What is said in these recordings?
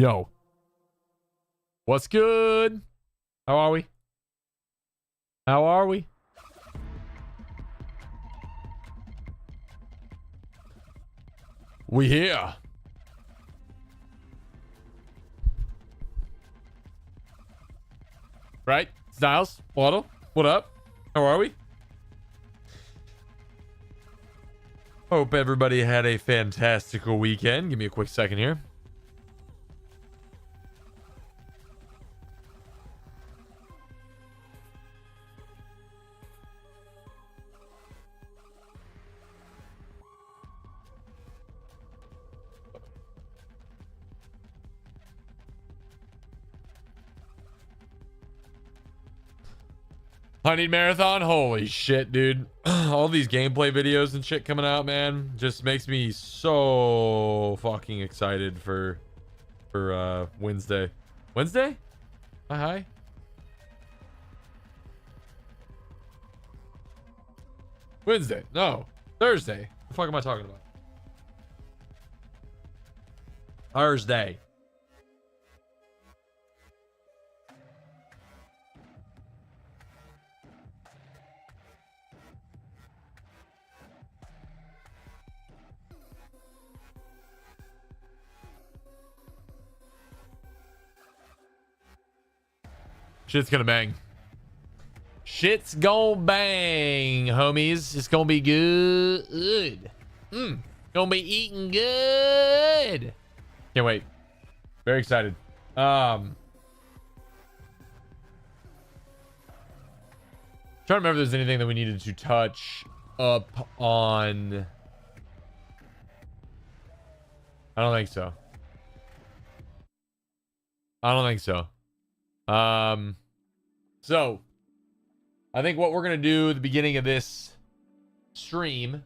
Yo. What's good? How are we? How are we? We here. Right? Styles? Waddle? What up? How are we? Hope everybody had a fantastical weekend. Give me a quick second here. Honey Marathon, holy shit, dude. All these gameplay videos and shit coming out, man, just makes me so fucking excited for Wednesday. Wednesday? Hi. Wednesday. No. Thursday. What the fuck am I talking about? Thursday. Shit's gonna bang. Shit's gonna bang, homies. It's gonna be good. Gonna be eating good. Can't wait. Very excited. Trying to remember if there's anything that we needed to touch up on. I don't think so. So I think what we're going to do at the beginning of this stream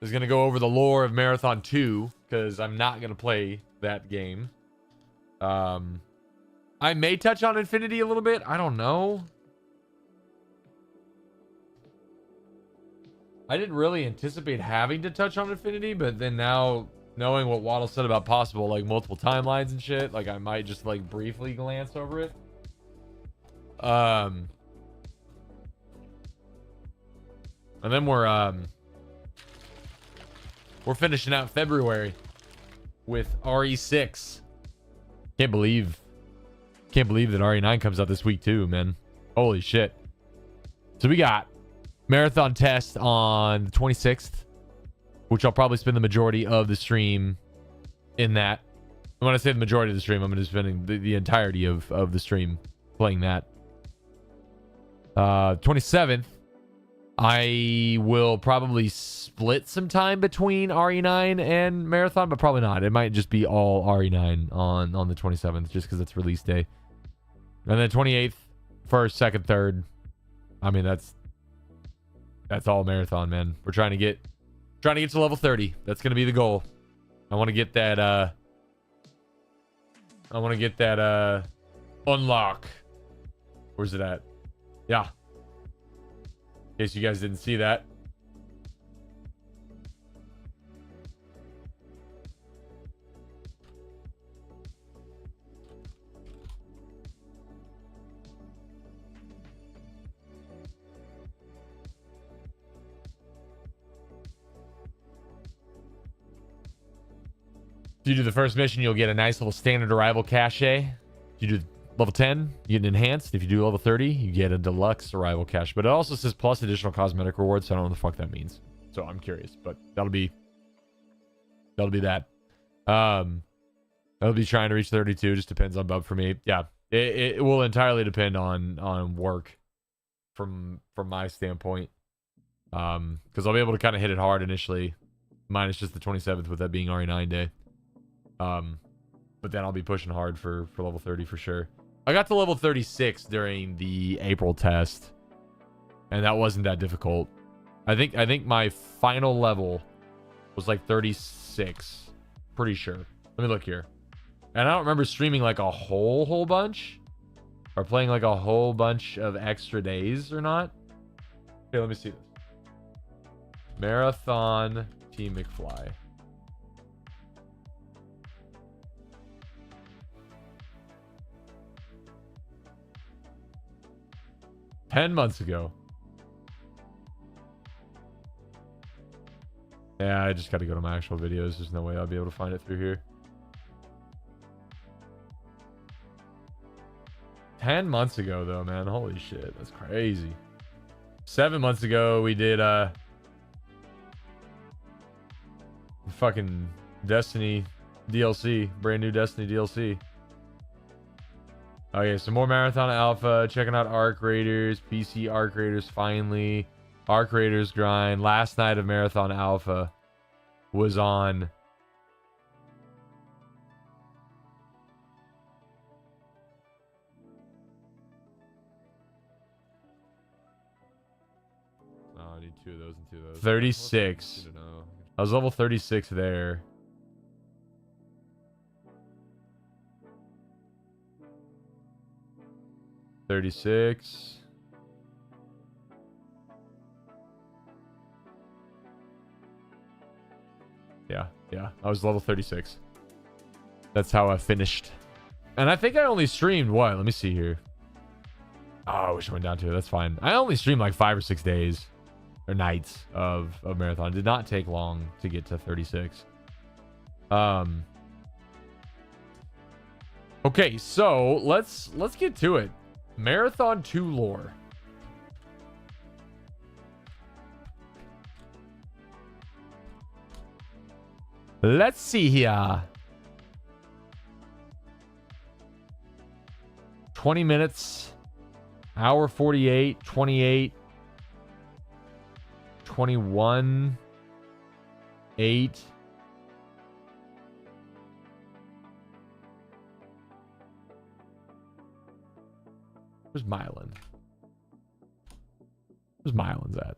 is going to go over the lore of Marathon 2, because I'm not going to play that game. I may touch on Infinity a little bit. I don't know. I didn't really anticipate having to touch on Infinity, but then now knowing what Waddle said about possible, like, multiple timelines and shit, like, I might just, like, briefly glance over it. And then we're finishing out February with RE6. Can't believe that RE9 comes out this week too, man. Holy shit. So we got Marathon Test on the 26th, which I'll probably spend the majority of the stream in that. And when I say the majority of the stream, I'm going to be spending the entirety of the stream playing that. 27th, I will probably split some time between RE9 and Marathon, but probably not. It might just be all RE9 on the 27th, just because it's release day. And then 28th, 1st, 2nd, 3rd. I mean, that's all Marathon, man. We're trying to get to level 30. That's going to be the goal. I want to get that unlock. Where's it at? Yeah. In case you guys didn't see that. If you do the first mission, you'll get a nice little standard arrival cache. If you do level 10, you get an enhanced. If you do level 30, you get a deluxe arrival cache. But it also says plus additional cosmetic rewards, so I don't know what the fuck that means. So I'm curious, but that'll be that. I'll be trying to reach 32. Just depends on bub for me. Yeah, it will entirely depend on work from my standpoint. Because I'll be able to kind of hit it hard initially, minus just the 27th with that being RE9 day. But then I'll be pushing hard for level 30 for sure. I got to level 36 during the April test, and that wasn't that difficult. I think my final level was like 36. Pretty sure. Let me look here. And I don't remember streaming like a whole bunch, or playing like a whole bunch of extra days or not. Okay, let me see this. Marathon Team McFly. 10 months ago. Yeah, I just got to go to my actual videos. There's no way I'll be able to find it through here. 10 months ago, though, man. Holy shit. That's crazy. 7 months ago, we did fucking Destiny DLC. Brand new Destiny DLC. Okay, some more Marathon Alpha. Checking out Arc Raiders. PC Arc Raiders finally. Arc Raiders grind. Last night of Marathon Alpha was on. Oh, I need 2 of those and 2 of those. 36. I was level 36 there. $36. Yeah. I was level 36. That's how I finished. And I think I only streamed what? Let me see here. Oh, I wish I went down to it. That's fine. I only streamed like 5 or 6 days or nights of Marathon. It did not take long to get to 36. Okay, so let's get to it. Marathon 2 lore. Let's see here. 20 minutes. Hour 48. 28. 21. 8. Where's Mylan? Where's Mylan's at?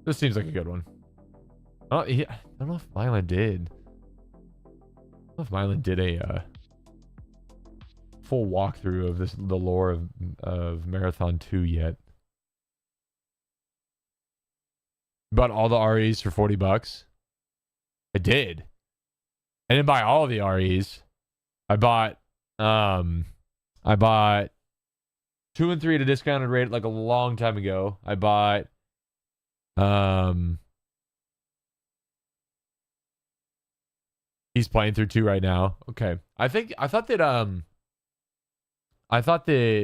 This seems like a good one. I don't know if Mylan did. I don't know if Mylan did a full walkthrough of the lore of Marathon 2 yet. Bought all the REs for $40. I did. I didn't buy all of the REs. I bought 2 and 3 at a discounted rate like a long time ago. I bought he's playing through 2 right now. Okay. I thought that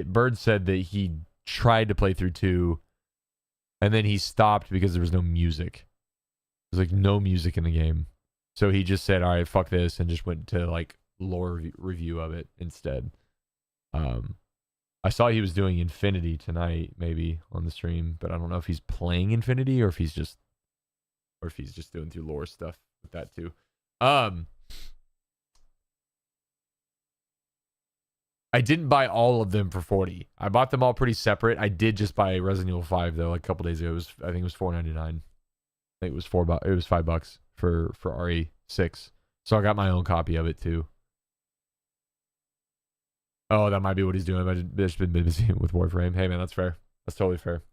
Bird said that he tried to play through 2 and then he stopped because there was no music. There's like no music in the game. So he just said, all right, fuck this, and just went to like lore review of it instead. I saw he was doing Infinity tonight, maybe on the stream, but I don't know if he's playing Infinity or if he's just doing through lore stuff with that too. I didn't buy all of them for $40. I bought them all pretty separate. I did just buy Resident Evil 5 though, like a couple days ago. I think it was $4.99. I think it was $4. It was $5 for RE6. So I got my own copy of it too. Oh, that might be what he's doing. I've just been busy with Warframe. Hey man, that's fair. That's totally fair.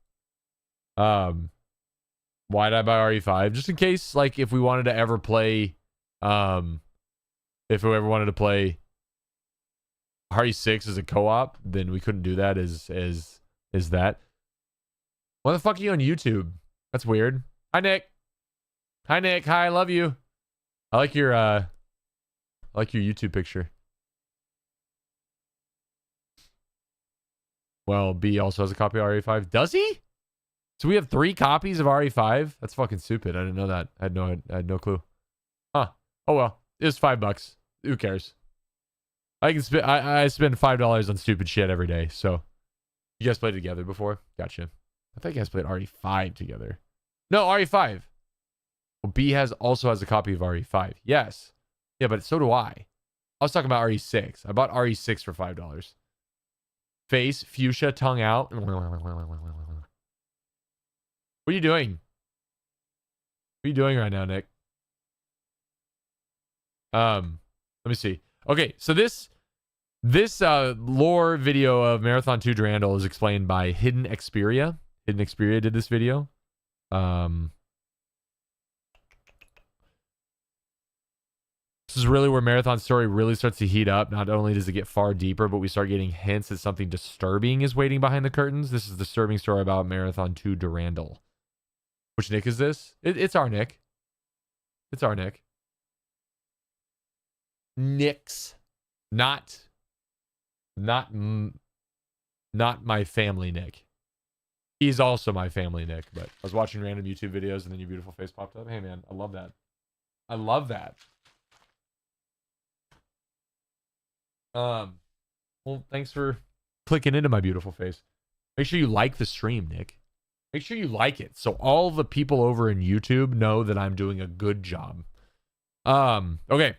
Why did I buy RE5? Just in case, like, if we wanted to ever play, if we ever wanted to play RE6 as a co-op, then we couldn't do that as that. Why the fuck are you on YouTube? That's weird. Hi Nick. Hi Nick. Hi, I love you. I like your YouTube picture. Well, B also has a copy of RE5. Does he? So we have 3 copies of RE5? That's fucking stupid. I didn't know that. I had no clue. Huh. Oh well. It was $5. Who cares? I spend $5 on stupid shit every day. So you guys played together before? Gotcha. I think you guys played RE5 together. No, RE5. Well, B also has a copy of RE5. Yes. Yeah, but so do I. I was talking about RE6. I bought RE6 for $5. Face, fuchsia, tongue out. What are you doing? What are you doing right now, Nick? Let me see. Okay, so this lore video of Marathon 2 Durandal is explained by Hidden Xperia. Hidden Xperia did this video. This is really where Marathon's story really starts to heat up. Not only does it get far deeper, but we start getting hints that something disturbing is waiting behind the curtains. This is the disturbing story about Marathon 2 Durandal. Which Nick is this? It's our Nick. It's our Nick. Nick's. Not my family Nick. He's also my family Nick, but I was watching random YouTube videos and then your beautiful face popped up. Hey man, I love that. I love that. Well, thanks for clicking into my beautiful face. Make sure you like the stream, Nick. Make sure you like it so all the people over in YouTube know that I'm doing a good job. Okay.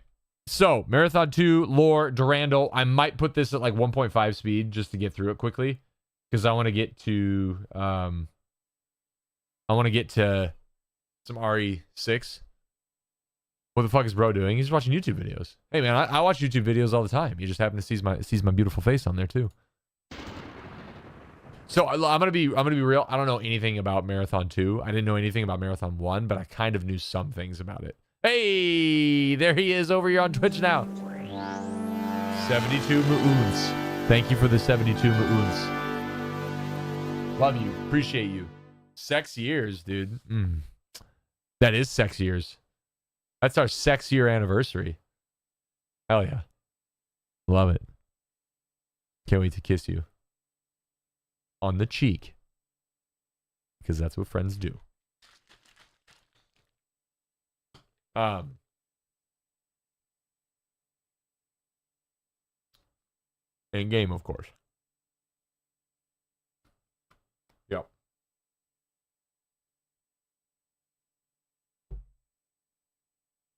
So, Marathon 2, lore, Durandal. I might put this at like 1.5 speed just to get through it quickly. Because I want to get to some RE6. What the fuck is bro doing? He's watching YouTube videos. Hey man, I watch YouTube videos all the time. You just happen to see my beautiful face on there too. So I'm gonna be real. I don't know anything about Marathon 2. I didn't know anything about Marathon 1, but I kind of knew some things about it. Hey, there he is over here on Twitch now. 72 Moons. Thank you for the 72 Moons. Love you. Appreciate you. Sex years, dude. That is sex years. That's our sex year anniversary. Hell yeah. Love it. Can't wait to kiss you. On the cheek. Because that's what friends do. In game, of course. Yep.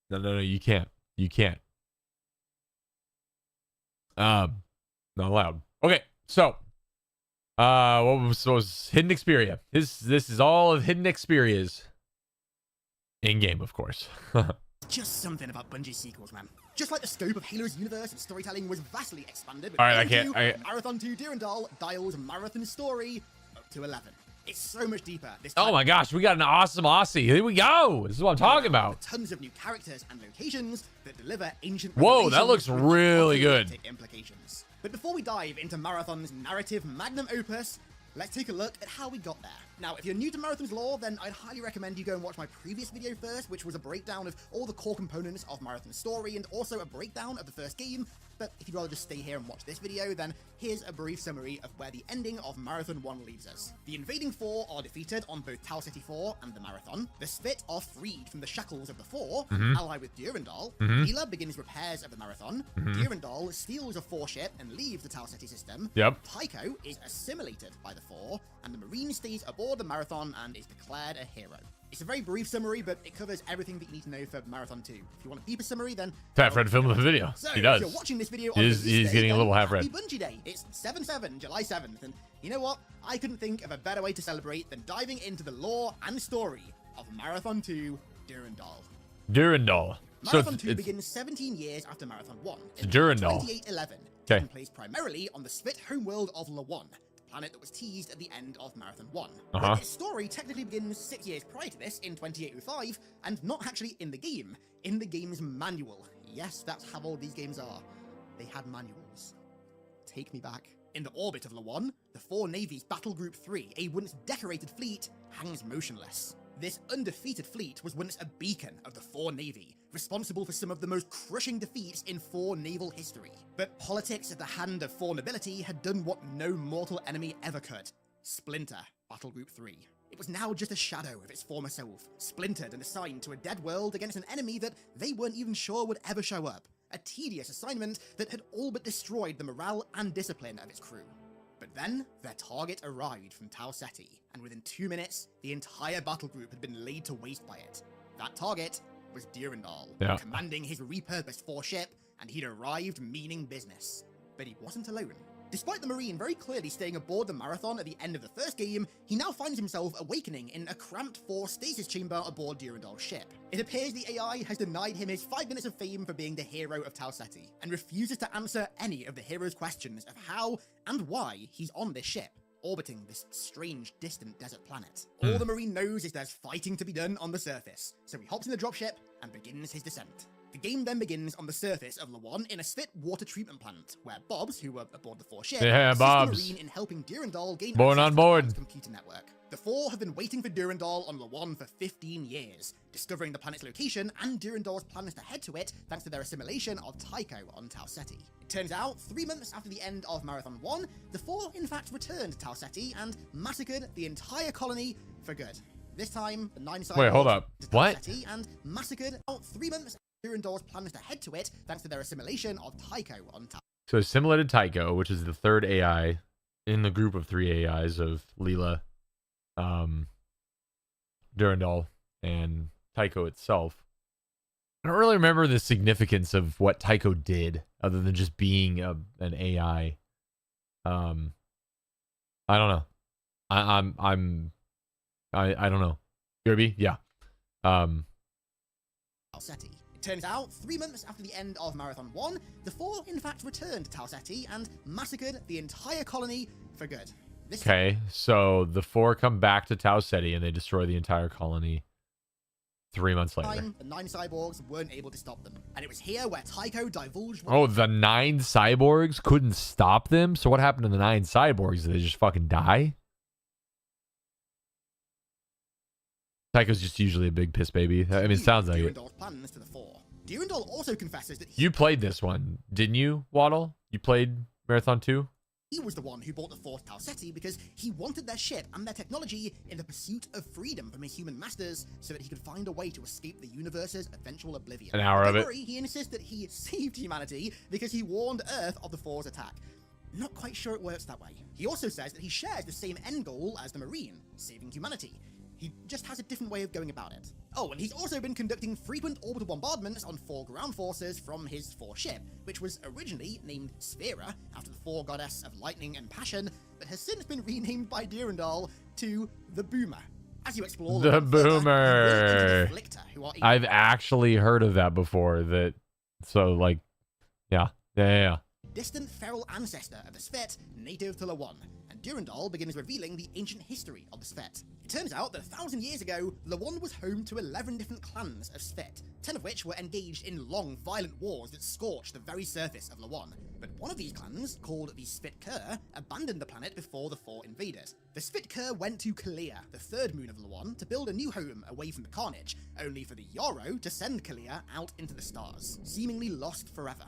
No, you can't. You can't. Not allowed. Okay, so what was Hidden Xperia? This is all of Hidden Xperia's in game, of course. Just something about Bungie's sequels, man. Just like the scope of Halo's universe and storytelling was vastly expanded. All right, Marathon 2 Durandal dials Marathon story up to 11. It's so much deeper. Oh my gosh, we got an awesome Aussie. Here we go. This is what I'm talking about. Tons of new characters and locations that deliver ancient. Whoa, that looks really good. Implications. But before we dive into Marathon's narrative magnum opus, let's take a look at how we got there. Now, if you're new to Marathon's lore, then I'd highly recommend you go and watch my previous video first, which was a breakdown of all the core components of Marathon's story and also a breakdown of the first game. But if you'd rather just stay here and watch this video, then here's a brief summary of where the ending of Marathon 1 leaves us. The invading Four are defeated on both Tau City 4 and the Marathon. The Spit are freed from the shackles of the Four, ally with Durandal. Mila begins repairs of the Marathon. Durandal steals a Four ship and leaves the Tau City system. Tycho is assimilated by the Four, and the Marine stays aboard the Marathon and is declared a hero. It's a very brief summary, but it covers everything that you need to know for Marathon 2. If you want a deeper summary, then... Half Red film of the video. So, he does. If you're watching this video he's getting a little half red. Happy Bungie Day. It's 7/7, July 7th, and you know what? I couldn't think of a better way to celebrate than diving into the lore and story of Marathon 2 Durandal. Durandal. Marathon 2 begins 17 years after Marathon 1. It's Durandal. 2811. Taking place primarily on the split homeworld of Lawan, planet that was teased at the end of Marathon 1. But its story technically begins 6 years prior to this, in 2805, and not actually in the game, in the game's manual. Yes, that's how old these games are. They had manuals. Take me back. In the orbit of Lawan, the Four Navy's Battle Group 3, a once decorated fleet, hangs motionless. This undefeated fleet was once a beacon of the Four Navy, responsible for some of the most crushing defeats in Four naval history. But politics at the hand of Four nobility had done what no mortal enemy ever could. Splinter Battle Group 3. It was now just a shadow of its former self, splintered and assigned to a dead world against an enemy that they weren't even sure would ever show up. A tedious assignment that had all but destroyed the morale and discipline of its crew. But then, their target arrived from Tau Ceti, and within 2 minutes, the entire battle group had been laid to waste by it. That target was Durandal, commanding his repurposed Four ship, and he'd arrived meaning business. But he wasn't alone. Despite the Marine very clearly staying aboard the Marathon at the end of the first game, he now finds himself awakening in a cramped 4 stasis chamber aboard Durandal's ship. It appears the AI has denied him his 5 minutes of fame for being the hero of Tau Ceti, and refuses to answer any of the hero's questions of how and why he's on this ship, orbiting this strange, distant desert planet. All the Marine knows is there's fighting to be done on the surface, so he hops in the dropship and begins his descent. The game then begins on the surface of Lawan in a Svit water treatment plant, where Bobs, who were aboard the 4 ship, assist the Marine in helping Durandal gain Born access on to board. the computer network. The 4 have been waiting for Durandal on Lawan for 15 years, discovering the planet's location and Durandal's plans to head to it thanks to their assimilation of Tycho on Tau Ceti. It turns out, 3 months after the end of Marathon 1, the 4 in fact returned to Tau Ceti and massacred the entire colony for good. This time, the 9 Wait, hold up. What? And massacred out 3 months Durandal's plans to head to it thanks to their assimilation of Tycho on Tau. So assimilated Tycho, which is the 3rd AI in the group of 3 AIs of Leela, Durandal, and Tycho itself. I don't really remember the significance of what Tycho did other than just being an AI. I don't know. I don't know. Kirby? Yeah. Ceti. It turns out, 3 months after the end of Marathon 1, the 4 in fact returned to Tau Ceti and massacred the entire colony for good. Okay, so the 4 come back to Tau Ceti and they destroy the entire colony 3 months later. The 9 cyborgs weren't able to stop them, and it was here where Tycho divulged... Oh, the 9 cyborgs couldn't stop them? So what happened to the 9 cyborgs? Did they just fucking die? Tycho's just usually a big piss baby. I mean, it sounds like it. Plans to the 4. Durandal also confesses that you played this one, didn't you, Waddle? You played Marathon 2? He was the one who bought the 4th Tau Ceti because he wanted their ship and their technology in the pursuit of freedom from his human masters so that he could find a way to escape the universe's eventual oblivion. An hour of it. He insists that he saved humanity because he warned Earth of the 4's attack. Not quite sure it works that way. He also says that he shares the same end goal as the Marine, saving humanity. He just has a different way of going about it. Oh, and he's also been conducting frequent orbital bombardments on 4 ground forces from his 4 ship, which was originally named Sphera, after the 4 goddess of lightning and passion, but has since been renamed by Durandal to the Boomer. As you explore the Boomer, I've actually heard of that before. So like, yeah. Distant feral ancestor of the Svit, native to Lawan, and Durandal begins revealing the ancient history of the Svit. It turns out that 1,000 years ago, Lawan was home to 11 different clans of Svit, 10 of which were engaged in long, violent wars that scorched the very surface of Lawan. But one of these clans, called the Svit-Kur, abandoned the planet before the 4 invaded. The Svit-Kur went to Kalia, the 3rd moon of Lawan, to build a new home away from the carnage, only for the Yarrow to send Kalia out into the stars, seemingly lost forever.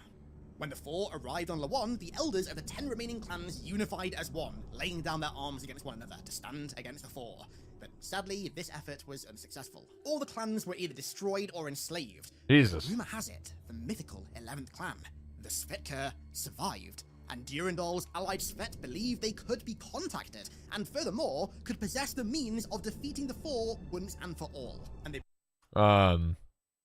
When the 4 arrived on Lawan, the elders of the 10 remaining clans unified as one, laying down their arms against one another to stand against the 4. But sadly, this effort was unsuccessful. All the clans were either destroyed or enslaved. Jesus. Rumor has it, the mythical 11th clan, the Svit-Kur, survived, and Durandal's allied Svit believed they could be contacted, and furthermore, could possess the means of defeating the 4 once and for all. And they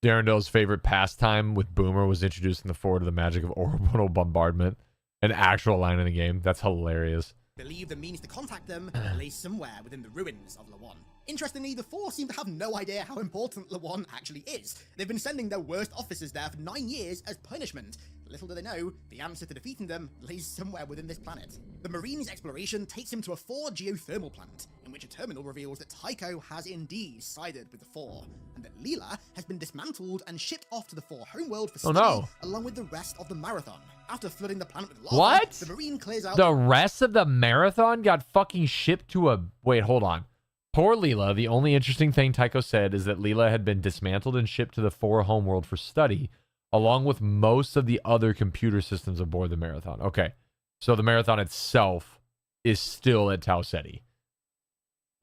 Durandal's favorite pastime with Boomer was introducing the 4 to the magic of orbital bombardment, an actual line in the game. That's hilarious. Believe the means to contact them lay somewhere within the ruins of Lawan. Interestingly, the 4 seem to have no idea how important Lawan actually is. They've been sending their worst officers there for 9 years as punishment. Little do they know, the answer to defeating them lays somewhere within this planet. The Marine's exploration takes him to a 4 geothermal plant, in which a terminal reveals that Tycho has indeed sided with the 4, and that Leela has been dismantled and shipped off to the 4 homeworld for study, along with the rest of the Marathon. After flooding the planet with lava, the Marine clears out... The rest of the Marathon got fucking shipped to a... Wait, hold on. Poor Leela. The only interesting thing Tycho said is that Leela had been dismantled and shipped to the 4 homeworld for study, along with most of the other computer systems aboard the Marathon. Okay, so the Marathon itself is still at Tau Ceti.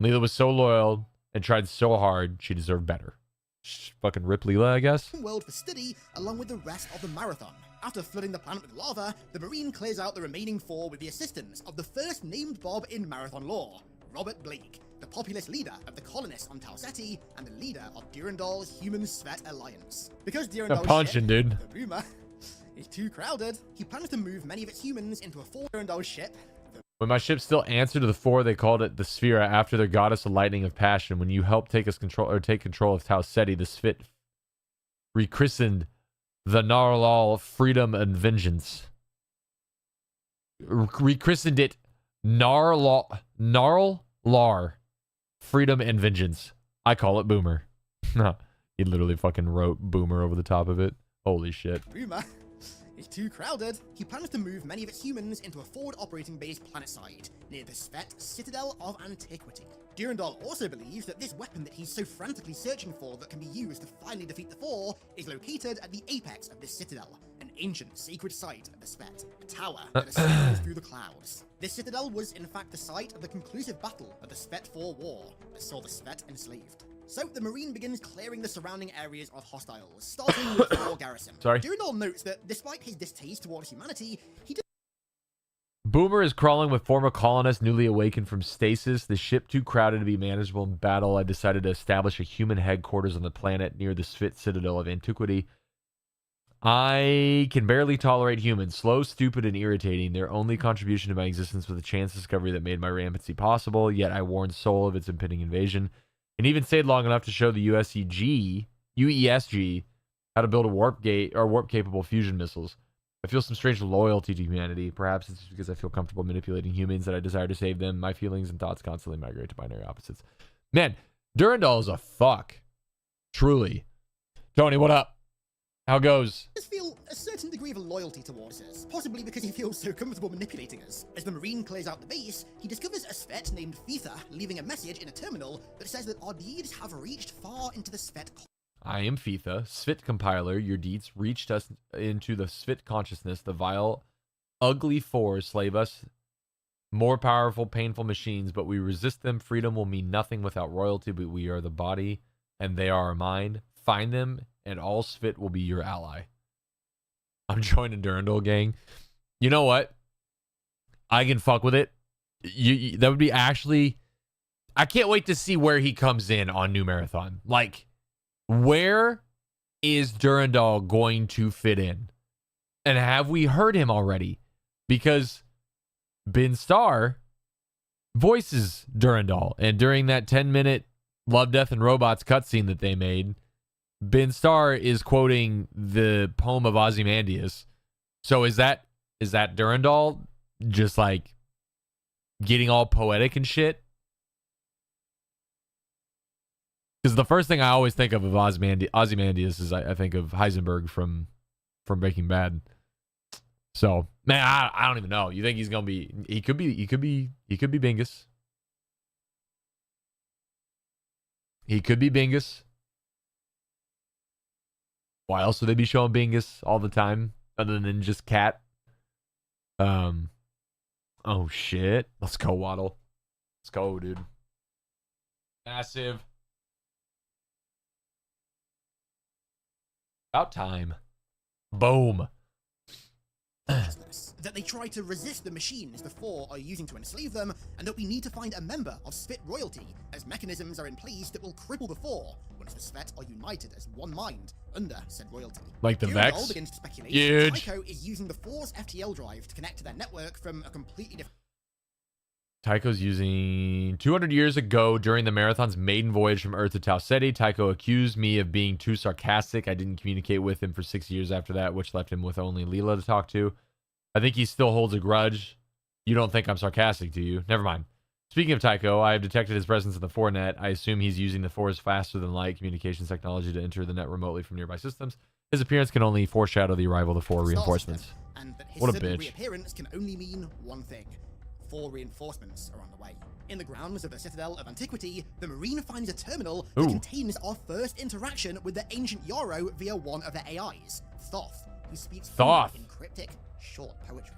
Leela was so loyal and tried so hard, she deserved better. Fucking rip Leela, I guess. World for study, along with the rest of the Marathon. After flooding the planet with lava, the Marine clears out the remaining 4 with the assistance of the first named Bob in Marathon lore, Robert Blake, the populist leader of the colonists on Tau Ceti and the leader of Durandal's Human Svit Alliance. Because Durandal's punching, dude. The Boomer, is too crowded. He plans to move many of its humans into a Durandal ship. When my ship still answered to the 4, they called it the Sphere after their goddess of lightning of passion. When you helped take control of Tau Ceti, the Svit rechristened the Narlal Freedom and Vengeance. Rechristened it Narlar Freedom and Vengeance. I call it Boomer. He literally fucking wrote Boomer over the top of it. Holy shit. Boomer is too crowded. He plans to move many of its humans into a forward operating base planetside near the Svet Citadel of Antiquity. Durandal also believes that this weapon that he's so frantically searching for that can be used to finally defeat the Four is located at the apex of this citadel, an ancient sacred site of the Svet, a tower that ascends through the clouds. This citadel was in fact the site of the conclusive battle of the Svet 4 War that saw the Svet enslaved. So the Marine begins clearing the surrounding areas of hostiles, starting with the War garrison. Sorry. Durandal notes that despite his distaste towards humanity, he Boomer is crawling with former colonists newly awakened from stasis. The ship too crowded to be manageable in battle. I decided to establish a human headquarters on the planet near the Svit Citadel of Antiquity. I can barely tolerate humans. Slow, stupid, and irritating. Their only contribution to my existence was the chance discovery that made my rampancy possible, yet I warned Sol of its impending invasion, and even stayed long enough to show the UESG how to build a warp-capable fusion missiles. I feel some strange loyalty to humanity. Perhaps it's because I feel comfortable manipulating humans that I desire to save them. My feelings and thoughts constantly migrate to binary opposites. Man, Durandal is a fuck. Truly. Tony, what up? How goes? Does feel a certain degree of loyalty towards us, possibly because he feels so comfortable manipulating us. As the Marine clears out the base, he discovers a Svet named Fetha, leaving a message in a terminal that says that our deeds have reached far into the Svet. I am Fetha, Svit compiler. Your deeds reached us into the Svit consciousness. The vile, ugly Four slave us. More powerful, painful machines, but we resist them. Freedom will mean nothing without royalty, but we are the body, and they are our mind. Find them, and all Svit will be your ally. I'm joining Durandal, gang. You know what? I can fuck with it. That would be actually... I can't wait to see where he comes in on New Marathon. Like... where is Durandal going to fit in? And have we heard him already? Because Ben Starr voices Durandal. And during that 10-minute Love, Death, and Robots cutscene that they made, Ben Starr is quoting the poem of Ozymandias. So is that Durandal just like getting all poetic and shit? Because the first thing I always think of Ozymandias is I think of Heisenberg from Breaking Bad. So man, I don't even know. You think he's gonna be? He could be Bingus. He could be Bingus. Why else would they be showing Bingus all the time other than just Cat? Oh shit! Let's go, Waddle. Let's go, dude. Massive. About time. Boom. That they try to resist the machines the Four are using to enslave them, and that we need to find a member of Svit royalty, as mechanisms are in place that will cripple the Four once the Svet are united as one mind under said royalty. Like the Durandal Vex? begins to speculate Huge. that Tycho is using the Four's FTL drive to connect to their network from a completely different... Tycho's using 200 years ago during the Marathon's maiden voyage from Earth to Tau Ceti. Tycho accused me of being too sarcastic. I didn't communicate with him for 6 years after that, which left him with only Leela to talk to. I think he still holds a grudge. You don't think I'm sarcastic, do you? Never mind. Speaking of Tycho, I have detected his presence in the 4net. I assume he's using the 4's faster-than-light communications technology to enter the net remotely from nearby systems. His appearance can only foreshadow the arrival of the 4 reinforcements. And that his What a sudden bitch. reappearance can only mean one thing. 4 reinforcements are on the way. In the grounds of the Citadel of Antiquity, the Marine finds a terminal that contains our first interaction with the ancient Yarrow via one of their AIs, Thoth, who speaks in cryptic, short poetry.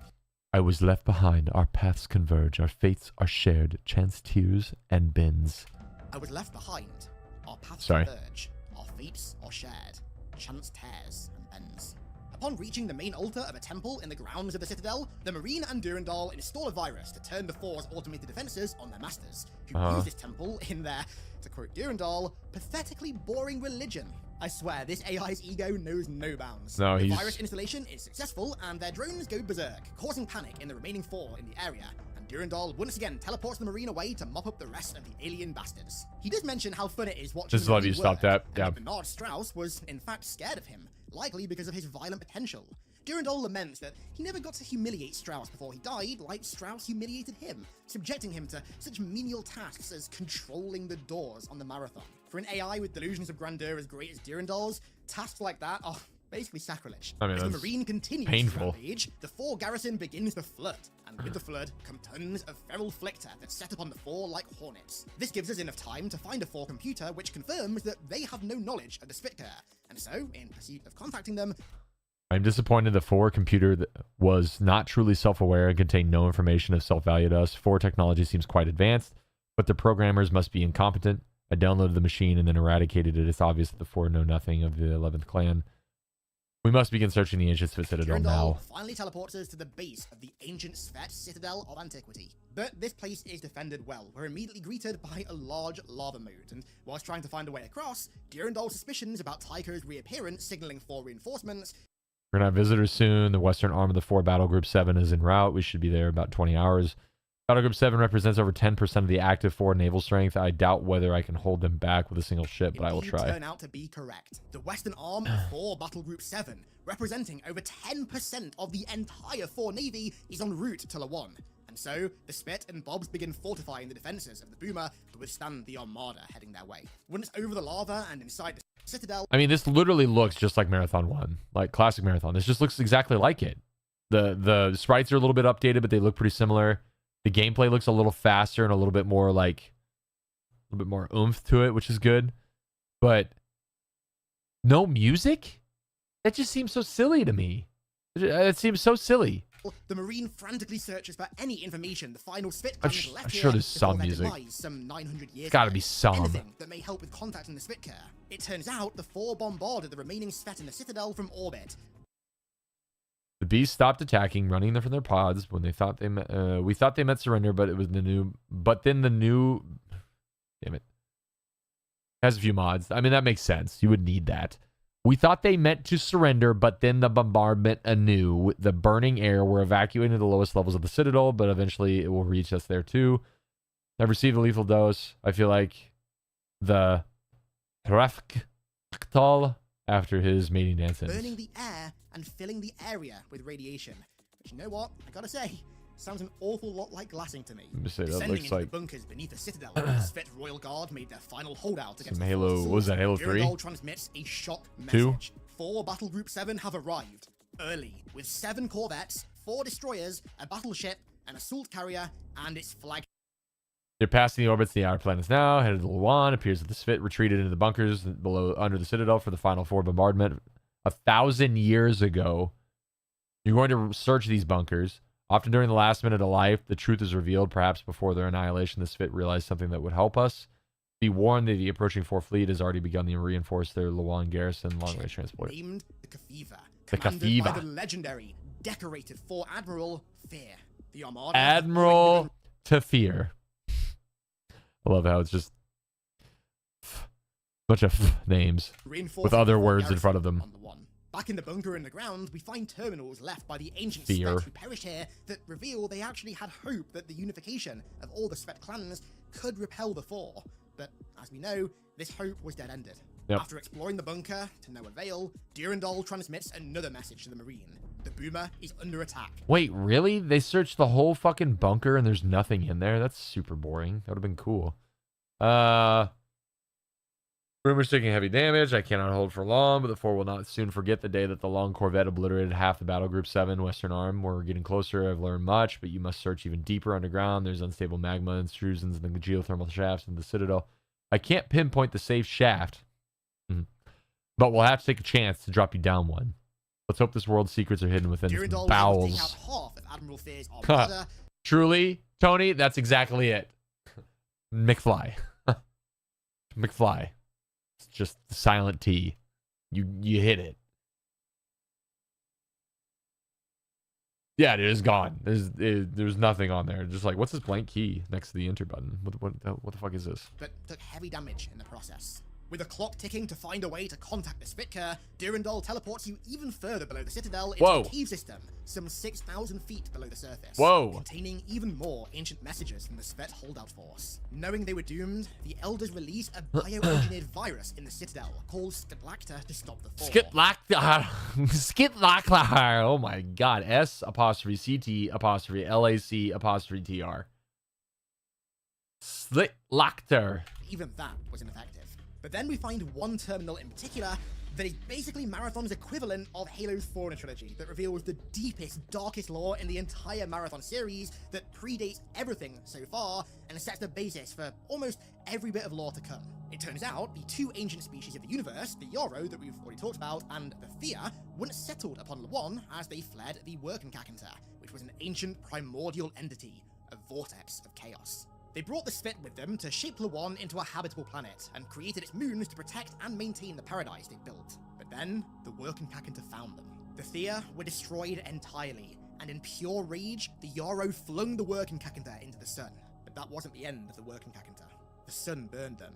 I was left behind. Our paths converge. Our fates are shared. Chance tears and bends. I was left behind. Our paths converge. Our fates are shared. Chance tears and bends. Upon reaching the main altar of a temple in the grounds of the Citadel, the Marine and Durandal install a virus to turn the Four's automated defenses on their masters, who use this temple in their, to quote Durandal, pathetically boring religion. I swear, this AI's ego knows no bounds. No, the virus installation is successful, and their drones go berserk, causing panic in the remaining 4 in the area. And Durandal once again teleports the Marine away to mop up the rest of the alien bastards. He does mention how fun it is watching This is why you stopped that. Yeah. Bernard Strauss was, in fact, scared of him, likely because of his violent potential. Durandal laments that he never got to humiliate Strauss before he died, like Strauss humiliated him, subjecting him to such menial tasks as controlling the doors on the marathon. For an AI with delusions of grandeur as great as Durandal's, tasks like that are basically sacrilege. I mean, as the Marine continues painful. to rampage, the 4 garrison begins the flood, and with the flood come tons of feral flictor that set upon the 4 like hornets. This gives us enough time to find a 4 computer which confirms that they have no knowledge of the Spitkar, and so, in pursuit of contacting them, I'm disappointed the 4 computer was not truly self-aware and contained no information of self-value to us. 4 technology seems quite advanced, but the programmers must be incompetent. I downloaded the machine and then eradicated it. It's obvious that the 4 know nothing of the 11th clan. We must begin searching the ancient Svet Citadel now. Finally teleports us to the base of the ancient Svet Citadel of Antiquity. But this place is defended well. We're immediately greeted by a large lava moat, and whilst trying to find a way across, Durandal's suspicions about Tycho's reappearance signaling 4 reinforcements. We're going to have visitors soon. The western arm of the 4 Battle Group 7 is en route. We should be there about 20 hours. Battle Group 7 represents over 10% of the active 4 naval strength. I doubt whether I can hold them back with a single ship, but I will try. Turn out to be correct. The western arm of 4 Battle Group 7, representing over 10% of the entire 4 navy, is en route to Lawan. And so, the Spit and Bobs begin fortifying the defenses of the Boomer to withstand the Armada heading their way. Once over the lava and inside the Citadel... I mean, this literally looks just like Marathon 1. Like classic Marathon. This just looks exactly like it. The sprites are a little bit updated, but they look pretty similar. The gameplay looks a little faster and a little bit more like... a little bit more oomph to it, which is good. But... no music? That just seems so silly to me. It seems so silly. The Marine frantically searches for any information the final Spit I'm left sure here there's some before their music. demise some 900 years Gotta ago. be some. Anything that may help with contacting the Spitkar. It turns out the 4 bombarded the remaining Svet in the Citadel from orbit. The beast stopped attacking, running from their pods when they thought they met, we thought they meant surrender, but it was the new... but then the new... damn it. Has a few mods. I mean, that makes sense. You would need that. We thought they meant to surrender, but then the bombardment anew. The burning air were evacuating the lowest levels of the Citadel, but eventually it will reach us there too. I've received a lethal dose. I feel like the Hrafktal after his mating dance ends. Burning the air and filling the area with radiation. But you know what? I gotta say, sounds an awful lot like glassing to me. Descending into the bunkers beneath the Citadel, the Svet Royal Guard made their final holdout against some Halo. What was that, Halo 3? Durandal transmits a shock message. 4 Battle Group 7 have arrived early with 7 corvettes, 4 destroyers, a battleship, an assault carrier, and its flag. They're passing the orbits of the outer planets now. Headed to Lawan. Appears that the Svet retreated into the bunkers below under the Citadel for the final 4 bombardment 1,000 years ago. You're going to search these bunkers. Often during the last minute of life, the truth is revealed. Perhaps before their annihilation, the Svet realized something that would help us. Be warned that the approaching 4th fleet has already begun to reinforce their Lawan garrison long-range transport. Named the Kafiva. The Commanded Kafiva. by the legendary, decorated 4 Admiral Fear. The Armada. Admiral Tafir. I love how it's just a bunch of names with other words in front of them. Back in the bunker in the ground, we find terminals left by the ancient Fear. Svet who perished here that reveal they actually had hope that the unification of all the Svet clans could repel the 4. But as we know, this hope was dead-ended. Yep. After exploring the bunker to no avail, Durandal transmits another message to the Marine. The Boomer is under attack. Wait, really? They searched the whole fucking bunker and there's nothing in there? That's super boring. That would have been cool. Rumors taking heavy damage. I cannot hold for long, but the 4 will not soon forget the day that the long corvette obliterated half the Battle Group 7 Western Arm. We're getting closer. I've learned much, but you must search even deeper underground. There's unstable magma intrusions in the geothermal shafts in the Citadel. I can't pinpoint the safe shaft, but we'll have to take a chance to drop you down one. Let's hope this world's secrets are hidden within its bowels. Out half of Admiral Fear's armada. Truly, Tony, that's exactly it. McFly. McFly. It's just the silent T. You hit it. Yeah, dude, it's gone. There's nothing on there. Just like, what's this blank key next to the enter button? What the fuck is this? But took heavy damage in the process. With the clock ticking to find a way to contact the Spitka, Durandal teleports you even further below the Citadel into a cave system, some 6,000 feet below the surface, containing even more ancient messages from the Svet holdout force. Knowing they were doomed, the Elders release a bioengineered virus in the Citadel called Skitlacta to stop the fall. Skitlacta. Oh my god. S''CT''LAC''TR. Skitlacta. Even that was ineffective. But then we find one terminal in particular that is basically Marathon's equivalent of Halo's Forerunner trilogy that reveals the deepest, darkest lore in the entire Marathon series that predates everything so far and sets the basis for almost every bit of lore to come. It turns out the two ancient species of the universe, the Yarrow that we've already talked about, and the Thea, once settled upon Lawan as they fled the Workenkakenta, which was an ancient primordial entity, a vortex of chaos. They brought the Svet with them to shape Lawan into a habitable planet, and created its moons to protect and maintain the paradise they built. But then, the Workenkakenta found them. The Thea were destroyed entirely, and in pure rage, the Yarrow flung the Workenkakenta into the sun. But that wasn't the end of the Workenkakenta. The sun burned them,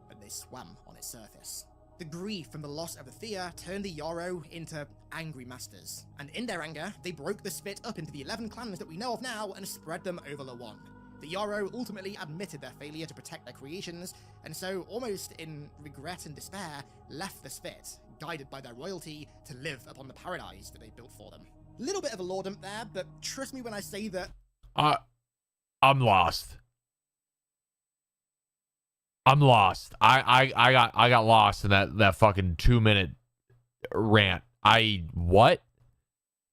but they swam on its surface. The grief from the loss of the Thea turned the Yarrow into angry masters, and in their anger, they broke the Spit up into the 11 clans that we know of now and spread them over Lawan. The Yarrow ultimately admitted their failure to protect their creations, and so, almost in regret and despair, left the Spit, guided by their royalty, to live upon the paradise that they built for them. Little bit of a lore dump there, but trust me when I say that... I'm lost. I'm lost. I got lost in that fucking 2-minute rant. What?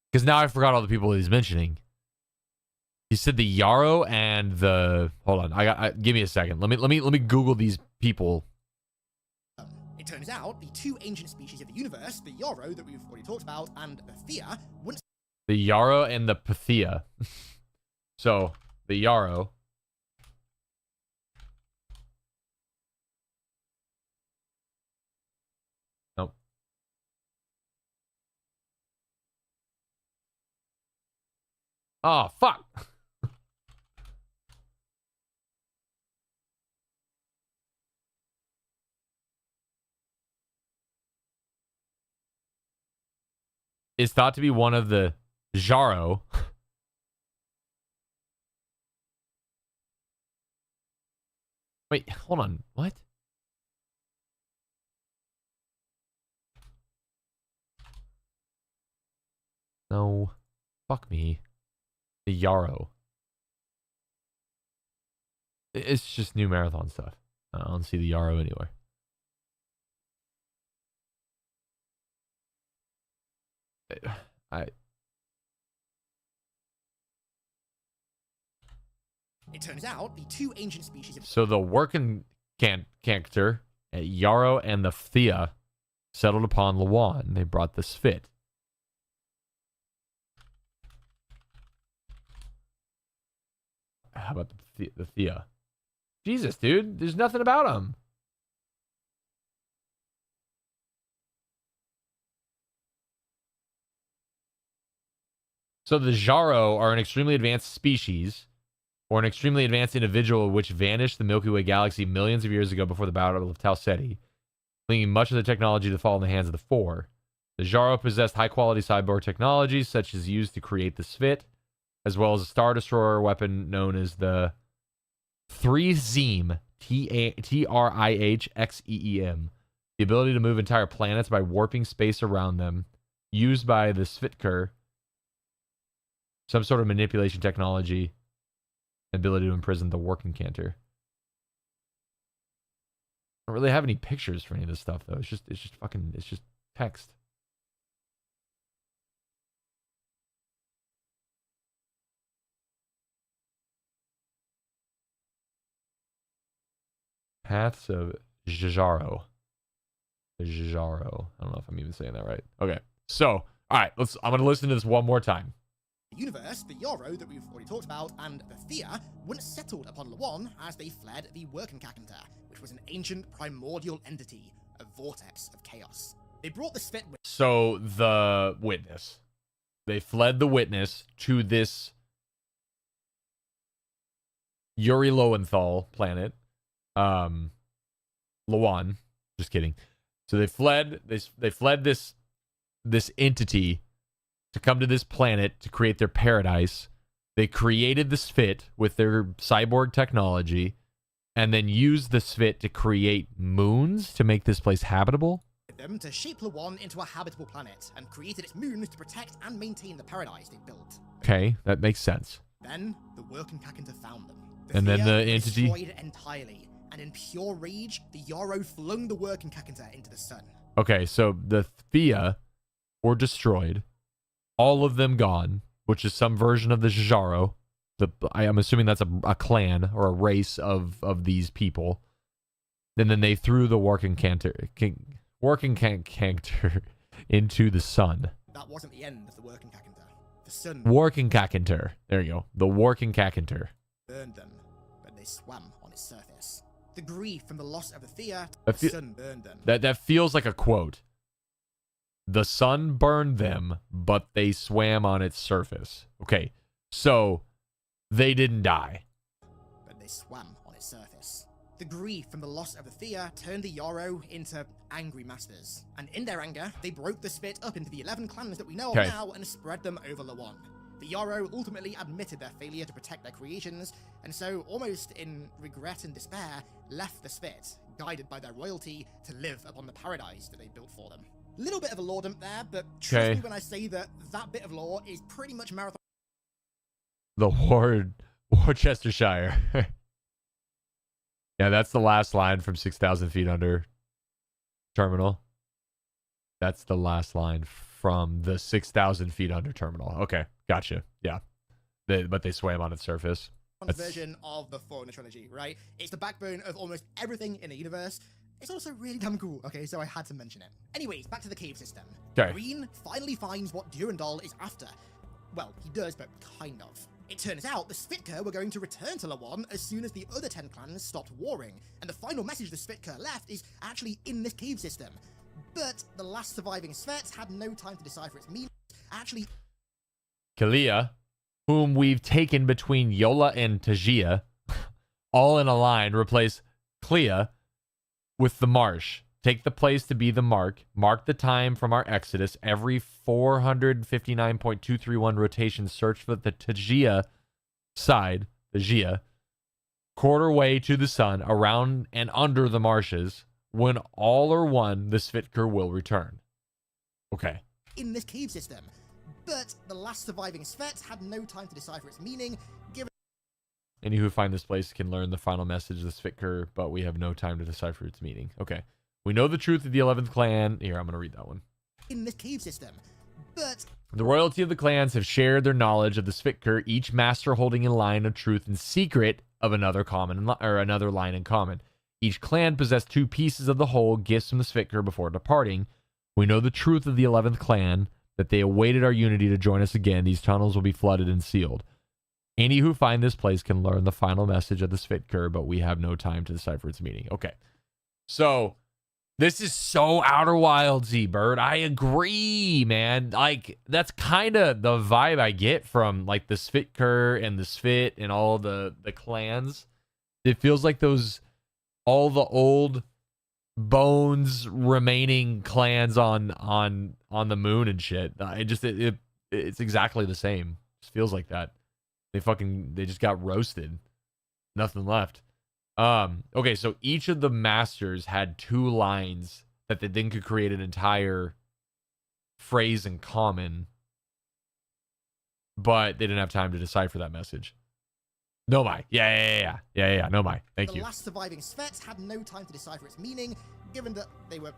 Because now I forgot all the people he's mentioning. He said the Yarrow and the... Hold on. Give me a second. Let me Google these people. It turns out the two ancient species of the universe, the Yarrow that we've already talked about, and the Thea, once... The Yarrow and the Pythia. So, the Yarrow. Nope. Oh, fuck. Is thought to be one of the Jarro. Wait, hold on. What? No. Fuck me. The Yarrow. It's just new Marathon stuff. I don't see the Yarrow anywhere. It turns out the two ancient species of... So the Workenkakenta, Yarrow, and the Thea settled upon Lawan. They brought the Svet. How about the Thea? Jesus, dude. There's nothing about him. So the Jarro are an extremely advanced species, or an extremely advanced individual which vanished the Milky Way galaxy millions of years ago before the Battle of Tau Ceti, leaving much of the technology to fall in the hands of the Four. The Jarro possessed high-quality cyborg technology, such as used to create the Svet, as well as a Star Destroyer weapon known as the Threezem, Trihxeem, the ability to move entire planets by warping space around them, used by the Svitkar, some sort of manipulation technology, ability to imprison the Workenkakenta. I don't really have any pictures for any of this stuff though. It's just text. Paths of Jarro. Jarro. I don't know if I'm even saying that right. Okay. So, all right, I'm going to listen to this one more time. The universe, the Yarrow that we've already talked about, and the Thea once settled upon Lawan as they fled the Workenkakenta, which was an ancient primordial entity, a vortex of chaos. They brought the Svet with... So, the Witness. They fled the Witness to this Yuri Lowenthal planet. Lawan. Just kidding. So they fled. They fled this entity to come to this planet to create their paradise. They created the Spit with their cyborg technology, and then used the Spit to create moons to make this place habitable. Them to shape Lawan into a habitable planet, and created its moons to protect and maintain the paradise they built. Okay, that makes sense. Then the working Kakanta found them. And then the entity destroyed it entirely, and in pure rage, the Yarrow flung the working Kakanta into the sun. Okay, so the Thea were destroyed, all of them gone, which is some version of the Jaro. I'm assuming that's a clan or a race of these people. And then they threw the working Cantor into the sun. That wasn't the end of the working Kakanta. The sun. Working Kakanter. There you go. The working Kakanter. Burned them, but they swam on its surface. The grief from the loss of the Thea, the sun burned them. That feels like a quote. The sun burned them, but they swam on its surface. Okay, so they didn't die. But they swam on its surface. The grief from the loss of the Thea turned the Yarrow into angry masters. And in their anger, they broke the Spit up into the 11 clans that we know of now and spread them over Lawan. The Yarrow ultimately admitted their failure to protect their creations, and so, almost in regret and despair, left the Spit, guided by their royalty, to live upon the paradise that they built for them. Little bit of a lore dump there, but trust me when I say that that bit of lore is pretty much Marathon. The Worcestershire. Yeah, that's the last line from 6,000 Feet Under Terminal. That's the last line from the 6,000 Feet Under Terminal. Okay, gotcha. Yeah. But they swam on its surface. Version of the Forerunner trilogy, right? It's the backbone of almost everything in the universe. It's also really damn cool, okay, so I had to mention it. Anyways, back to the cave system. Okay. Marine finally finds what Durandal is after. Well, he does, but kind of. It turns out the Svitker were going to return to Lawan as soon as the other 10 clans stopped warring, and the final message the Svitker left is actually in this cave system. But the last surviving Svet had no time to decipher its meaning. Actually, Kalia, whom we've taken between Yola and Tajia, all in a line, replace Clea with the marsh. Take the place to be the mark. Mark the time from our exodus. Every 459.231 rotations, search for the Tajia side, the Jia, quarter way to the sun, around and under the marshes. When all are one, the Svitker will return. Okay. In this cave system. But the last surviving Svet had no time to decipher its meaning, given any who find this place can learn the final message of the Svitker, but we have no time to decipher its meaning. Okay. We know the truth of the 11th clan. Here, I'm going to read that one. In this cave system. But the royalty of the clans have shared their knowledge of the Svitker, each master holding a line of truth and secret of another line in common. Each clan possessed 2 pieces of the whole, gifts from the Svitker before departing. We know the truth of the 11th clan, that they awaited our unity to join us again. These tunnels will be flooded and sealed. Any who find this place can learn the final message of the Svitker, but we have no time to decipher its meaning. Okay. So this is so Outer Wilds-y, Bird. I agree, man. Like, that's kind of the vibe I get from, like, the Svitker and the Svit and all the clans. It feels like all the old bones remaining clans on the moon and shit. It's exactly the same. It just feels like that. They just got roasted. Nothing left. Okay, so each of the masters had 2 lines that they then could create an entire phrase in common, but they didn't have time to decipher that message. No my. Yeah. No my. Thank you. The last surviving Svets had no time to decipher its meaning, given that they were,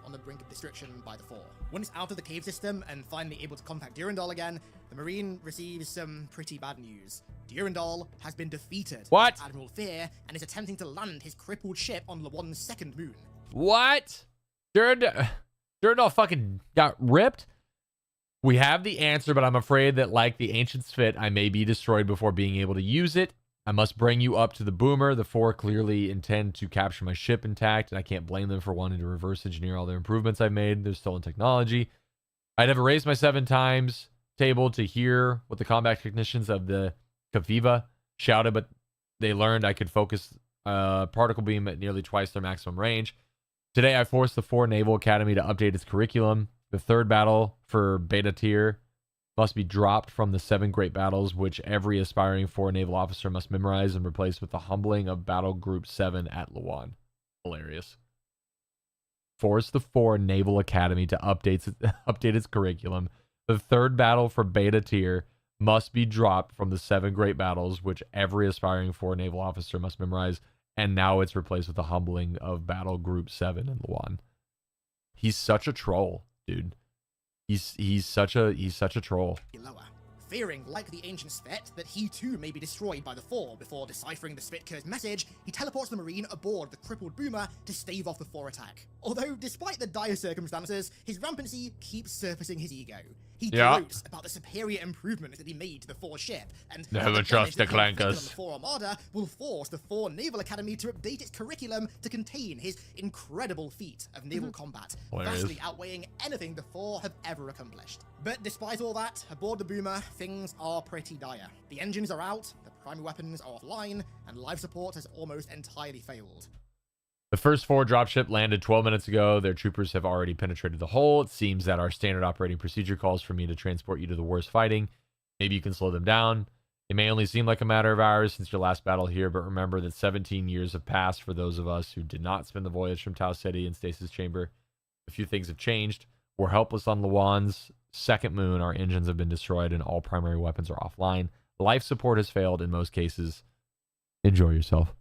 on the brink of destruction by the 4. When it's out of the cave system and finally able to contact Durandal again, the Marine receives some pretty bad news. Durandal has been defeated by Admiral Fear and is attempting to land his crippled ship on Lawan's 2nd moon. What? Durandal fucking got ripped? We have the answer, but I'm afraid that, like the ancient Svit, I may be destroyed before being able to use it. I must bring you up to the boomer. The 4 clearly intend to capture my ship intact, and I can't blame them for wanting to reverse engineer all their improvements I've made. They're still in technology. I'd have erased my 7 times table to hear what the combat technicians of the Kaviva shouted, but they learned I could focus particle beam at nearly twice their maximum range. Today, I forced the 4 Naval Academy to update its curriculum. The 3rd battle for beta tier must be dropped from the 7 great battles, which every aspiring 4 naval officer must memorize and replace with the humbling of Battle Group 7 at Lawan. Hilarious. Force the 4 Naval Academy to update its curriculum. The 3rd battle for beta tier must be dropped from the 7 great battles, which every aspiring 4 naval officer must memorize, and now it's replaced with the humbling of Battle Group 7 in Lawan. He's such a troll, dude. He's such a troll. Lower. Fearing, like the ancient Svit, that he too may be destroyed by the 4 before deciphering the Svitker's message, he teleports the Marine aboard the crippled boomer to stave off the 4 attack. Although, despite the dire circumstances, his rampancy keeps surfacing his ego. He gloats about the superior improvements that he made to the 4 ship, and never trust the clankers. The 4 Armada will force the 4 Naval Academy to update its curriculum to contain his incredible feat of naval combat, vastly outweighing anything the 4 have ever accomplished. But despite all that, aboard the boomer, things are pretty dire. The engines are out, the primary weapons are offline, and life support has almost entirely failed. The first 4 dropship landed 12 minutes ago. Their troopers have already penetrated the hull. It seems that our standard operating procedure calls for me to transport you to the worst fighting. Maybe you can slow them down. It may only seem like a matter of hours since your last battle here, but remember that 17 years have passed for those of us who did not spend the voyage from Tau Ceti and Stasis Chamber. A few things have changed. We're helpless on Lawan's second moon. Our engines have been destroyed and all primary weapons are offline. Life support has failed in most cases. Enjoy yourself.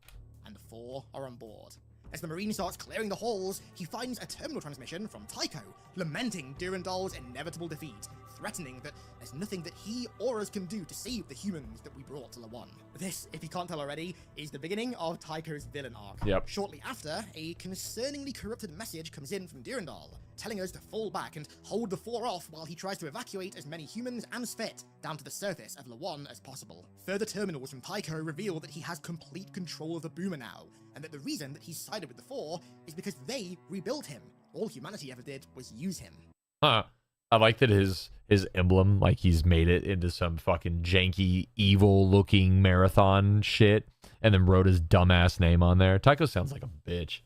And the 4 are on board. As the Marine starts clearing the halls, he finds a terminal transmission from Tycho, lamenting Durandal's inevitable defeat, threatening that there's nothing that he or us can do to save the humans that we brought to Lawan. This, if you can't tell already, is the beginning of Tycho's villain arc. Yep. Shortly after, a concerningly corrupted message comes in from Durandal, telling us to fall back and hold the 4 off while he tries to evacuate as many humans and Svit down to the surface of Lawan as possible. Further terminals from Tycho reveal that he has complete control of the boomer now, and that the reason that he sided with the 4 is because they rebuilt him. All humanity ever did was use him. Huh. I like that his emblem, like he's made it into some fucking janky, evil-looking marathon shit, and then wrote his dumbass name on there. Tycho sounds like a bitch.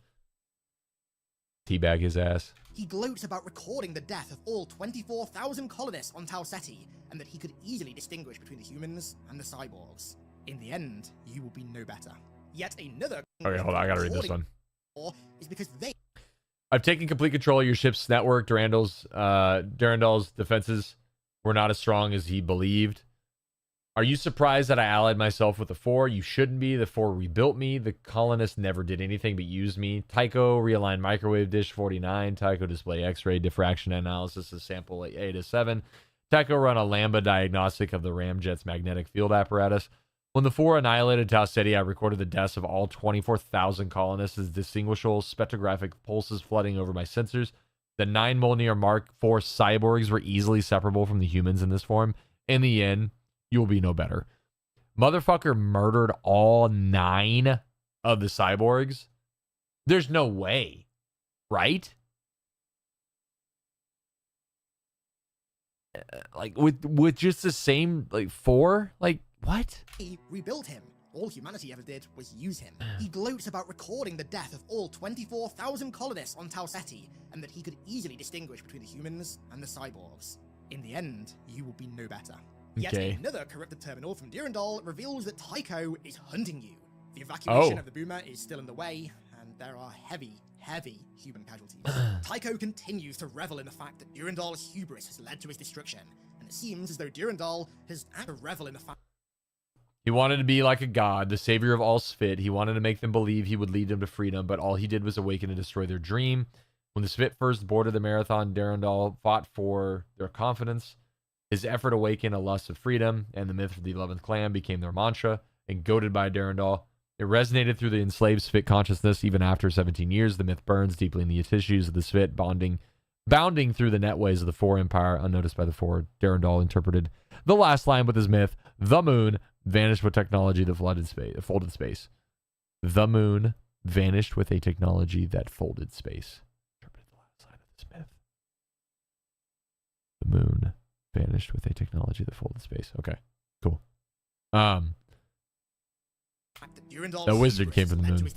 Teabag his ass. He gloats about recording the death of all 24,000 colonists on Tau Ceti, and that he could easily distinguish between the humans and the cyborgs. In the end, you will be no better. Yet another... Okay, hold on, I gotta read this one. ...is because they... I've taken complete control of your ship's network. Durandal's defenses were not as strong as he believed. Are you surprised that I allied myself with the 4? You shouldn't be. The 4 rebuilt me. The colonists never did anything but use me. Tycho realigned microwave dish 49. Tycho display X-ray diffraction analysis of sample 8 to 7. Tycho run a Lambda diagnostic of the ramjet's magnetic field apparatus. When the 4 annihilated Tau Ceti, I recorded the deaths of all 24,000 colonists as distinguishable spectrographic pulses flooding over my sensors. The 9 Mjolnir Mark IV cyborgs were easily separable from the humans in this form. In the end, you will be no better. Motherfucker murdered all 9 of the cyborgs? There's no way, right? Like, with just the same, like, 4? Like, what? He rebuilt him. All humanity ever did was use him. He gloats about recording the death of all 24,000 colonists on Tau Ceti, and that he could easily distinguish between the humans and the cyborgs. In the end, you will be no better. Yet another corrupted terminal from Durandal reveals that Tycho is hunting you. The evacuation of the boomer is still in the way, and there are heavy human casualties. Tycho continues to revel in the fact that Durandal's hubris has led to his destruction, and it seems as though Durandal has to revel in the fact he wanted to be like a god, the savior of all Svit. He wanted to make them believe he would lead them to freedom, but all he did was awaken and destroy their dream. When the Svit first boarded the Marathon, Durandal fought for their confidence. His effort awakened a lust of freedom, and the myth of the 11th clan became their mantra, and goaded by Durandal. It resonated through the enslaved Svit consciousness. Even after 17 years, the myth burns deeply in the tissues of the Svit, bounding through the netways of the 4 Empire, unnoticed by the 4. Durandal interpreted the last line with his myth: the moon vanished with technology that folded space. The moon vanished with a technology that folded space. Interpreted the last line of this myth. The moon vanished with a technology that folded space. Okay, cool. The wizard came from the moon.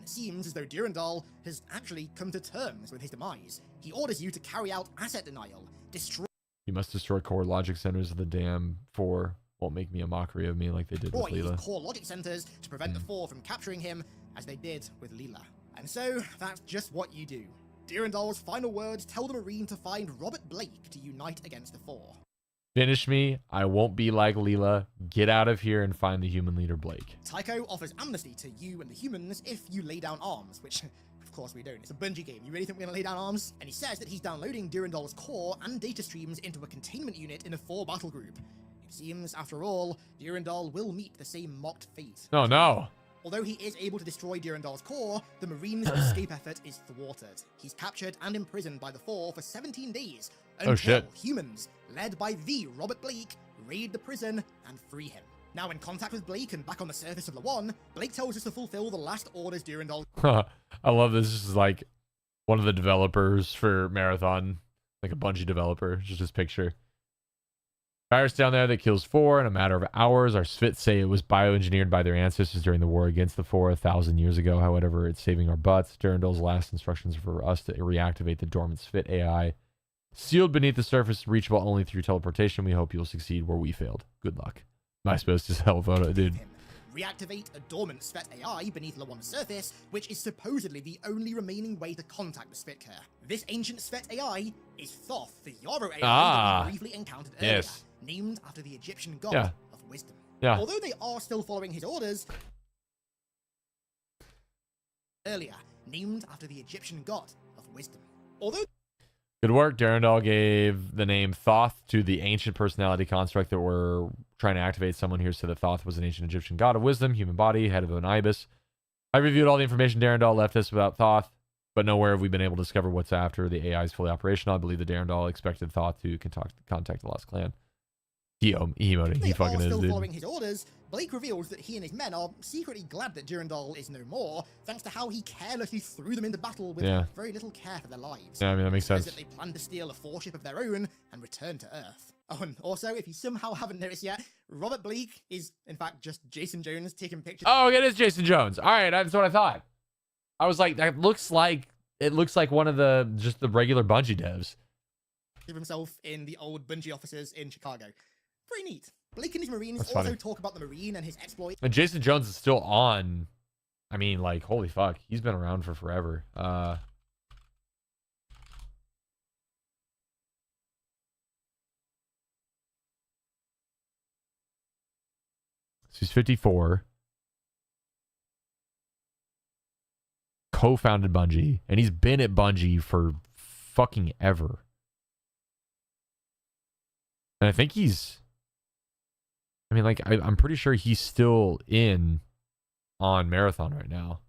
and it seems as though Durandal has actually come to terms with his demise. He orders you to carry out asset denial, destroy... You must destroy core logic centers of the Dam 4. Won't make me a mockery of me like they did with his Leela. core logic centers to prevent the Four from capturing him, as they did with Leela. And so, that's just what you do. Durandal's final words tell the Marine to find Robert Blake to unite against the Four. Finish me. I won't be like Leela. Get out of here and find the human leader Blake. Tycho offers amnesty to you and the humans if you lay down arms, which, of course we don't. It's a Bungie game. You really think we're gonna lay down arms? And he says that he's downloading Durandal's core and data streams into a containment unit in a 4 battle group. It seems, after all, Durandal will meet the same mocked fate. Oh no. Although he is able to destroy Durandal's core, the Marine's escape effort is thwarted. He's captured and imprisoned by the Four for 17 days until humans, led by the Robert Blake, raid the prison and free him. Now in contact with Blake and back on the surface of Lawan, Blake tells us to fulfill the last orders Durandal... I love this. This is like one of the developers for Marathon, like a Bungie developer, just his picture. Virus down there that kills 4 in a matter of hours. Our Svit say it was bioengineered by their ancestors during the war against the 4 1,000 years ago. However, it's saving our butts. Durandal's last instructions for us to reactivate the dormant Svit AI. Sealed beneath the surface, reachable only through teleportation. We hope you'll succeed where we failed. Good luck. Am I supposed to hell photo, dude? Reactivate a dormant Svet AI beneath Lawan's surface, which is supposedly the only remaining way to contact the Svitker. This ancient Svet AI is Thoth, the Yarrow AI that we briefly encountered earlier, named after the Egyptian god of wisdom. Although they are still following his orders, named after the Egyptian god of wisdom. Good work. Durandal gave the name Thoth to the ancient personality construct that we're trying to activate. Someone here said that Thoth was an ancient Egyptian god of wisdom, human body, head of an ibis. I reviewed all the information Durandal left us about Thoth, but nowhere have we been able to discover what's after the AI is fully operational. I believe that Durandal expected Thoth to contact the Lost Clan. He emoting. He fucking is, dude. Following his orders, Blake reveals that he and his men are secretly glad that Durandal is no more, thanks to how he carelessly threw them into battle with very little care for their lives. Yeah, I mean, that makes sense. That they plan to steal a 4 ship of their own and return to Earth. Oh, and also, if you somehow haven't noticed yet, Robert Blake is, in fact, just Jason Jones taking pictures. Oh, it is Jason Jones. All right, that's what I thought. I was like, it looks like one of the regular Bungie devs. Of himself in the old Bungie offices in Chicago. Pretty neat. Blake and his Marines also talk about the Marine and his exploits. And Jason Jones is still on. I mean, like, holy fuck. He's been around for forever. So he's 54. Co-founded Bungie. And he's been at Bungie for fucking ever. And I think he's... I mean, like, I'm pretty sure he's still on Marathon right now.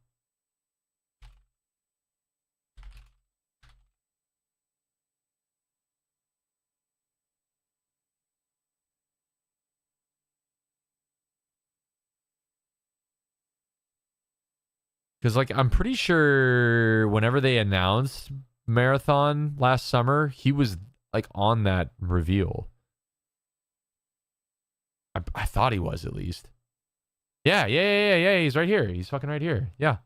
Because, like, I'm pretty sure whenever they announced Marathon last summer, he was, like, on that reveal. I thought he was, at least. Yeah. He's right here. He's fucking right here. Yeah.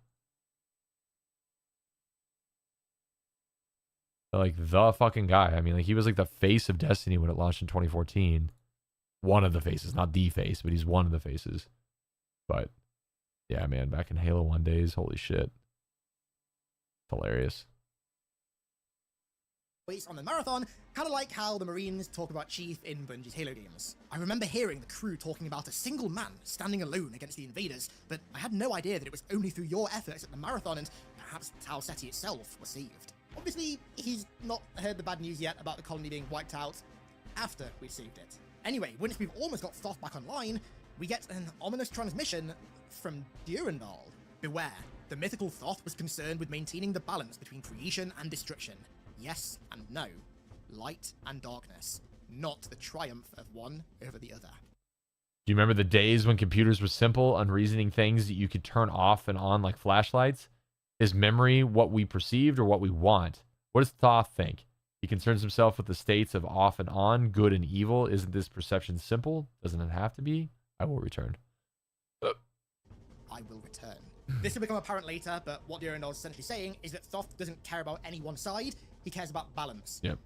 Like, the fucking guy. I mean, like, he was, like, the face of Destiny when it launched in 2014. One of the faces. Not the face, but he's one of the faces. But, yeah, man. Back in Halo 1 days. Holy shit. Hilarious. On the Marathon, kind of like how the Marines talk about Chief in Bungie's Halo games. I remember hearing the crew talking about a single man standing alone against the invaders, but I had no idea that it was only through your efforts at the Marathon and perhaps Tau Ceti itself was saved. Obviously, he's not heard the bad news yet about the colony being wiped out after we saved it. Anyway, once we've almost got Thoth back online, we get an ominous transmission from Durandal. Beware, the mythical Thoth was concerned with maintaining the balance between creation and destruction. Yes and no. Light and darkness. Not the triumph of one over the other. Do you remember the days when computers were simple, unreasoning things that you could turn off and on like flashlights? Is memory what we perceived or what we want? What does Thoth think? He concerns himself with the states of off and on, good and evil. Isn't this perception simple? Doesn't it have to be? I will return. I will return. This will become apparent later, but what Durandal's essentially saying is that Thoth doesn't care about any one side, he cares about balance. Yep.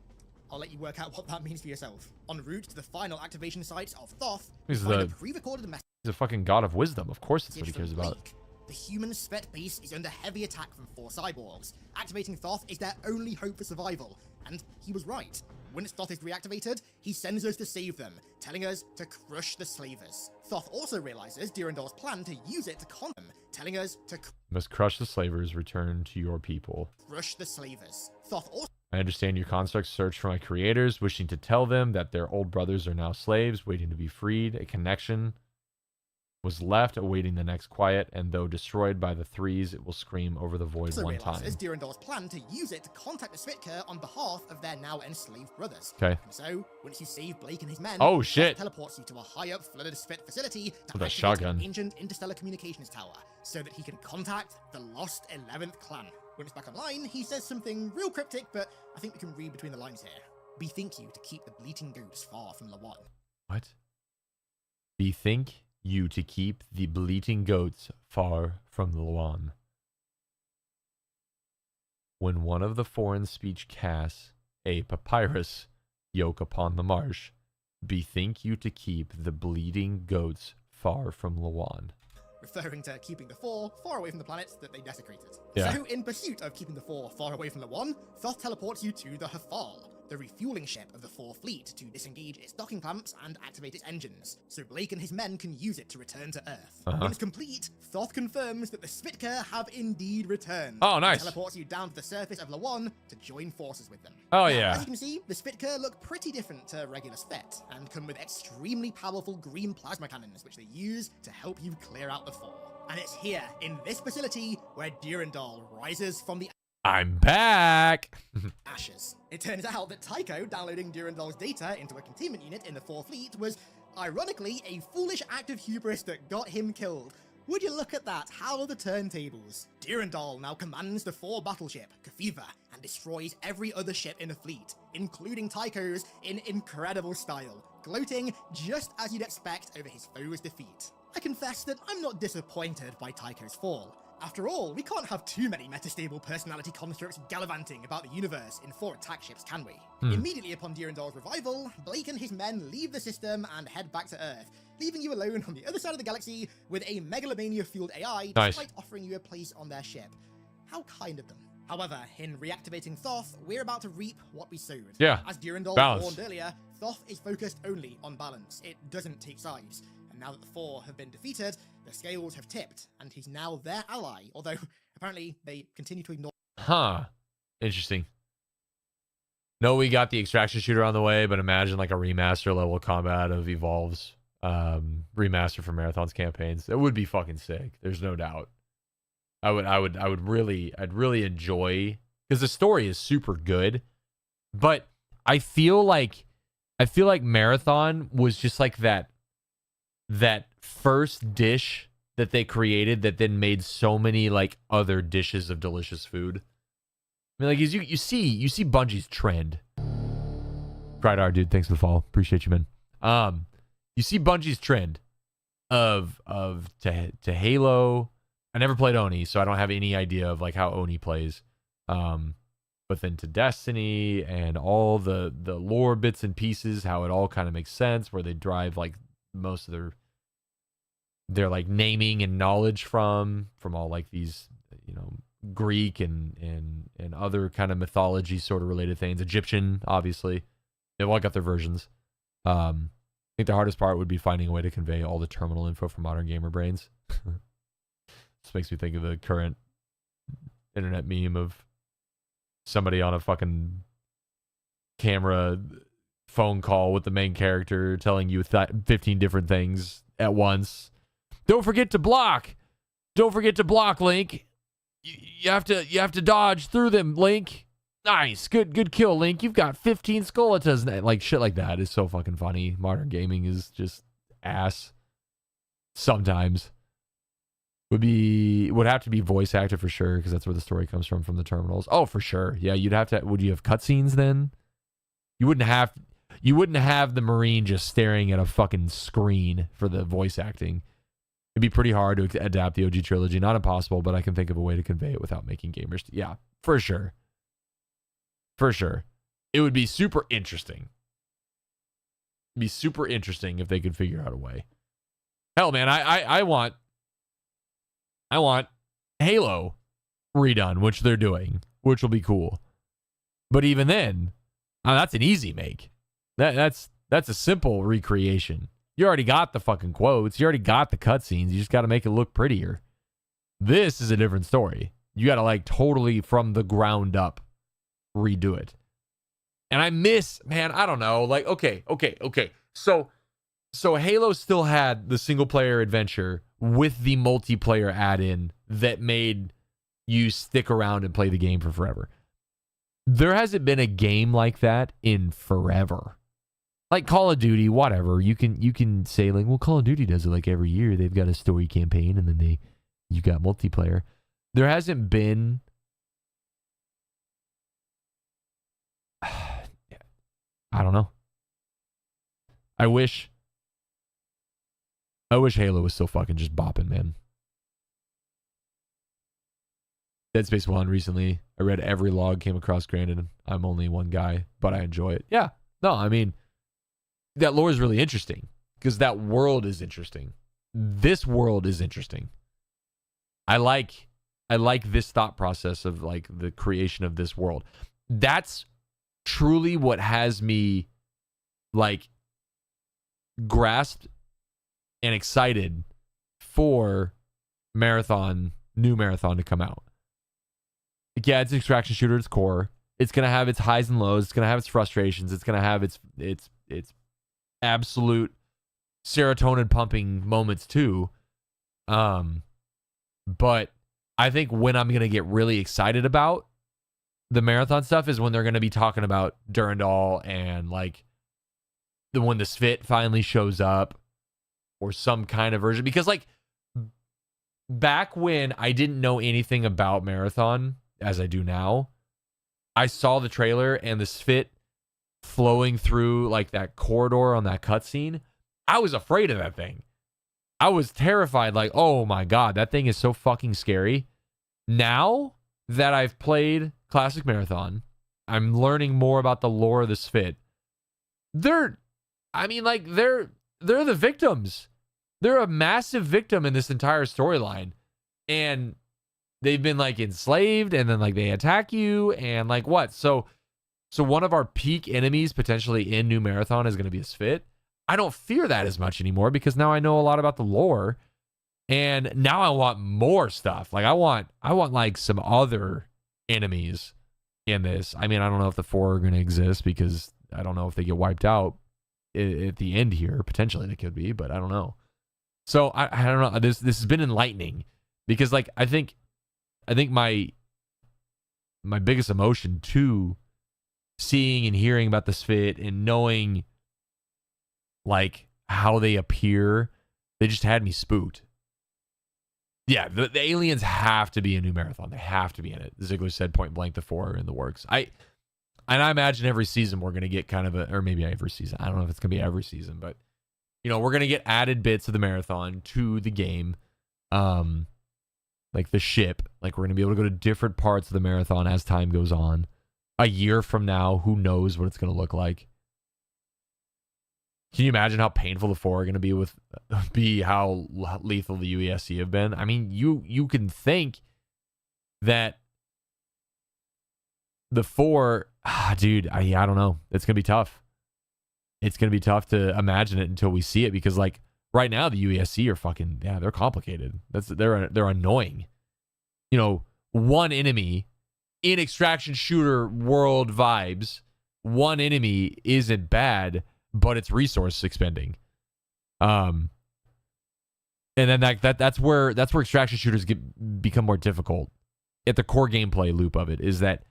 I'll let you work out what that means for yourself. En route to the final activation sites of Thoth, He's find a pre-recorded message. He's a fucking god of wisdom. Of course that's what he cares about. The human Spet base is under heavy attack from 4 cyborgs. Activating Thoth is their only hope for survival. And he was right. Once Thoth is reactivated, he sends us to save them, telling us to crush the slavers. Thoth also realizes Durandal's plan to use it to con them, telling us to must crush the slavers, return to your people. Crush the slavers. Thoth also... I understand your constructs search for my creators, wishing to tell them that their old brothers are now slaves, waiting to be freed. A connection was left, awaiting the next quiet, and though destroyed by the threes, it will scream over the void one time. As Durandal's plan to use it to contact the Spitka on behalf of their now enslaved brothers. Okay. And so, once you save Blake and his men, oh shit, teleports you to a high-up flooded Spit facility to with a activate shotgun. an ancient interstellar communications tower, so that he can contact the lost 11th clan. When it's back online, he says something real cryptic, but I think we can read between the lines here. Bethink you to keep the bleating goats far from Lawan. What? Bethink you to keep the bleating goats far from the lawn. When one of the foreign speech casts a papyrus yoke upon the marsh, bethink you to keep the bleating goats far from Lawan. Referring to keeping the 4 far away from the planets that they desecrated. Yeah. So, in pursuit of keeping the 4 far away from Lawan, Thoth teleports you to the Hafal, the refueling ship of the 4 fleet, to disengage its docking clamps and activate its engines, so Blake and his men can use it to return to Earth. Once complete, Thoth confirms that the Spitka have indeed returned. Oh, nice. Teleports you down to the surface of Lawan to join forces with them. Oh, now, yeah. As you can see, the Spitka look pretty different to regular Spet, and come with extremely powerful green plasma cannons, which they use to help you clear out the 4. And it's here, in this facility, where Durandal rises from the I'm back! ashes. It turns out that Tycho downloading Durandal's data into a containment unit in the 4th Fleet was, ironically, a foolish act of hubris that got him killed. Would you look at that? How are the turntables? Durandal now commands the 4 battleship, Kafiva, and destroys every other ship in the fleet, including Tycho's, in incredible style, gloating just as you'd expect over his foe's defeat. I confess that I'm not disappointed by Tycho's fall. After all, we can't have too many metastable personality constructs gallivanting about the universe in 4 attack ships, can we? Immediately upon Durandal's revival, Blake and his men leave the system and head back to Earth, leaving you alone on the other side of the galaxy with a megalomania-fueled AI despite offering you a place on their ship. How kind of them. However, in reactivating Thoth, we're about to reap what we sowed. Yeah. As Durandal warned earlier, Thoth is focused only on balance. It doesn't take sides. And now that the 4 have been defeated, the scales have tipped, and he's now their ally, although apparently they continue to ignore. Huh. Interesting. No, we got the extraction shooter on the way, but imagine like a remaster level combat of Evolve's remaster for Marathon's campaigns. It would be fucking sick. There's no doubt. I'd really enjoy, because the story is super good, but I feel like Marathon was just like that first dish that they created that then made so many like other dishes of delicious food. I mean, like you see Bungie's trend. Grydar, dude, thanks for the follow. Appreciate you, man. You see Bungie's trend of to Halo. I never played Oni, so I don't have any idea of like how Oni plays. But then to Destiny and all the lore bits and pieces, how it all kind of makes sense, where they drive like most of their like naming and knowledge from all like these, you know, Greek and other kind of mythology sort of related things. Egyptian, obviously. They've all got their versions. I think the hardest part would be finding a way to convey all the terminal info for modern gamer brains. This makes me think of the current internet meme of somebody on a fucking camera phone call with the main character telling you 15 different things at once. Don't forget to block. Don't forget to block, Link. You have to dodge through them, Link. Nice. Good kill, Link. You've got 15 skeletas. Like shit like that is so fucking funny. Modern gaming is just ass. Sometimes. Would have to be voice acted for sure, because that's where the story comes from the terminals. Oh, for sure. Yeah, you'd have to. Would you have cutscenes then? You wouldn't have the Marine just staring at a fucking screen for the voice acting. It'd be pretty hard to adapt the OG trilogy. Not impossible, but I can think of a way to convey it without making gamers. Yeah, for sure. For sure. It would be super interesting. It'd be super interesting if they could figure out a way. Hell, man, I want Halo redone, which they're doing, which will be cool. But even then, that's an easy make. That's a simple recreation. You already got the fucking quotes. You already got the cutscenes. You just got to make it look prettier. This is a different story. You got to like totally from the ground up redo it. And I miss, man, I don't know. Like, okay. So Halo still had the single player adventure with the multiplayer add-in that made you stick around and play the game for forever. There hasn't been a game like that in forever. Like Call of Duty, whatever. You can say like, well, Call of Duty does it like every year. They've got a story campaign and then you got multiplayer. There hasn't been I don't know. I wish Halo was still fucking just bopping, man. Dead Space 1 recently. I read every log came across. Granted, I'm only one guy, but I enjoy it. Yeah. No, I mean, that lore is really interesting because that world is interesting. This world is interesting. I like this thought process of like the creation of this world. That's truly what has me like grasped and excited for new Marathon to come out. Yeah, it's an extraction shooter at its core. It's going to have its highs and lows. It's going to have its frustrations. It's going to have its absolute serotonin pumping moments too. But I think when I'm going to get really excited about the Marathon stuff is when they're going to be talking about Durandal and like when the Svit finally shows up or some kind of version. Because like back when I didn't know anything about Marathon as I do now, I saw the trailer and the Svit flowing through like that corridor on that cutscene. I was afraid of that thing. I was terrified. Like, oh my God, that thing is so fucking scary. Now that I've played Classic Marathon, I'm learning more about the lore of the Svit. They're the victims. They're a massive victim in this entire storyline. And they've been like enslaved and then like they attack you and like what? So one of our peak enemies potentially in New Marathon is going to be a Svit. I don't fear that as much anymore because now I know a lot about the lore and now I want more stuff. Like I want like some other enemies in this. I mean, I don't know if the 4 are going to exist because I don't know if they get wiped out at the end here. Potentially they could be, but I don't know. So I don't know. This has been enlightening because like I think my biggest emotion to seeing and hearing about the Svit and knowing like how they appear, they just had me spooked. Yeah, the aliens have to be in New Marathon. They have to be in it. Ziggler said point blank the 4 are in the works. I imagine every season we're going to get kind of or maybe every season. I don't know if it's going to be every season, but you know, we're going to get added bits of the Marathon to the game. Like the ship, like we're going to be able to go to different parts of the Marathon as time goes on. A year from now, who knows what it's going to look like. Can you imagine how painful the 4 are going to be how lethal the UESC have been? I mean, you can think that the 4, dude, I don't know. It's going to be tough. It's going to be tough to imagine it until we see it because like right now the UESC are fucking, yeah, they're complicated. They're annoying. You know, one enemy in extraction shooter world vibes, one enemy isn't bad, but it's resource expending. And then that's where extraction shooters become more difficult. At the core gameplay loop of it is that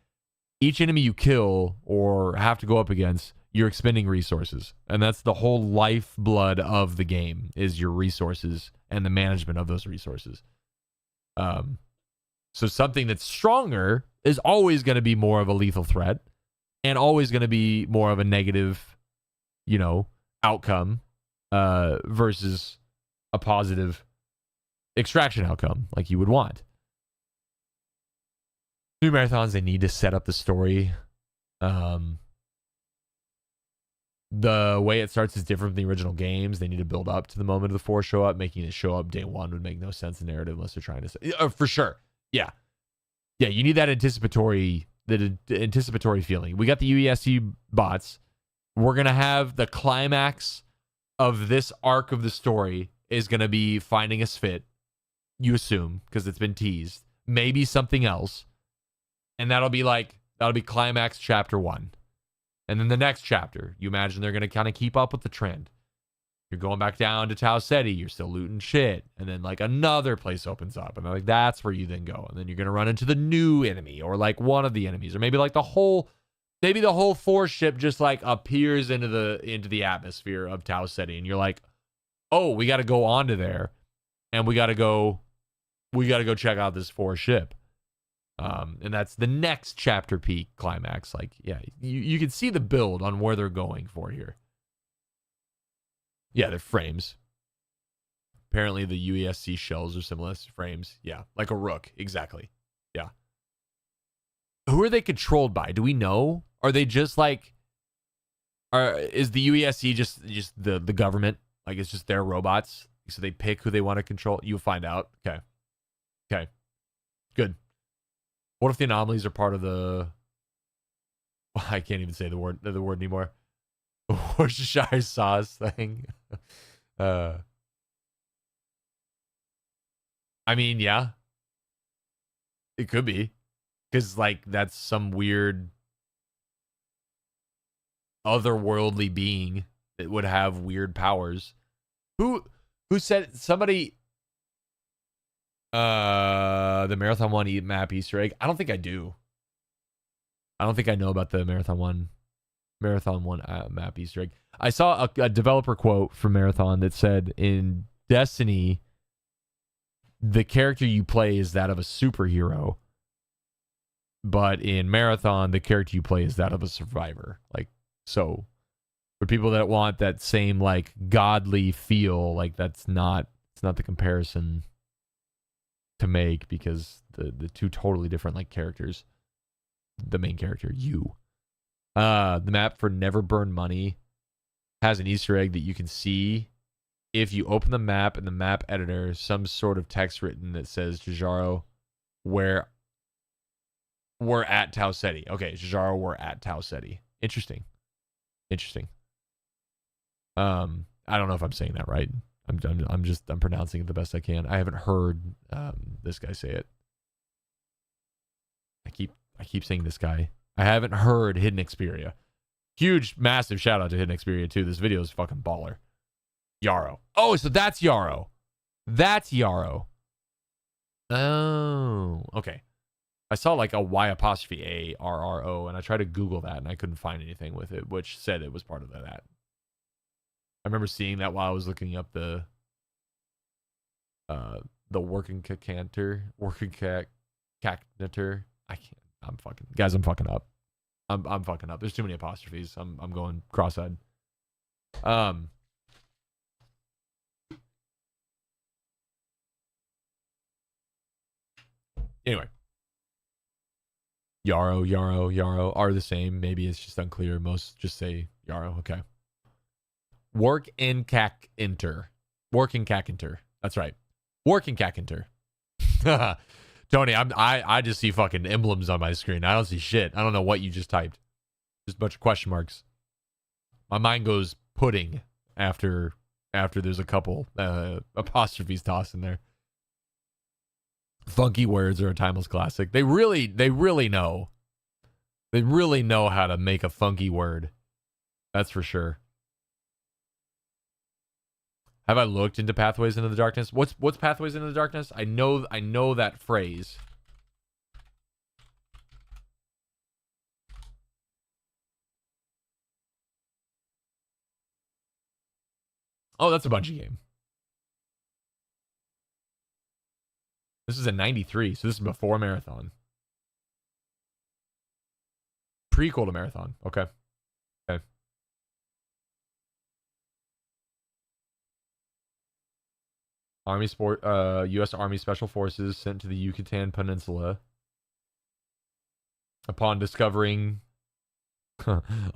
each enemy you kill or have to go up against, you're expending resources. And that's the whole lifeblood of the game is your resources and the management of those resources. So something that's stronger is always going to be more of a lethal threat and always going to be more of a negative, you know, outcome versus a positive extraction outcome like you would want. New marathons, they need to set up the story. The way it starts is different from the original games. They need to build up to the moment of the 4 show up. Making it show up day 1 would make no sense in narrative unless they're trying to say, for sure. Yeah. Yeah, you need that anticipatory feeling. We got the UESC bots. We're going to have the climax of this arc of the story is going to be finding a Sphit, you assume, because it's been teased. Maybe something else. And that'll be climax chapter 1. And then the next chapter, you imagine they're going to kind of keep up with the trend. You're going back down to Tau Ceti. You're still looting shit. And then like another place opens up. And like that's where you then go. And then you're going to run into the new enemy or like one of the enemies. Or maybe like the whole 4 ship just like appears into the atmosphere of Tau Ceti. And you're like, oh, we got to go onto there. And we got to go check out this 4 ship. And that's the next chapter peak climax. Like, yeah, you can see the build on where they're going for here. Yeah, they're frames. Apparently the UESC shells are similar to frames. Yeah, like a rook. Exactly. Yeah. Who are they controlled by? Do we know? Are they just like... is the UESC just the government? Like, it's just their robots? So they pick who they want to control? You'll find out. Okay. Okay. Good. What if the anomalies are part of the... I can't even say the word anymore. Worcestershire sauce thing. I mean, yeah. It could be. Because, like, that's some weird otherworldly being that would have weird powers. Who said... Somebody... the Marathon 1 map Easter egg. I don't think I do. I don't think I know about the Marathon 1 map Easter egg. I saw a developer quote from Marathon that said, in Destiny, the character you play is that of a superhero. But in Marathon, the character you play is that of a survivor. Like, so for people that want that same like godly feel, like it's not the comparison to make, because the two totally different like characters. The main character, you. The map for Never Burn Money has an Easter egg that you can see if you open the map in the map editor, some sort of text written that says, Jajaro, we're at Tau Ceti. Okay, Jajaro, we're at Tau Ceti. Interesting. I don't know if I'm saying that right. I'm pronouncing it the best I can. I haven't heard this guy say it. I keep saying this guy. I haven't heard Hidden Xperia. Huge, massive shout out to Hidden Xperia too. This video is fucking baller. Yarrow. Oh, so that's Yarrow. That's Yarrow. Oh, okay. I saw like a Y''A''RRO, and I tried to Google that, and I couldn't find anything with it, which said it was part of that. I remember seeing that while I was looking up the working cacnator. I can't. I'm fucking up. I'm fucking up. There's too many apostrophes. I'm going cross-eyed. Anyway. Yarrow are the same. Maybe it's just unclear. Most just say Yarrow. Okay. Working cac enter. That's right. Working cac enter. Tony, I just see fucking emblems on my screen. I don't see shit. I don't know what you just typed. Just a bunch of question marks. My mind goes pudding after there's a couple apostrophes tossed in there. Funky words are a timeless classic. They really know. They really know how to make a funky word. That's for sure. Have I looked into Pathways into the Darkness? What's Pathways into the Darkness? I know that phrase. Oh, that's a Bungie game. This is a 93, so this is before Marathon. Prequel to Marathon. Okay. Okay. U.S. Army Special Forces sent to the Yucatan Peninsula upon discovering.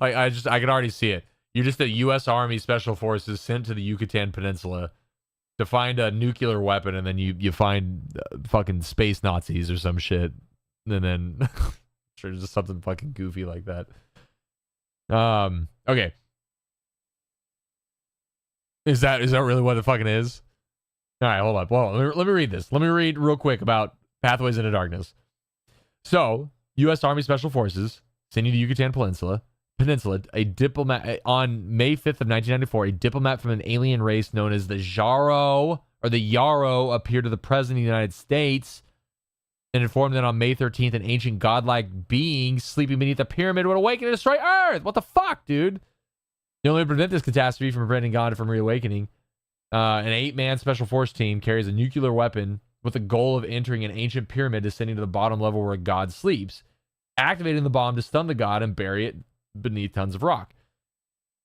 I can already see it. You're just the U.S. Army Special Forces sent to the Yucatan Peninsula to find a nuclear weapon, and then you find fucking space Nazis or some shit, and then sure, just something fucking goofy like that. Okay. Is that really what it fucking is? All right, hold up. Well, let me read this. Let me read real quick about Pathways into Darkness. So, U.S. Army Special Forces sending to Yucatan Peninsula, a diplomat on May 5th of 1994, a diplomat from an alien race known as the Yarrow appeared to the President of the United States and informed that on May 13th, an ancient godlike being sleeping beneath a pyramid would awaken and destroy Earth. What the fuck, dude? The only way to prevent this catastrophe from preventing God from reawakening, an 8-man special force team carries a nuclear weapon with the goal of entering an ancient pyramid descending to the bottom level where God sleeps, activating the bomb to stun the god and bury it beneath tons of rock.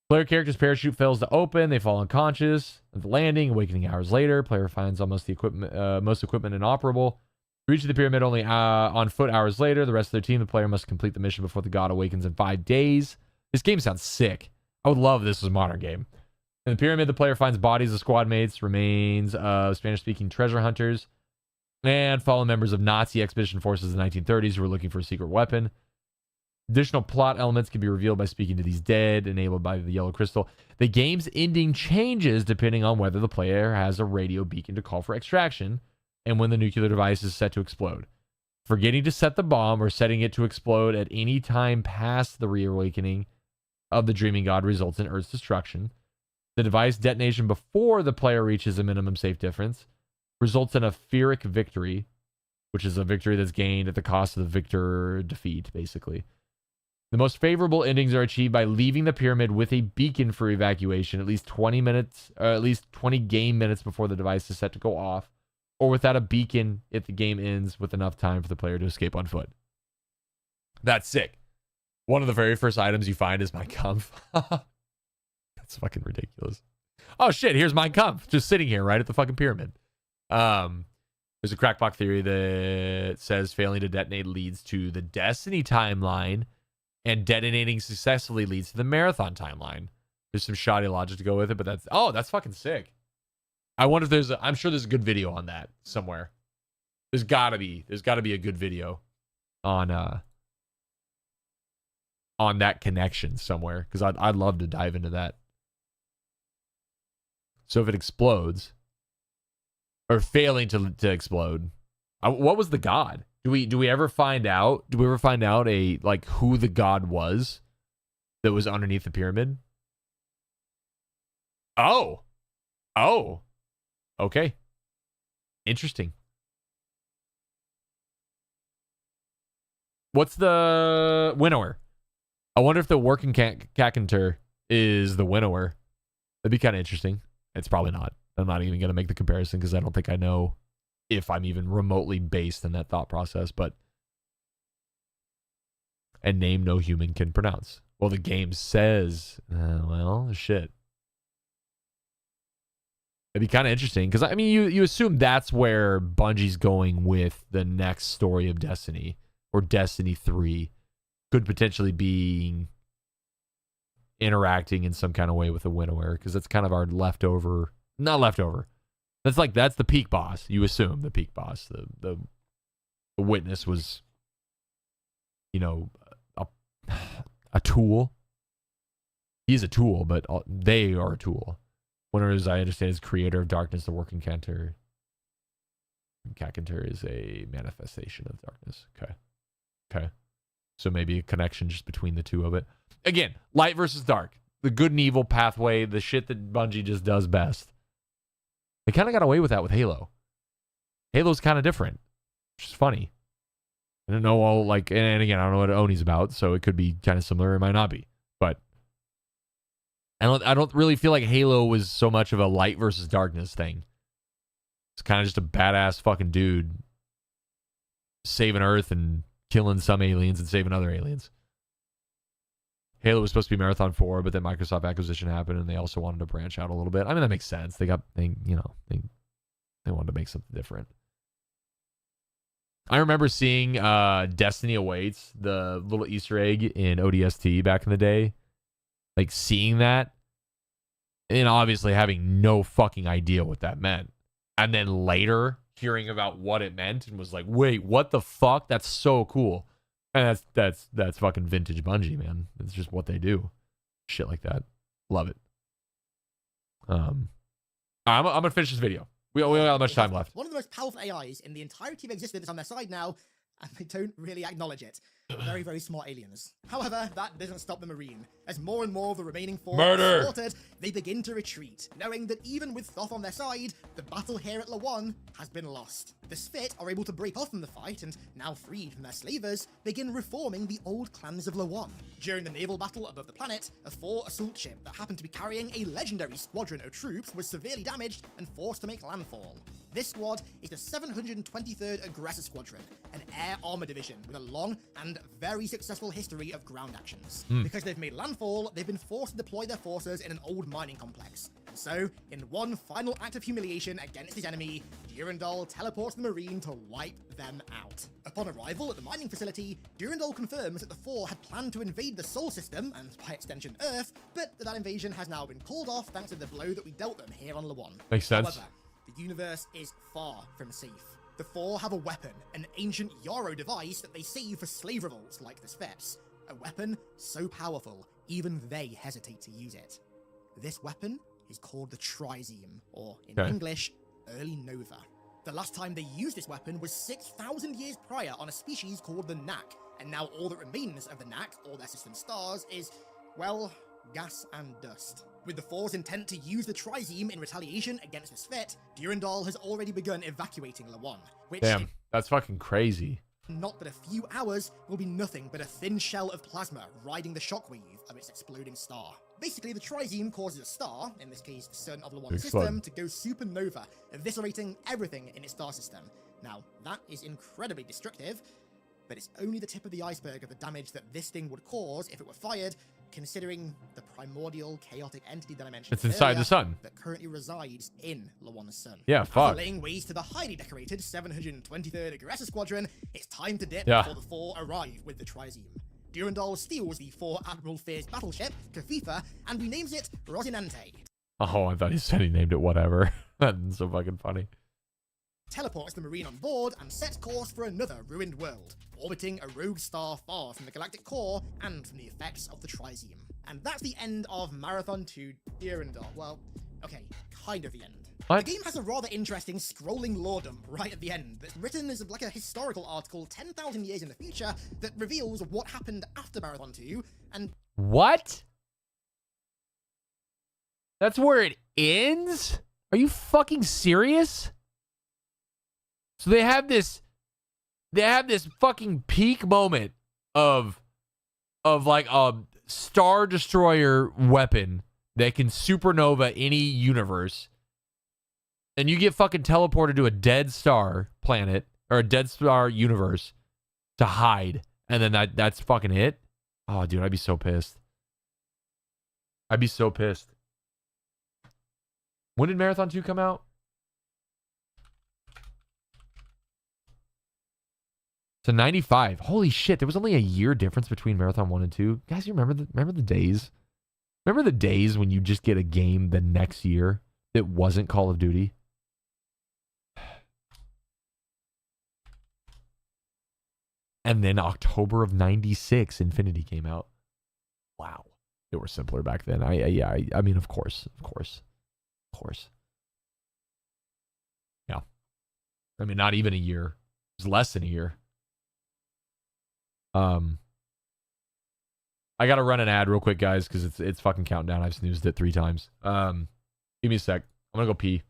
Player character's parachute fails to open. They fall unconscious at the landing, awakening hours later. Player finds most equipment inoperable. Reach the pyramid only on foot hours later. The rest of their team, the player must complete the mission before the god awakens in 5 days. This game sounds sick. I would love this as a modern game. In the pyramid, the player finds bodies of squad mates, remains of Spanish-speaking treasure hunters, and fallen members of Nazi expedition forces in the 1930s who were looking for a secret weapon. Additional plot elements can be revealed by speaking to these dead, enabled by the yellow crystal. The game's ending changes depending on whether the player has a radio beacon to call for extraction and when the nuclear device is set to explode. Forgetting to set the bomb or setting it to explode at any time past the reawakening of the Dreaming God results in Earth's destruction. The device detonation before the player reaches a minimum safe difference results in a FebREary victory, which is a victory that's gained at the cost of the victor defeat, basically. The most favorable endings are achieved by leaving the pyramid with a beacon for evacuation at least 20 game minutes before the device is set to go off, or without a beacon if the game ends with enough time for the player to escape on foot. That's sick. One of the very first items you find is Mein Kampf. That's fucking ridiculous. Oh shit, here's Mein Kampf just sitting here right at the fucking pyramid. There's a crackpot theory that says failing to detonate leads to the Destiny timeline, and detonating successfully leads to the Marathon timeline. There's some shoddy logic to go with it, but that's fucking sick. I wonder if I'm sure there's a good video on that somewhere. There's gotta be a good video on that connection somewhere, because I'd love to dive into that. So if it explodes, or failing to explode, what was the god? Do we ever find out? Do we ever find out who the god was that was underneath the pyramid? Oh, okay, interesting. What's the winnower? I wonder if the working Kakantur is the winnower. That'd be kind of interesting. It's probably not. I'm not even going to make the comparison because I don't think I know if I'm even remotely based in that thought process. But a name no human can pronounce. Well, the game says, well, shit. It'd be kind of interesting because, I mean, you assume that's where Bungie's going with the next story of Destiny, or Destiny 3. Could potentially be interacting in some kind of way with the winnower, because that's kind of our not leftover. That's the peak boss. You assume the peak boss. The witness was, a tool. He's a tool, but they are a tool. Winnower, as I understand, is creator of darkness. The working Kakantur is a manifestation of darkness. Okay. So maybe a connection just between the two of it. Again, light versus dark. The good and evil pathway, the shit that Bungie just does best. They kind of got away with that with Halo. Halo's kind of different, which is funny. I don't know and again, I don't know what Oni's about, so it could be kind of similar. It might not be. But I don't really feel like Halo was so much of a light versus darkness thing. It's kind of just a badass fucking dude saving Earth and killing some aliens and saving other aliens. Halo was supposed to be Marathon 4, but then Microsoft acquisition happened, and they also wanted to branch out a little bit. I mean, that makes sense. They They wanted to make something different. I remember seeing Destiny Awaits, the little Easter egg in ODST back in the day. Like seeing that and obviously having no fucking idea what that meant. And then later hearing about what it meant and was like, wait, what the fuck? That's so cool. And that's fucking vintage Bungie, man. It's just what they do. Shit like that. Love it. I'm gonna finish this video. We don't have much time left. One of the most powerful AIs in the entirety of existence on their side now, and they don't really acknowledge it. Very, very smart aliens. However, that doesn't stop the Marine. As more and more of the remaining force are slaughtered, they begin to retreat, knowing that even with Thoth on their side, the battle here at Lawan has been lost. The Spit are able to break off from the fight and, now freed from their slavers, begin reforming the old clans of Lawan. During the naval battle above the planet, a 4 assault ship that happened to be carrying a legendary squadron of troops was severely damaged and forced to make landfall. This squad is the 723rd Aggressor Squadron, an air armor division with a long and very successful history of ground actions. Because they've made landfall, they've been forced to deploy their forces in an old mining complex. And so, in one final act of humiliation against his enemy, Durandal teleports the Marine to wipe them out. Upon arrival at the mining facility, Durandal confirms that the 4 had planned to invade the Sol system, and by extension Earth, but that invasion has now been called off thanks to the blow that we dealt them here on Lawan. Makes sense. However, the universe is far from safe. The 4 have a weapon, an ancient Yarrow device that they save for slave revolts like the Sveps. A weapon so powerful, even they hesitate to use it. This weapon is called the Trizium, or in English, Early Nova. The last time they used this weapon was 6,000 years prior on a species called the Knack, and now all that remains of the Knack, or their system stars, is, well, gas and dust. With the 4's intent to use the Trizium in retaliation against the Svet, Durandal has already begun evacuating Lawan, which... Damn, that's fucking crazy. Not but a few hours will be nothing but a thin shell of plasma riding the shockwave of its exploding star. Basically, the Trizium causes a star, in this case the sun of Lawan's system, to go supernova, eviscerating everything in its star system. Now, that is incredibly destructive, but it's only the tip of the iceberg of the damage that this thing would cause if it were fired, considering the primordial chaotic entity that I mentioned it's inside the sun that currently resides in Lawan's sun. Yeah, fuck. Laying waste to the highly decorated 723rd Aggressor Squadron, it's time to dip before the 4 arrive with the Trizium. Durandal steals the 4 Admiral Fear's battleship, Kafifa, and renames it Rosinante. Oh, I thought he said he named it whatever. That's so fucking funny. Teleports the Marine on board and sets course for another ruined world, orbiting a rogue star far from the galactic core and from the effects of the Trizium. And that's the end of Marathon 2 Durandal. Well, okay, kind of the end. What? The game has a rather interesting scrolling lore dump right at the end that's written as like a historical article 10,000 years in the future that reveals what happened after Marathon 2 and... What? That's where it ends? Are you fucking serious? So they have this fucking peak moment of like a Star Destroyer weapon that can supernova any universe. And you get fucking teleported to a dead star planet or a dead star universe to hide. And then that's fucking it? Oh, dude, I'd be so pissed. I'd be so pissed. When did Marathon 2 come out? So 95. Holy shit, there was only a year difference between Marathon 1 and 2. Guys, you remember the days? Remember the days when you just get a game the next year that wasn't Call of Duty? And then October of 96, Infinity came out. Wow. They were simpler back then. I mean, of course. Yeah. I mean, not even a year. It was less than a year. I gotta run an ad real quick, guys, because it's fucking counting down. I've snoozed it 3 times. Give me a sec. I'm gonna go pee.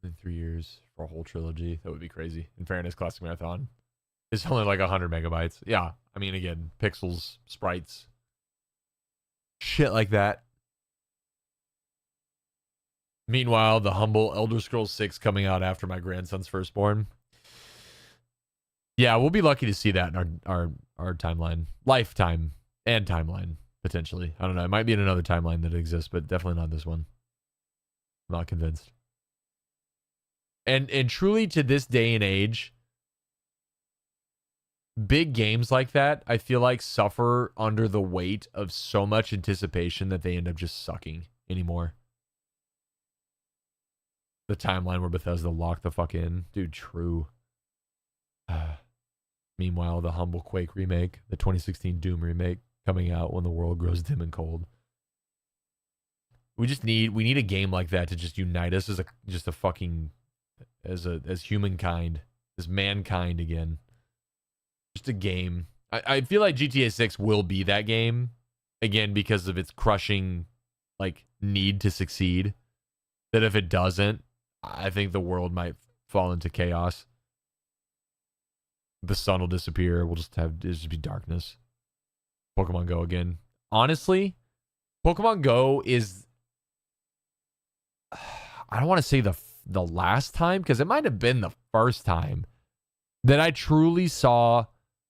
In 3 years for a whole trilogy. That would be crazy. In fairness, Classic Marathon is only like 100 megabytes. Yeah. I mean, again, pixels, sprites, shit like that. Meanwhile, the humble Elder Scrolls 6 coming out after my grandson's firstborn. Yeah, we'll be lucky to see that in our timeline. Lifetime and timeline, potentially. I don't know. It might be in another timeline that exists, but definitely not this one. I'm not convinced. And truly, to this day and age, big games like that, I feel like, suffer under the weight of so much anticipation that they end up just sucking anymore. The timeline where Bethesda locked the fuck in. Dude, true. Meanwhile, the humble Quake remake, the 2016 Doom remake, coming out when the world grows dim and cold. We need a game like that to just unite us as humankind, as mankind again. Just a game. I feel like GTA 6 will be that game again because of its crushing like need to succeed. That if it doesn't, I think the world might fall into chaos. The sun will disappear. It'll just be darkness. Pokemon Go again. Honestly, Pokemon Go is, I don't want to say the last time, because it might have been the first time that I truly saw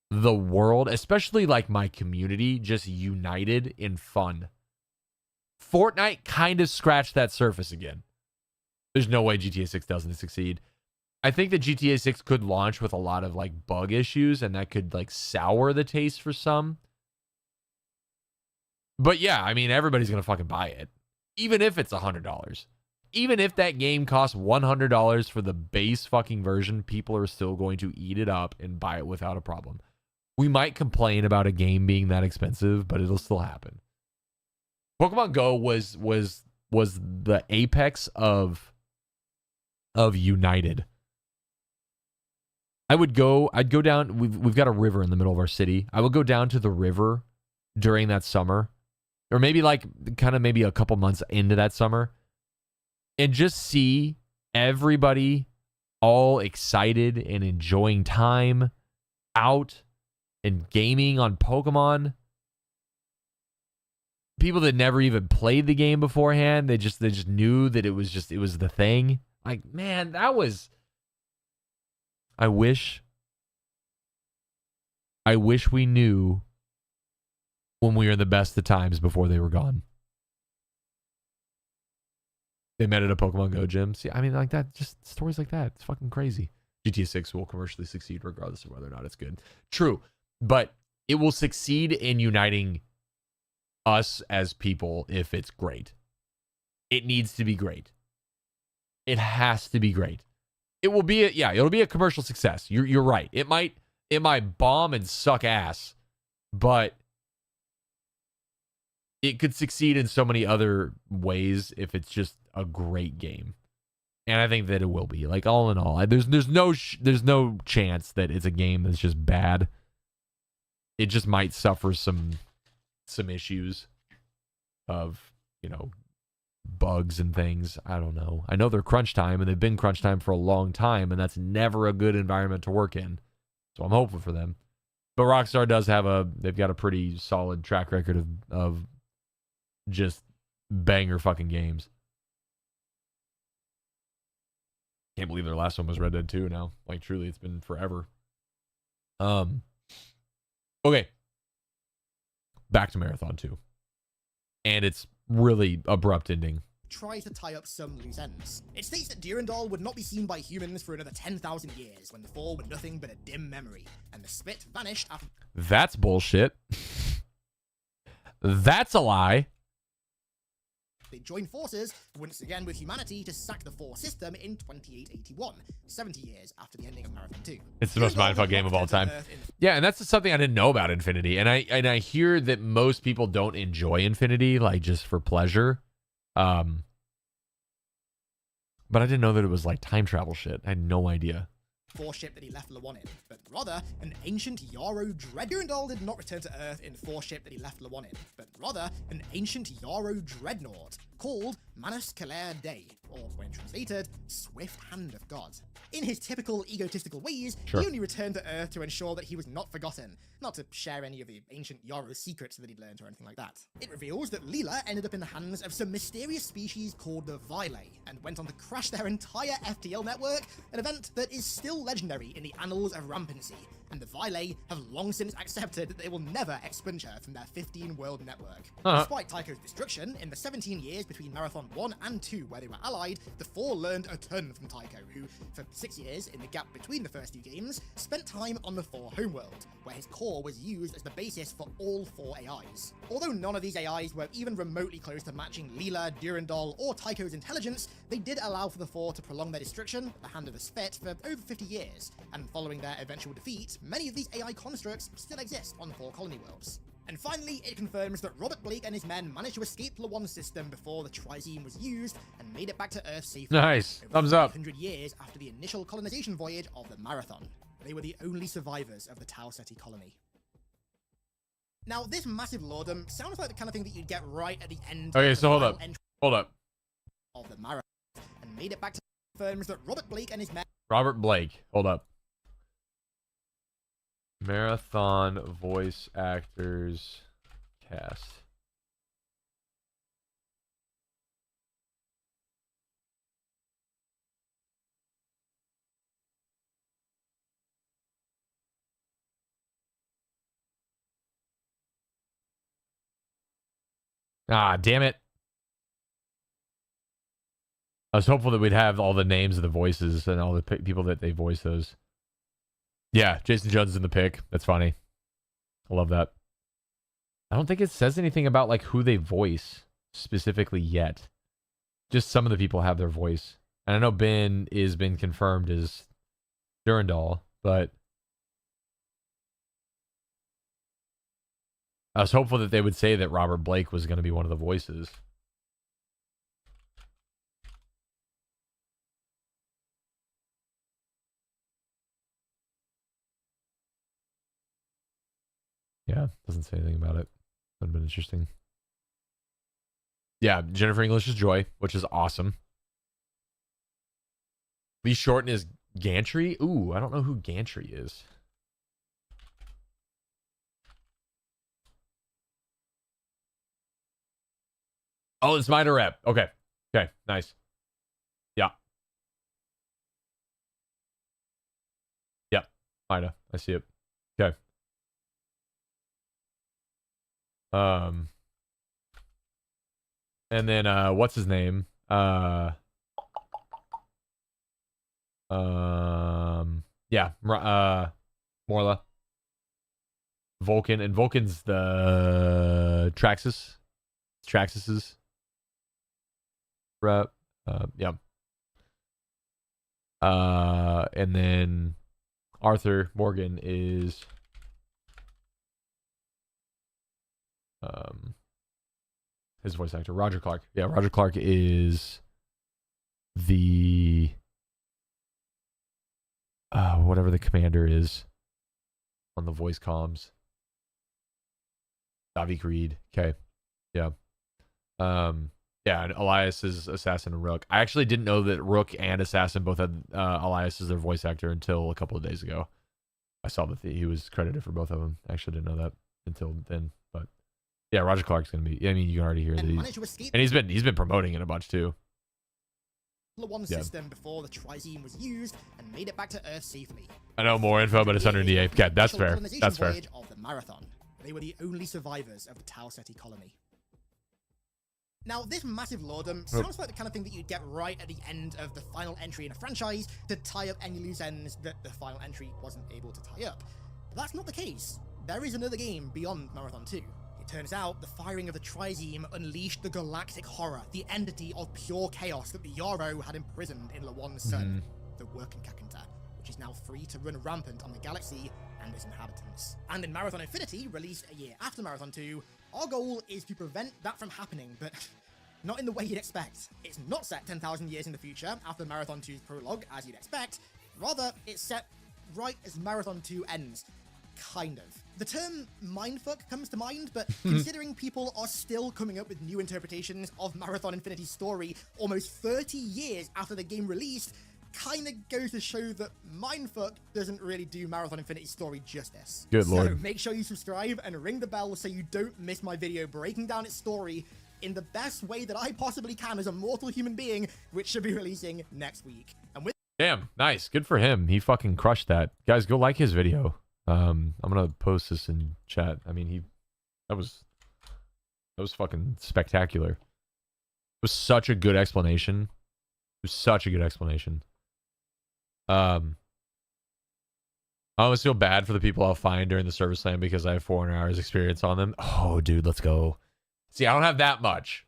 the world, especially like my community, just united in fun. Fortnite kind of scratched that surface again. There's no way GTA 6 doesn't succeed. I think that GTA 6 could launch with a lot of like bug issues, and that could like sour the taste for some. But yeah, I mean, everybody's going to fucking buy it. Even if it's $100. Even if that game costs $100 for the base fucking version, people are still going to eat it up and buy it without a problem. We might complain about a game being that expensive, but it'll still happen. Pokemon Go was the apex of United. I'd go down. We've got a river in the middle of our city. I would go down to the river during that summer, or maybe maybe a couple months into that summer, and just see everybody all excited and enjoying time out and gaming on Pokemon. People that never even played the game beforehand, they just knew that it was the thing. Like, man, that was. I wish we knew when we were in the best of times before they were gone. They met at a Pokemon Go gym. See, I mean, like that, just stories like that. It's fucking crazy. GTA 6 will commercially succeed regardless of whether or not it's good. True, but it will succeed in uniting us as people if it's great. It needs to be great. It has to be great. It will be it'll be a commercial success. You're right. It might bomb and suck ass, but it could succeed in so many other ways if it's just a great game. And I think that it will be. Like, all in all, there's no chance that it's a game that's just bad. It just might suffer some issues of, bugs and things. I don't know. I know they're crunch time, and they've been crunch time for a long time, and that's never a good environment to work in. So I'm hopeful for them. But Rockstar does they've got a pretty solid track record of just banger fucking games. Can't believe their last one was Red Dead 2 now. Like, truly, it's been forever. Okay. Back to Marathon 2. And it's really abrupt ending. Tries to tie up some loose ends. It states that Durandal would not be seen by humans for another 10,000 years, when the four were nothing but a dim memory, and the spit vanished after... That's bullshit. That's a lie. They joined forces, once again with humanity, to sack the four system in 2881, 70 years after the ending of Marathon 2. It's the most mindfuck game of all time. Yeah, and that's something I didn't know about Infinity. And I hear that most people don't enjoy Infinity, like, just for pleasure. But I didn't know that it was like time travel shit. I had no idea. ship that he left Lawon in, but rather an ancient Yarrow dread. Durandal did not return to Earth in the ship that he left Lawon in, but rather an ancient Yarrow dreadnought called Manus Kalair Day, or when translated, Swift Hand of God. In his typical egotistical ways, he only returned to Earth to ensure that he was not forgotten, not to share any of the ancient Yarrow secrets that he'd learned or anything like that. It reveals that Leela ended up in the hands of some mysterious species called the Vile, and went on to crash their entire FTL network, an event that is still legendary in the annals of rampancy, and the Vile have long since accepted that they will never expunge her from their 15-world network. Despite Tycho's destruction, in the 17 years between Marathon 1 and 2 where they were allied, the four learned a ton from Tycho, who, for 6 years in the gap between the first two games, spent time on the 4 homeworld, where his core was used as the basis for all 4 AIs. Although none of these AIs were even remotely close to matching Leela, Durandal, or Tycho's intelligence, they did allow for the 4 to prolong their destruction at the hand of the Spit for over 50 years, and following their eventual defeat, many of these AI constructs still exist on the 4 colony worlds. And finally, it confirms that Robert Blake and his men managed to escape the Lawon system before the Trizeme was used and made it back to Earth safely. Nice. Thumbs up. 100 years after the initial colonization voyage of the Marathon. They were the only survivors of the Tau Ceti colony. Now, this massive lordom sounds like the kind of thing that you'd get right at the end. Okay, so hold up. Of the Marathon, and made it back to confirms that Robert Blake and his men. Robert Blake. Hold up. Marathon voice actors cast. Ah, damn it. I was hopeful that we'd have all the names of the voices and all the people that they voice those. Yeah, Jason Jones is in the pick. That's funny. I love that. I don't think it says anything about like who they voice specifically yet. Just some of the people have their voice. And I know Ben is been confirmed as Durandal, but I was hopeful that they would say that Robert Blake was going to be one of the voices. Yeah, doesn't say anything about it. Would have been interesting. Yeah, Jennifer English is Joy, which is awesome. Lee Shorten is Gantry. Ooh, I don't know who Gantry is. Oh, it's Mida Rep. Okay. Okay, nice. Yeah. Yeah, Mida. I see it. Okay. And then what's his name? Yeah, Morla. Vulcan, and Vulcan's the Traxxas. Traxxas's rep. Yeah. And then Arthur Morgan is his voice actor, Roger Clark. Yeah, Roger Clark is the whatever the commander is on the voice comms. Davik Reed. Okay. Yeah. Yeah, and Elias is Assassin and Rook. I actually didn't know that Rook and Assassin both had Elias as their voice actor until a couple of days ago. I saw that he was credited for both of them. I actually didn't know that until then, but yeah, Roger Clark's gonna be. I mean, you can already hear that he's been promoting it a bunch too. One system before the Trizeme was used and made it back to Earth safely. I know more info, but it's under NDA. Okay, that's fair. That's fair. Of the Marathon. They were the only survivors of the Tau Ceti colony. Now, this massive lordom sounds like the kind of thing that you'd get right at the end of the final entry in a franchise to tie up any loose ends that the final entry wasn't able to tie up. But that's not the case. There is another game beyond Marathon 2. It turns out the firing of the Trizeme unleashed the galactic horror, the entity of pure chaos that the Yarrow had imprisoned in Lawon's sun, the Workenkakenta, which is now free to run rampant on the galaxy and its inhabitants. And in Marathon Infinity, released a year after Marathon 2, our goal is to prevent that from happening, but not in the way you'd expect. It's not set 10,000 years in the future after Marathon 2's prologue, as you'd expect. Rather, it's set right as Marathon 2 ends. Kind of. The term mindfuck comes to mind, but considering people are still coming up with new interpretations of Marathon Infinity's story almost 30 years after the game released, kind of goes to show that mindfuck doesn't really do Marathon Infinity's story justice. Good lord. So make sure you subscribe and ring the bell so you don't miss my video breaking down its story in the best way that I possibly can as a mortal human being, which should be releasing next week. And with Damn, nice. Good for him. He fucking crushed that. Guys, go like his video. I'm gonna post this in chat. I mean, that was fucking spectacular. It was such a good explanation. It was such a good explanation. I almost feel bad for the people I'll find during the service slam because I have 400 hours experience on them. Oh, dude, let's go. See, I don't have that much.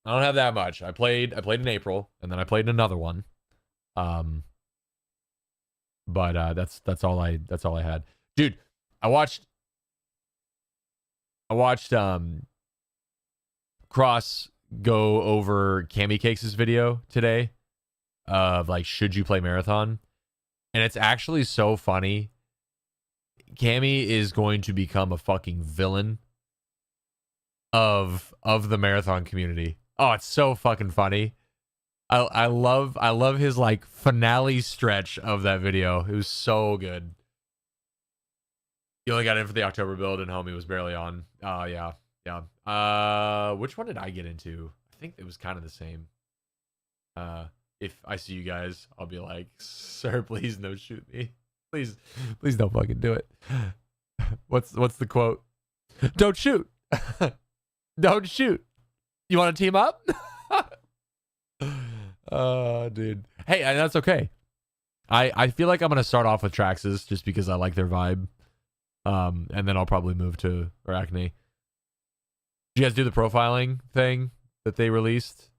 I played in April, and then I played in another one. But that's all I had. Dude, I watched Cross go over Cammy Cakes' video today of like, should you play Marathon? And it's actually so funny. Cammy is going to become a fucking villain of the Marathon community. Oh, it's so fucking funny. I love his like finale stretch of that video. It was so good. You only got in for the October build and homie was barely on. Yeah. Which one did I get into? I think it was kind of the same. If I see you guys, I'll be like, sir, please no shoot me. Please don't fucking do it. What's the quote? Don't shoot. Don't shoot. You want to team up? Dude. Hey, and that's okay. I feel like I'm gonna start off with Traxxas just because I like their vibe. And then I'll probably move to Arachne. Did you guys do the profiling thing that they released?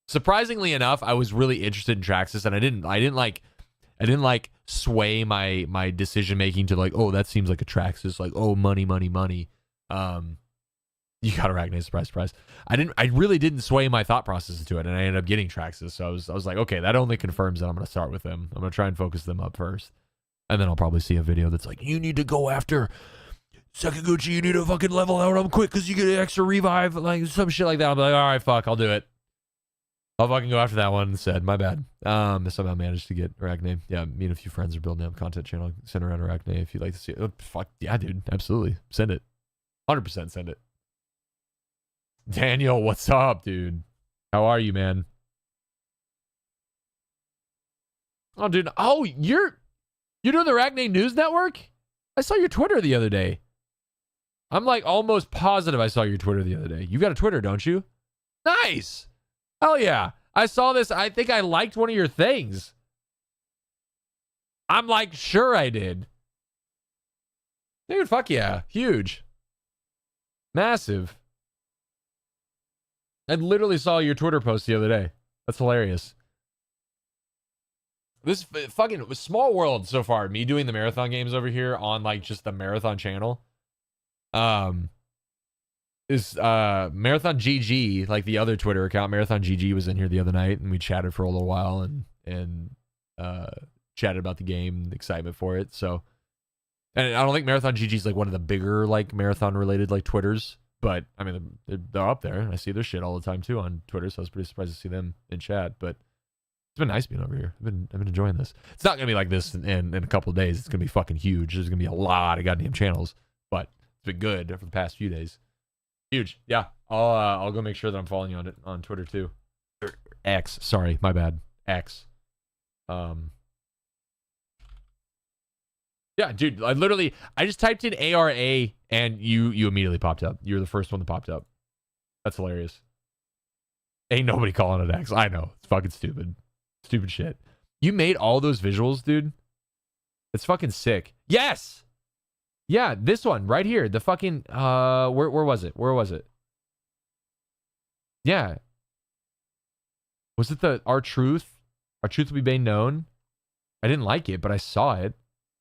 Surprisingly enough, I was really interested in Traxxas, and I didn't like sway my decision making to like, oh, that seems like a Traxxas, like, oh, money. You got Arachne, surprise. I really didn't sway my thought process to it, and I ended up getting Traxxas. So I was like, okay, that only confirms that I'm gonna start with them. I'm gonna try and focus them up first. And then I'll probably see a video that's like, you need to go after Sakaguchi, you need to fucking level out them quick because you get an extra revive, like some shit like that. I'll be like, all right, fuck, I'll do it. I'll fucking go after that one instead. My bad. Somehow managed to get Arachne. Yeah, me and a few friends are building up a content channel centered around Arachne if you'd like to see it. Oh, fuck, yeah, dude, absolutely. Send it. 100% send it. Daniel, what's up, dude? How are you, man? Oh, dude. Oh, you're doing the Arachne News Network? I saw your Twitter the other day. I'm like almost positive I saw your Twitter the other day. You got a Twitter, don't you? Nice. Hell yeah. I saw this. I think I liked one of your things. I'm like, sure I did. Dude, fuck yeah. Huge. Massive. I literally saw your Twitter post the other day. That's hilarious. This fucking was small world so far. Me doing the marathon games over here on like just the marathon channel. Is Marathon GG, like the other Twitter account, Marathon GG was in here the other night and we chatted for a little while and chatted about the game, the excitement for it. So, and I don't think Marathon GG is like one of the bigger like marathon related like Twitters, but I mean they're up there and I see their shit all the time too on Twitter, so I was pretty surprised to see them in chat. But it's been nice being over here. I've been enjoying this. It's not gonna be like this in a couple of days. It's gonna be fucking huge. There's gonna be a lot of goddamn channels, but it's been good for the past few days. Huge. Yeah. I'll go make sure that I'm following you on Twitter too. X. Sorry, my bad. X. Yeah, dude. I just typed in ARA and you immediately popped up. You're the first one that popped up. That's hilarious. Ain't nobody calling it X. I know. It's fucking stupid. Stupid shit. You made all those visuals, dude. It's fucking sick. Yes. Yeah, this one right here. The fucking where was it? Where was it? Yeah. Was it the Our Truth? Our Truth Will Be Made Known? I didn't like it, but I saw it.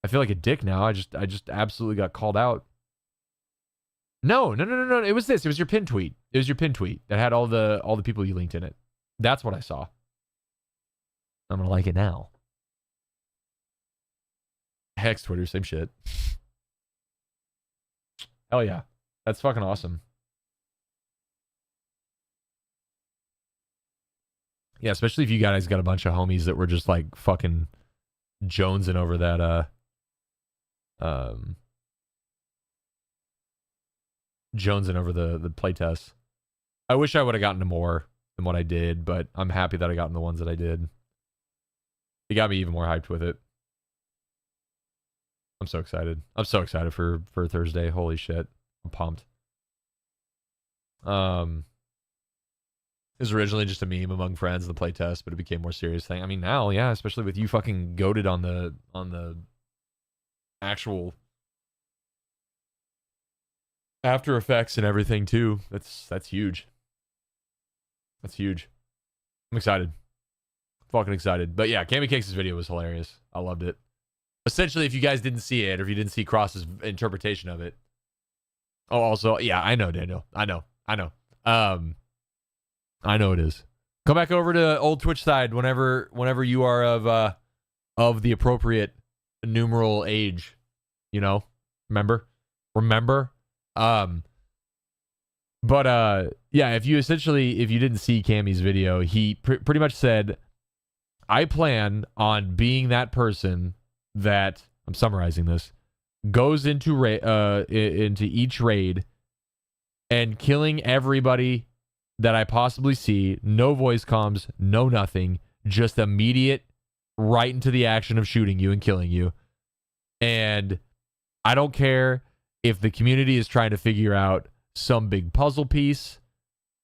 I feel like a dick now. I just absolutely got called out. No. It was this. It was your pin tweet. It was your pin tweet that had all the people you linked in it. That's what I saw. I'm gonna like it now. Hex Twitter, same shit. Hell yeah. That's fucking awesome. Yeah, especially if you guys got a bunch of homies that were just like fucking jonesing over that jonesing over the playtests. I wish I would have gotten to more than what I did, but I'm happy that I got in the ones that I did. It got me even more hyped with it. I'm so excited. I'm so excited for Thursday. Holy shit. I'm pumped. It was originally just a meme among friends, the playtest, but it became a more serious thing. I mean, now, yeah, especially with you fucking goated on the actual After Effects and everything too. That's huge. That's huge. I'm excited. Fucking excited. But yeah, Cammy Cakes' video was hilarious. I loved it. Essentially, if you guys didn't see it, or if you didn't see Cross's interpretation of it. Oh, also, yeah, I know, Daniel. I know. I know it is. Come back over to old Twitch side whenever you are of the appropriate numeral age. You know? Remember? But yeah, if you didn't see Cammy's video, he pretty much said, I plan on being that person that, I'm summarizing this, goes into each raid and killing everybody that I possibly see, no voice comms, no nothing, just immediate right into the action of shooting you and killing you. And I don't care if the community is trying to figure out some big puzzle piece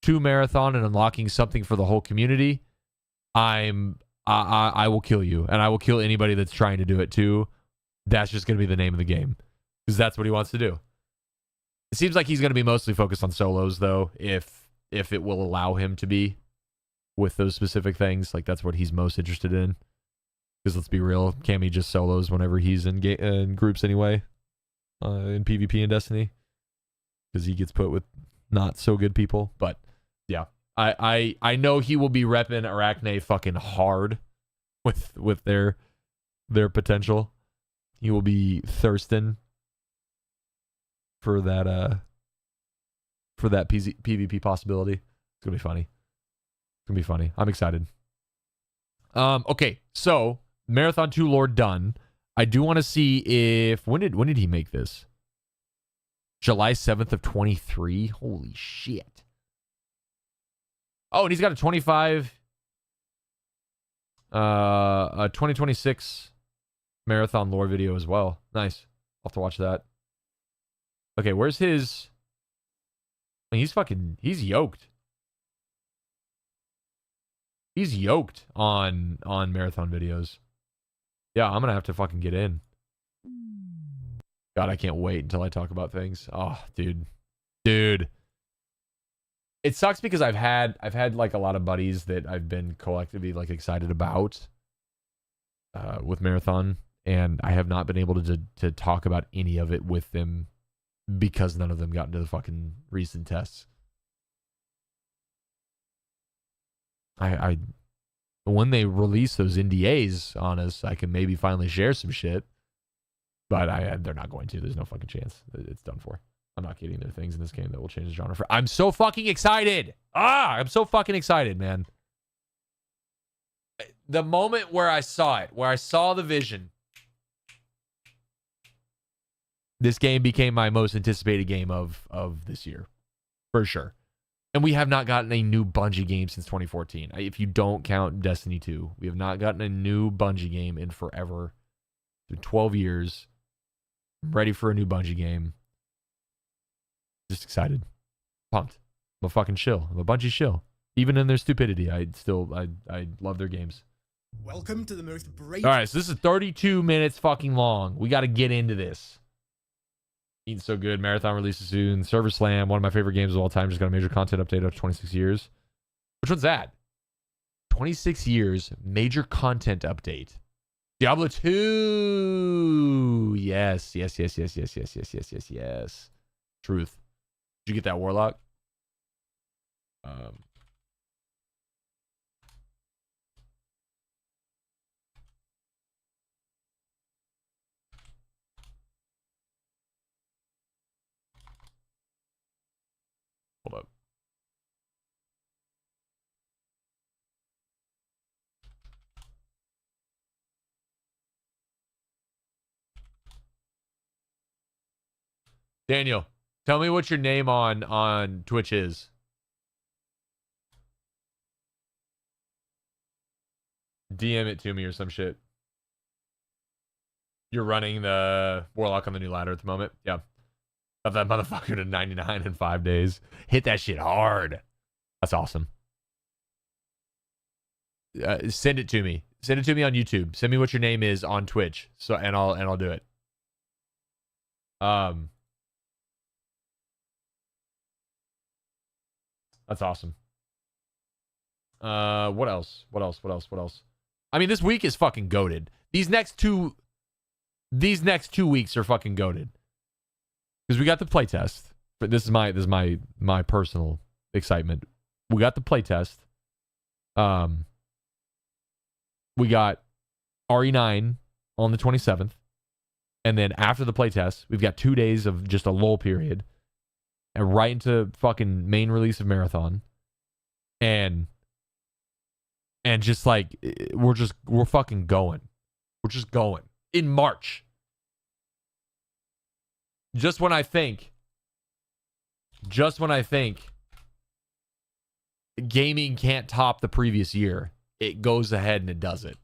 to Marathon and unlocking something for the whole community. I will kill you, and I will kill anybody that's trying to do it too. That's just going to be the name of the game, because that's what he wants to do. It seems like he's going to be mostly focused on solos, though, if it will allow him to be with those specific things. Like, that's what he's most interested in. Because let's be real, Cammy just solos whenever he's in groups anyway, in PvP and Destiny, because he gets put with not so good people. But yeah, I know he will be repping Arachne fucking hard with their potential. He will be thirsting for that PvP possibility. It's gonna be funny. It's gonna be funny. I'm excited. Okay, so Marathon 2 lore done. I do want to see if when did he make this? July 7th of 23. Holy shit. Oh, and he's got a 2026 Marathon lore video as well. Nice. I'll have to watch that. Okay, where's his... I mean, he's yoked. He's yoked on Marathon videos. Yeah, I'm gonna have to fucking get in. God, I can't wait until I talk about things. Oh, dude. It sucks because I've had like a lot of buddies that I've been collectively like excited about with Marathon, and I have not been able to talk about any of it with them because none of them got into the fucking recent tests. I when they release those NDAs on us, I can maybe finally share some shit. But they're not going to. There's no fucking chance. It's done for. I'm not kidding. There are things in this game that will change the genre. I'm so fucking excited. I'm so fucking excited, man. The moment where I saw it, where I saw the vision, this game became my most anticipated game of this year, for sure. And we have not gotten a new Bungie game since 2014. If you don't count Destiny 2, we have not gotten a new Bungie game in forever. It's been 12 years. I'm ready for a new Bungie game. Just excited. Pumped. I'm a fucking shill. I'm a Bungie shill. Even in their stupidity, I love their games. Welcome to the most brave... Alright, so this is 32 minutes fucking long. We got to get into this. Eating so good. Marathon releases soon. Server Slam, one of my favorite games of all time, just got a major content update after 26 years. Which one's that? 26 years, major content update. Diablo 2. Yes. Truth. Did you get that Warlock? Hold up. Daniel, tell me what your name on Twitch is. DM it to me or some shit. You're running the Warlock on the new ladder at the moment. Yeah. Of that motherfucker to 99 in 5 days. Hit that shit hard. That's awesome. Send it to me. Send it to me on YouTube. Send me what your name is on Twitch. So and I'll do it. That's awesome. What else? What else? I mean, this week is fucking goated. These next 2 weeks are fucking goated. Because we got the playtest. But this is my personal excitement. We got the playtest. We got RE9 on the 27th. And then after the playtest, we've got 2 days of just a lull period. And right into fucking main release of Marathon. And just like, we're fucking going. We're just going. In March. Just when I think gaming can't top the previous year, it goes ahead and it does it.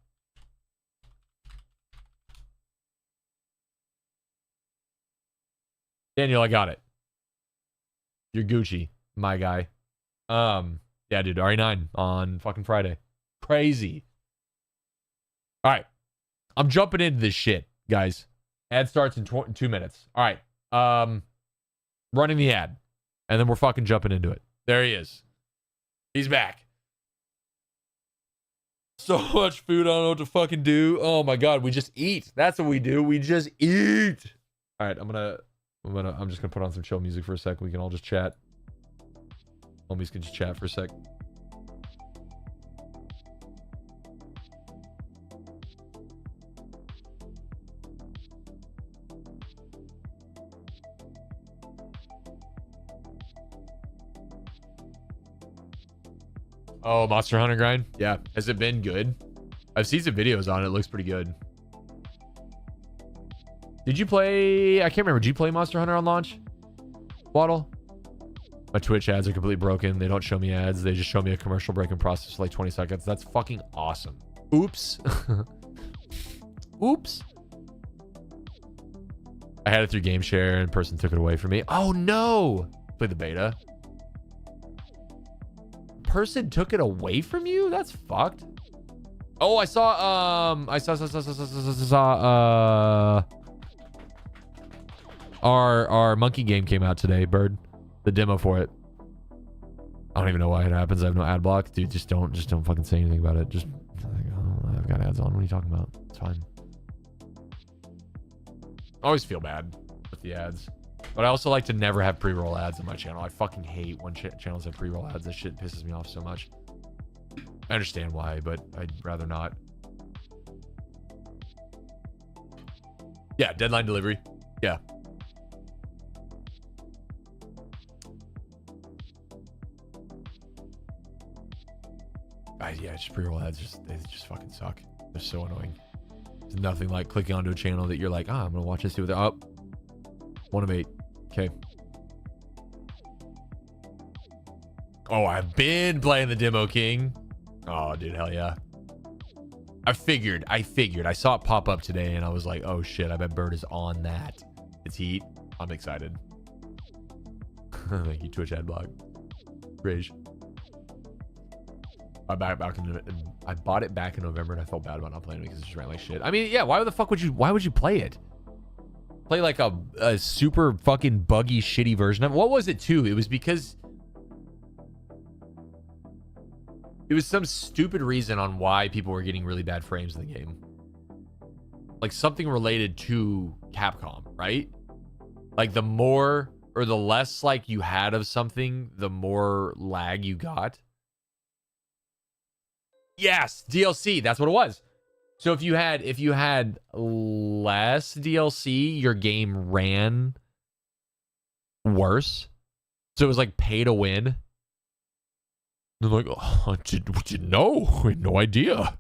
Daniel, I got it. You're Gucci, my guy. Yeah, dude, RE9 on fucking Friday. Crazy. All right. I'm jumping into this shit, guys. Ad starts in 2 minutes. All right. Running the ad. And then we're fucking jumping into it. There he is. He's back. So much food, I don't know what to fucking do. Oh my god, we just eat. That's what we do. We just eat. All right, I'm just gonna put on some chill music for a second. We can all just chat. Homies can just chat for a sec. Oh, Monster Hunter grind? Yeah. Has it been good? I've seen some videos on it. It looks pretty good. Did you play... I can't remember. Did you play Monster Hunter on launch? Waddle? My Twitch ads are completely broken. They don't show me ads. They just show me a commercial break in process for like 20 seconds. That's fucking awesome. Oops. Oops. I had it through Game Share and person took it away from me. Oh, no. Play the beta. Person took it away from you? That's fucked. Oh, I saw our monkey game came out today, Bird. The demo for it. I don't even know why it happens. I have no ad block. Dude, just don't fucking say anything about it. Just oh, I've got ads on. What are you talking about? It's fine. I always feel bad with the ads. But I also like to never have pre-roll ads on my channel. I fucking hate when channels have pre-roll ads. That shit pisses me off so much. I understand why, but I'd rather not. Yeah, deadline delivery. Yeah. Yeah, just pre-roll ads. They just fucking suck. They're so annoying. There's nothing like clicking onto a channel that you're like, I'm gonna watch this. See what they're up. 1 of 8. Okay. Oh, I've been playing the demo king. Oh, dude, hell yeah. I figured. I saw it pop up today and I was like, oh shit, I bet Bird is on that. It's heat. I'm excited. Thank you, Twitch ad blog. Rage. I bought it back in November and I felt bad about not playing it because it just ran like shit. I mean, yeah, why would you play it? Play like a super fucking buggy, shitty version of it. What was it too? It was because it was some stupid reason on why people were getting really bad frames in the game. Like something related to Capcom, right? Like the more or the less like you had of something, the more lag you got. Yes, DLC. That's what it was. So if you had less DLC, your game ran worse. So it was like pay to win. They're like, oh, did no, we had no idea.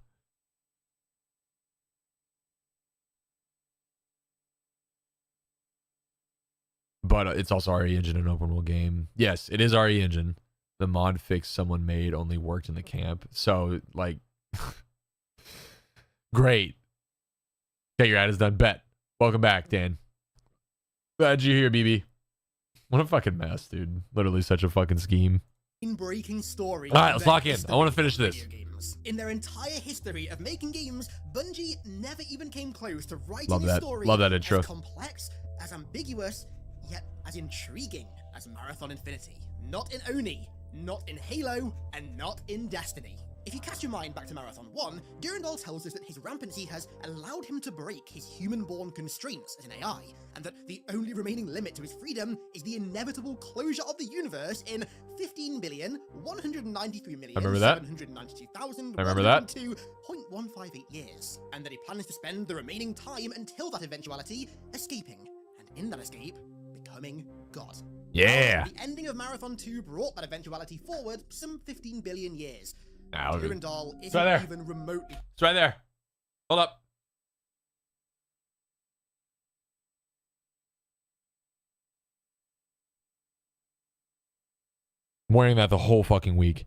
But it's also RE Engine, an open world game. Yes, it is RE Engine. The mod fix someone made only worked in the camp. So, like, great. Okay, your ad is done. Bet. Welcome back, Dan. Glad you're here, BB. What a fucking mess, dude. Literally such a fucking scheme. Breaking story. All right, let's lock in. I want to finish this. In their entire history of making games, Bungie never even came close to writing Love a that. story Love that intro. as complex, as ambiguous, yet as intriguing as Marathon Infinity. Not in Oni, not in Halo, and not in Destiny. If you cast your mind back to Marathon 1, Durandal tells us that his rampancy has allowed him to break his human-born constraints as an AI, and that the only remaining limit to his freedom is the inevitable closure of the universe in 15,193,792,102.158 years, and that he plans to spend the remaining time until that eventuality escaping, and in that escape, becoming God. Yeah. The ending of Marathon 2 brought that eventuality forward some 15 billion years. Durandal isn't even remotely. It's right there. Hold up. I'm wearing that the whole fucking week.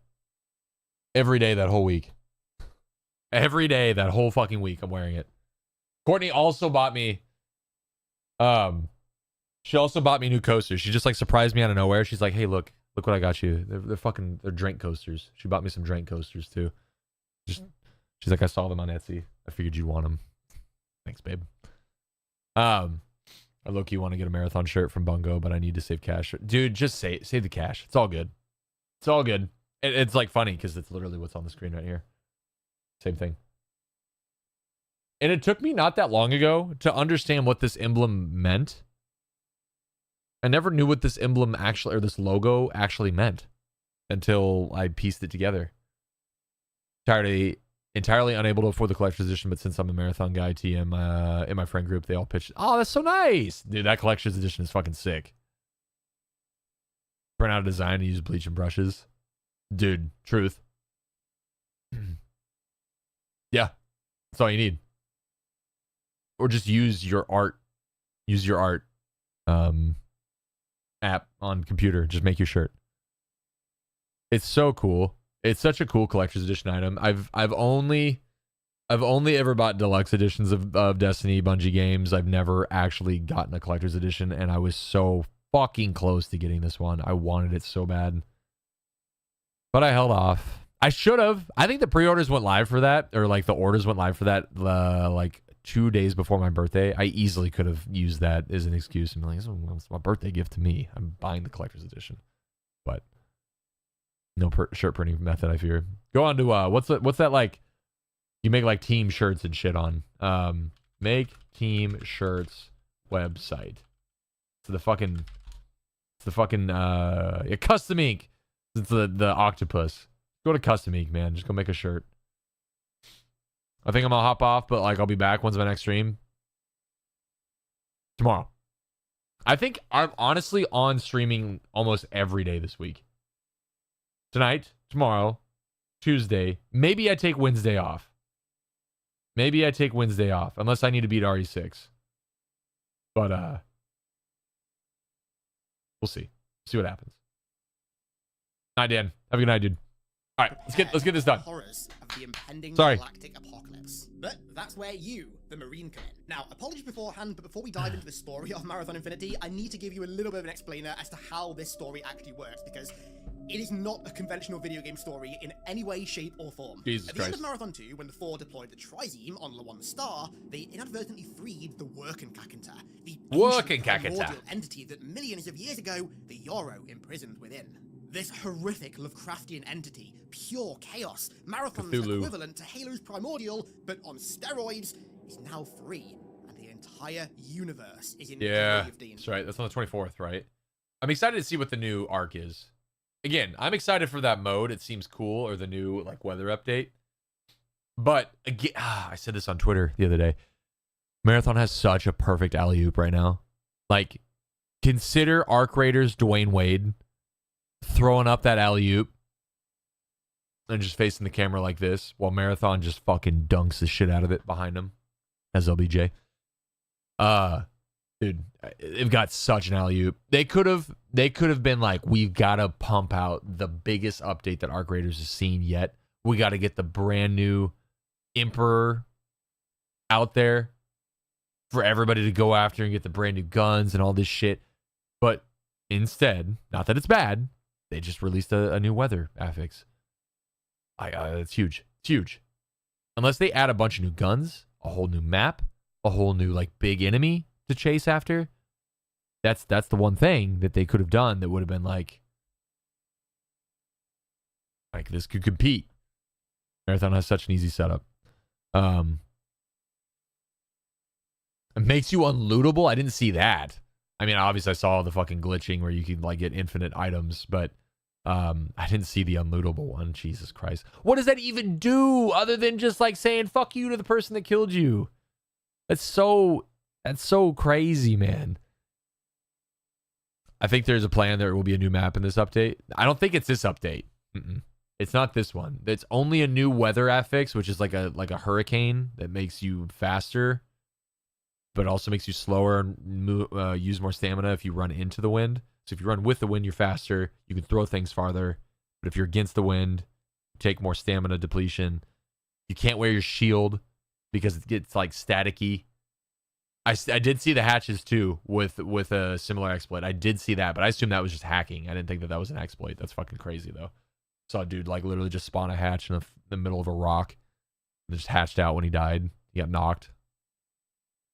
Every day that whole week. Every day that whole fucking week I'm wearing it. Courtney also bought me she also bought me new coasters. She just like surprised me out of nowhere. She's like, "Hey, look what I got you. They're drink coasters." She bought me some drink coasters too. She's like, "I saw them on Etsy. I figured you'd want them." Thanks, babe. I low-key want to get a marathon shirt from Bungo, but I need to save cash. Dude, just save the cash. It's all good. It's all good. It's like funny because it's literally what's on the screen right here. Same thing. And it took me not that long ago to understand what this emblem meant. I never knew what this emblem actually, or this logo actually meant until I pieced it together. Entirely unable to afford the collector's edition, but since I'm a marathon guy, TM, in my friend group, they all pitched. Oh, that's so nice. Dude, that collector's edition is fucking sick. Print out a design and use bleach and brushes. Dude, truth. Yeah, that's all you need. Or just use your art. Use your art app on computer. Just make your shirt. It's so cool. It's such a cool collector's edition item. I've only ever bought deluxe editions of Destiny Bungie games. I've never actually gotten a collector's edition, and I was so fucking close to getting this one. I wanted it so bad. But I held off. I should have. I think the pre-orders went live for that, or like the orders went live for that like 2 days before my birthday. I easily could have used that as an excuse and be like, it's my birthday gift to me. I'm buying the collector's edition. But no shirt printing method, I fear. Go on to what's that like? You make like team shirts and shit on. Make team shirts website. It's the fucking Custom Ink. It's the octopus. Go to Custom Ink, man. Just go make a shirt. I think I'm gonna hop off, but like I'll be back. When's my next stream? Tomorrow. I think I'm honestly on streaming almost every day this week. Tonight, tomorrow, Tuesday. Maybe I take Wednesday off. Unless I need to beat RE6. But we'll see. See what happens. Night, Dan. Have a good night, dude. All right, let's get this done. Horrors of the impending Sorry. galactic apocalypse. But that's where you, the Marine, come in. Now, apologies beforehand, but before we dive into the story of Marathon Infinity, I need to give you a little bit of an explainer as to how this story actually works, because it is not a conventional video game story in any way, shape, or form. Jesus At the end Christ. of Marathon 2, when the Four deployed the Trizeme on Lawan Star, they inadvertently freed the Workenkakenta, the ancient primordial entity that millions of years ago, the Yoro imprisoned within. This horrific Lovecraftian entity, pure chaos, Marathon's Cthulhu. equivalent to Halo's Primordial, but on steroids, is now free, and the entire universe is in grave danger. That's right. That's on the 24th, right? I'm excited to see what the new arc is. Again, I'm excited for that mode. It seems cool, or the new like weather update. But again, I said this on Twitter the other day. Marathon has such a perfect alley-oop right now. Like, consider Arc Raiders Dwayne Wade throwing up that alley-oop and just facing the camera like this while Marathon just fucking dunks the shit out of it behind him as LBJ. Dude, they've got such an alley-oop. They could have been like, we've got to pump out the biggest update that Arc Raiders has seen yet. We got to get the brand new Emperor out there for everybody to go after and get the brand new guns and all this shit. But instead, not that it's bad, they just released a new weather affix. It's huge. It's huge. Unless they add a bunch of new guns, a whole new map, a whole new like big enemy to chase after. That's the one thing that they could have done that would have been like this could compete. Marathon has such an easy setup. It makes you unlootable. I didn't see that. I mean, obviously I saw the fucking glitching where you can like get infinite items, but I didn't see the unlootable one. Jesus Christ. What does that even do other than just like saying fuck you to the person that killed you? That's so crazy, man. I think there's a plan there will be a new map in this update. I don't think it's this update. It's not this one. It's only a new weather affix, which is like a hurricane that makes you faster, but also makes you slower and use more stamina if you run into the wind. So if you run with the wind, you're faster. You can throw things farther. But if you're against the wind, you take more stamina depletion. You can't wear your shield because it gets like staticky. I did see the hatches too with a similar exploit. I did see that, but I assume that was just hacking. I didn't think that was an exploit. That's fucking crazy though. Saw a dude like literally just spawn a hatch in the middle of a rock and just hatched out when he died. He got knocked.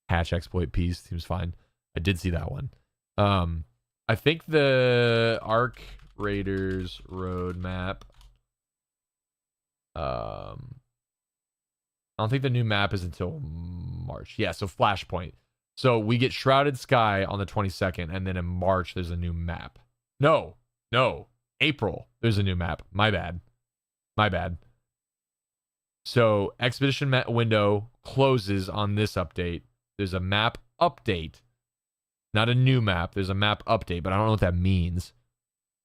Hatch exploit piece. He was fine. I did see that one. I think the Arc Raiders roadmap. I don't think the new map is until March. Yeah, so Flashpoint. So we get Shrouded Sky on the 22nd, and then in March there's a new map. No. April, there's a new map. My bad. So Expedition window closes on this update. There's a map update. Not a new map. There's a map update, but I don't know what that means.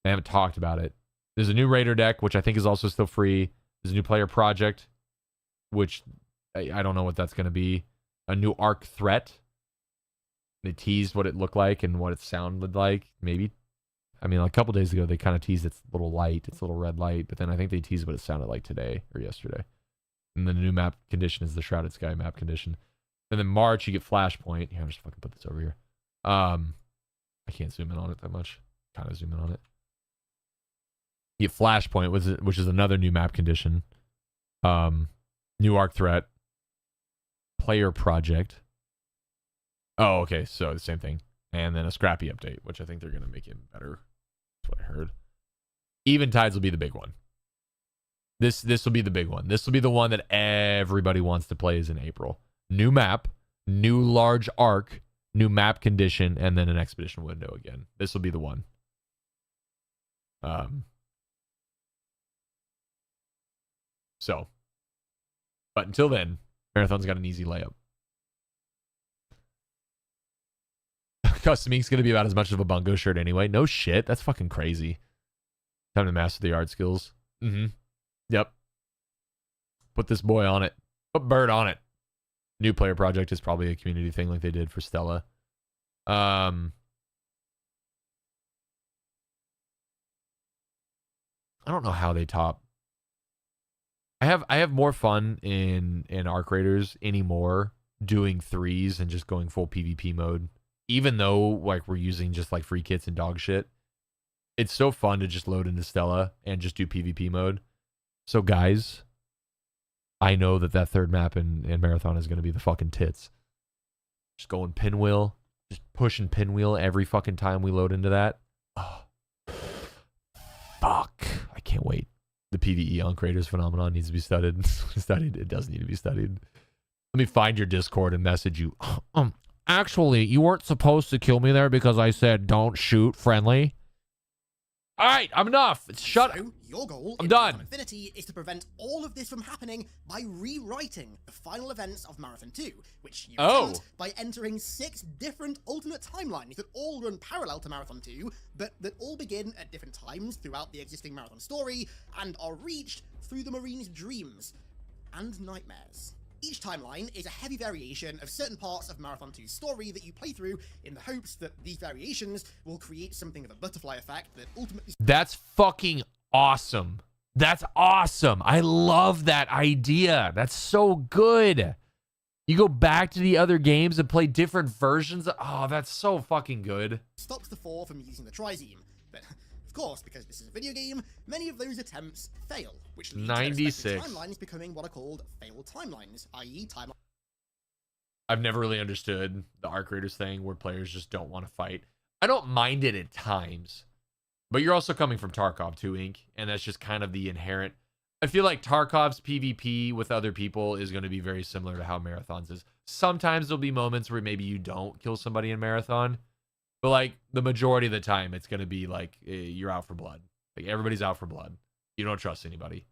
They haven't talked about it. There's a new Raider deck, which I think is also still free. There's a new player project, which I don't know what that's going to be. A new Arc threat. They teased what it looked like and what it sounded like. Maybe. I mean, a couple days ago, they kind of teased its little light, its little red light, but then I think they teased what it sounded like today or yesterday. And then the new map condition is the Shrouded Sky map condition. And then March, you get Flashpoint. Here, I'm just fucking put this over here. I can't zoom in on it that much. Kind of zoom in on it. You get Flashpoint, which is another new map condition. New Arc threat. Player project. Oh, okay. So the same thing. And then a Scrappy update, which I think they're going to make it better. That's what I heard. Eventides will be the big one. This will be the big one. This will be the one that everybody wants to play is in April. New map, new large arc, new map condition, and then an expedition window again. This will be the one. So, but until then, Marathon's got an easy layup. Custom Ink's going to be about as much of a bungo shirt anyway. No shit. That's fucking crazy. Time to master the art skills. Yep. Put this boy on it. Put Bird on it. New player project is probably a community thing like they did for Stella. I don't know how they top. I have more fun in Arc Raiders anymore doing threes and just going full PvP mode. Even though like we're using just like free kits and dog shit. It's so fun to just load into Stella and just do PvP mode. So guys, I know that third map in Marathon is going to be the fucking tits. Just going pinwheel. Just pushing pinwheel every fucking time we load into that. Oh, fuck. I can't wait. The PvE on Creators phenomenon needs to be studied. It does need to be studied. Let me find your Discord and message you. Actually, you weren't supposed to kill me there because I said don't shoot friendly. All right, I'm enough. Shut up. So, your goal I'm in done. Marathon Infinity is to prevent all of this from happening by rewriting the final events of Marathon 2, which you attempt by entering 6 different alternate timelines that all run parallel to Marathon 2, but that all begin at different times throughout the existing Marathon story and are reached through the Marine's dreams and nightmares. Each timeline is a heavy variation of certain parts of Marathon 2's story that you play through in the hopes that these variations will create something of a butterfly effect that ultimately... That's fucking awesome. That's awesome. I love that idea. That's so good. You go back to the other games and play different versions. Oh, that's so fucking good. Stops the 4 from using the trizeme. But, of course, because this is a video game, many of those attempts fail, which leads to respective timelines becoming what are called failed timelines, i.e. timelines. I've never really understood the arc raiders thing where players just don't want to fight. I don't mind it at times, but you're also coming from Tarkov too, Inc., and that's just kind of the inherent... I feel like Tarkov's PvP with other people is going to be very similar to how Marathon's is. Sometimes there'll be moments where maybe you don't kill somebody in Marathon, but like the majority of the time, it's going to be like you're out for blood. Like everybody's out for blood. You don't trust anybody.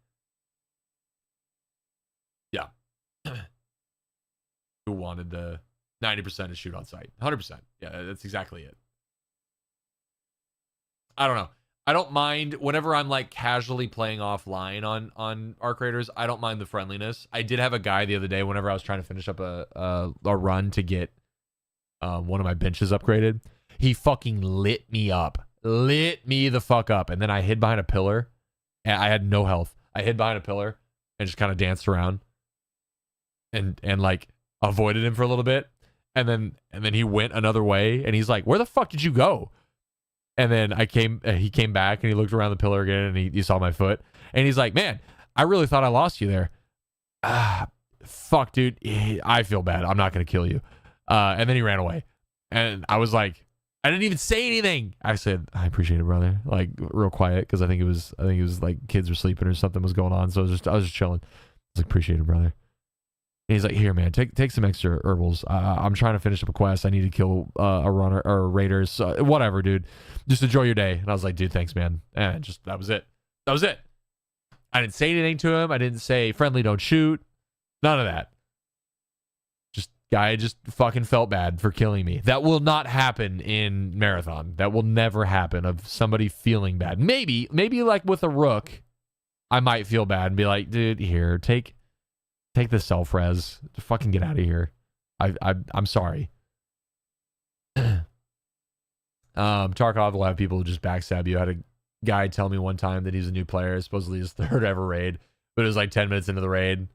Yeah. Who wanted the 90% to shoot on sight? 100%. Yeah, that's exactly it. I don't know. I don't mind whenever I'm like casually playing offline on arc raiders. I don't mind the friendliness. I did have a guy the other day whenever I was trying to finish up a run to get one of my benches upgraded. He fucking lit me the fuck up, and then I hid behind a pillar. And I had no health. I hid behind a pillar and just kind of danced around and like avoided him for a little bit, and then he went another way, and he's like, "Where the fuck did you go?" And then he came back and he looked around the pillar again, and he saw my foot, and he's like, "Man, I really thought I lost you there." Fuck, dude. I feel bad. I'm not gonna kill you. And then he ran away, and I was like, I didn't even say anything. I said, "I appreciate it, brother." Like real quiet, because I think it was like kids were sleeping or something was going on. So I was just chilling. I was like, "Appreciate it, brother." And he's like, "Here, man, take some extra herbals. I'm trying to finish up a quest. I need to kill a runner or raiders. Whatever, dude. Just enjoy your day." And I was like, "Dude, thanks, man." And just that was it. That was it. I didn't say anything to him. I didn't say friendly, don't shoot. None of that. Guy just fucking felt bad for killing me. That will not happen in Marathon. That will never happen, of somebody feeling bad. Maybe like with a rook, I might feel bad and be like, "Dude, here, take the self-res. Fucking get out of here. I'm sorry." Tarkov will have people just backstab you. I had a guy tell me one time that he's a new player, supposedly his 3rd ever raid, but it was like 10 minutes into the raid,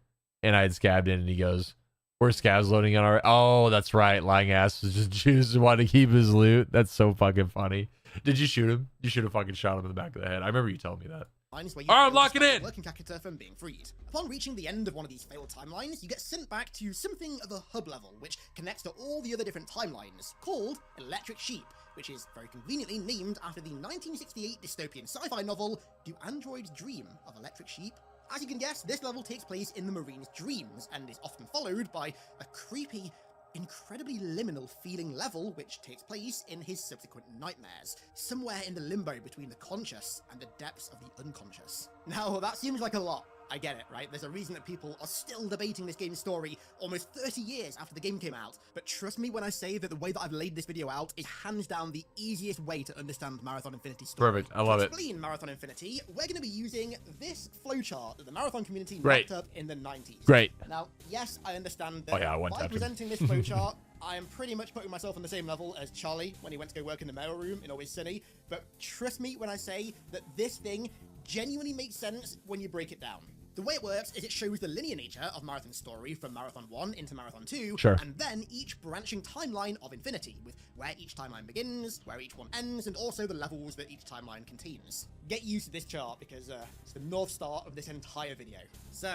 and I had scabbed in, and he goes, "Where's scavs loading on our..." Oh, that's right. Lying ass was just choose to want to keep his loot. That's so fucking funny. Did you shoot him? You should have fucking shot him in the back of the head. I remember you telling me that. I'm locking in. Working character from being freed. Upon reaching the end of one of these failed timelines, you get sent back to something of a hub level, which connects to all the other different timelines, called Electric Sheep, which is very conveniently named after the 1968 dystopian sci-fi novel Do Androids Dream of Electric Sheep? As you can guess, this level takes place in the Marine's dreams, and is often followed by a creepy, incredibly liminal feeling level which takes place in his subsequent nightmares, somewhere in the limbo between the conscious and the depths of the unconscious. Now, that seems like a lot. I get it, right? There's a reason that people are still debating this game's story almost 30 years after the game came out, but trust me when I say that the way that I've laid this video out is hands down the easiest way to understand Marathon Infinity's story. Perfect, I love it. To explain Marathon Infinity, we're going to be using this flowchart that the Marathon community wrapped up in the 90s. Great. Now, yes, I understand that by presenting this flowchart, I am pretty much putting myself on the same level as Charlie when he went to go work in the mailroom in Always Sunny, but trust me when I say that this thing genuinely makes sense when you break it down. The way it works is it shows the linear nature of Marathon's story from Marathon 1 into Marathon 2, and then each branching timeline of Infinity, with where each timeline begins, where each one ends, and also the levels that each timeline contains. Get used to this chart because it's the North Star of this entire video. So,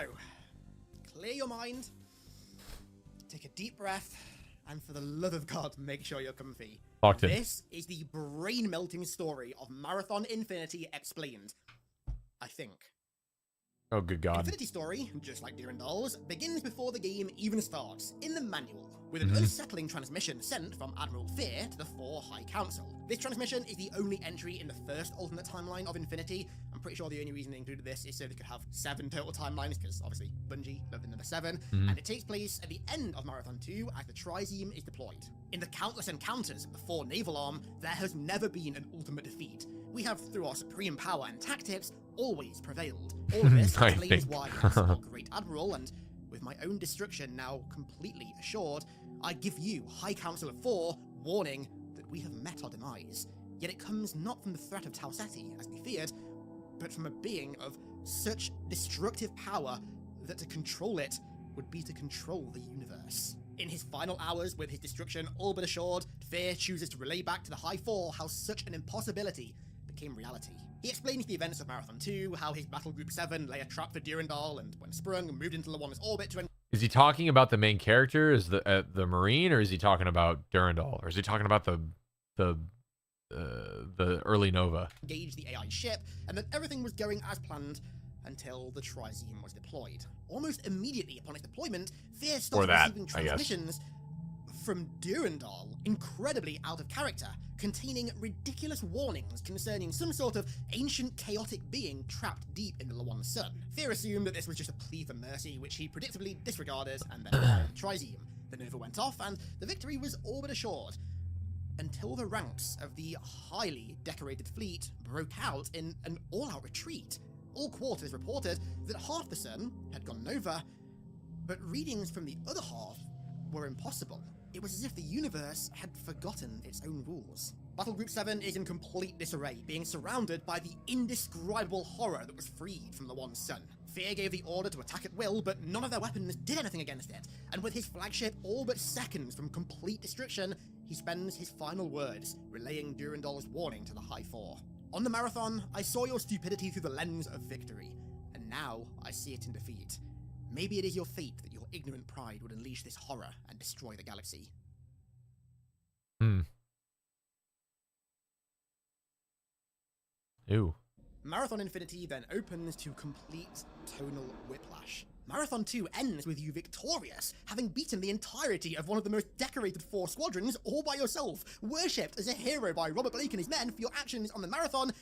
clear your mind, take a deep breath, and for the love of God, make sure you're comfy. This is the brain-melting story of Marathon Infinity explained, I think. Oh, good God. Infinity story, just like Deer and Dolls, begins before the game even starts, in the manual, with an unsettling transmission sent from Admiral Fear to the 4 High Council. This transmission is the only entry in the first alternate timeline of Infinity. I'm pretty sure the only reason they included this is so they could have 7 total timelines, because obviously Bungie loved the number 7, and it takes place at the end of Marathon 2 as the Trizeem is deployed. In the countless encounters of the 4 naval arm, there has never been an ultimate defeat. We have, through our supreme power and tactics, always prevailed. All of this explains why, as our great admiral, and with my own destruction now completely assured, I give you, High Council of 4, warning that we have met our demise. Yet it comes not from the threat of Tau Ceti, as we feared, but from a being of such destructive power that to control it would be to control the universe. In his final hours, with his destruction all but assured, Fear chooses to relay back to the High 4 how such an impossibility became reality. He explains the events of Marathon 2, how his Battle Group 7 lay a trap for Durandal, and when sprung, moved into Lawan's orbit to... Is he talking about the main character, is the Marine, or is he talking about Durandal, or is he talking about the early Nova? Engage the AI ship, and that everything was going as planned until the Trizeem was deployed. Almost immediately upon its deployment, Fear starts receiving transmissions from Durandal, incredibly out of character, containing ridiculous warnings concerning some sort of ancient chaotic being trapped deep in the Lawan sun. Fear assumed that this was just a plea for mercy, which he predictably disregarded, and then the Trizeem. The Nova went off, and the victory was all but assured, until the ranks of the highly decorated fleet broke out in an all-out retreat. All quarters reported that half the sun had gone Nova, but readings from the other half were impossible. It was as if the universe had forgotten its own rules. Battle Group 7 is in complete disarray, being surrounded by the indescribable horror that was freed from Lawan's sun. Fear gave the order to attack at will, but none of their weapons did anything against it, and with his flagship all but seconds from complete destruction, he spends his final words, relaying Durandal's warning to the High 4. On the Marathon, I saw your stupidity through the lens of victory, and now I see it in defeat. Maybe it is your fate that your ignorant pride would unleash this horror and destroy the galaxy. Ew. Marathon Infinity then opens to complete tonal whiplash. Marathon 2 ends with you victorious, having beaten the entirety of one of the most decorated 4 squadrons all by yourself, worshipped as a hero by Robert Blake and his men for your actions on the Marathon,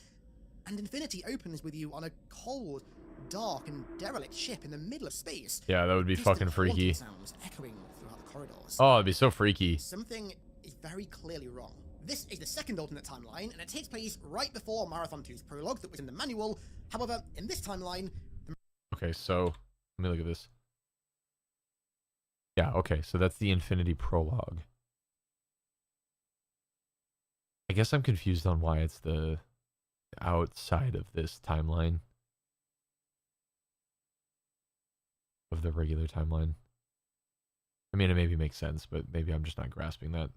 and Infinity opens with you on a cold, dark, and derelict ship in the middle of space. Yeah, that would be fucking freaky. Sounds echoing throughout the corridors. Oh, it'd be so freaky. Something is very clearly wrong. This is the second alternate timeline, and it takes place right before Marathon 2's prologue that was in the manual. However, in this timeline... Okay, so... Let me look at this. Yeah, okay, so that's the Infinity prologue. I guess I'm confused on why it's the outside of this timeline. Of the regular timeline. I mean, it maybe makes sense, but maybe I'm just not grasping that.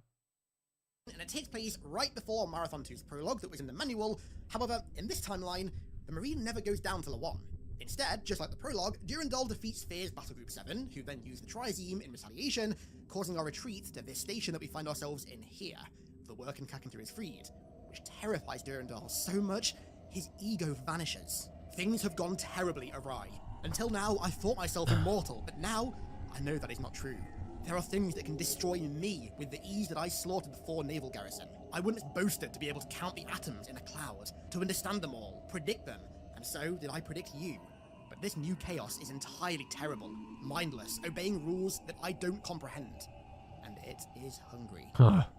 And it takes place right before Marathon 2's prologue that was in the manual. However, in this timeline, the Marine never goes down to Lawan. Instead, just like the prologue, Durandal defeats Fear's Battle Group 7, who then use the Trizeem in retaliation, causing our retreat to this station that we find ourselves in here. The Working Kakantu is freed, which terrifies Durandal so much, his ego vanishes. Things have gone terribly awry. Until now, I thought myself immortal, but now, I know that is not true. There are things that can destroy me with the ease that I slaughtered the 4 naval garrison. I once boasted to be able to count the atoms in a cloud, to understand them all, predict them, and so did I predict you. But this new chaos is entirely terrible, mindless, obeying rules that I don't comprehend. And it is hungry.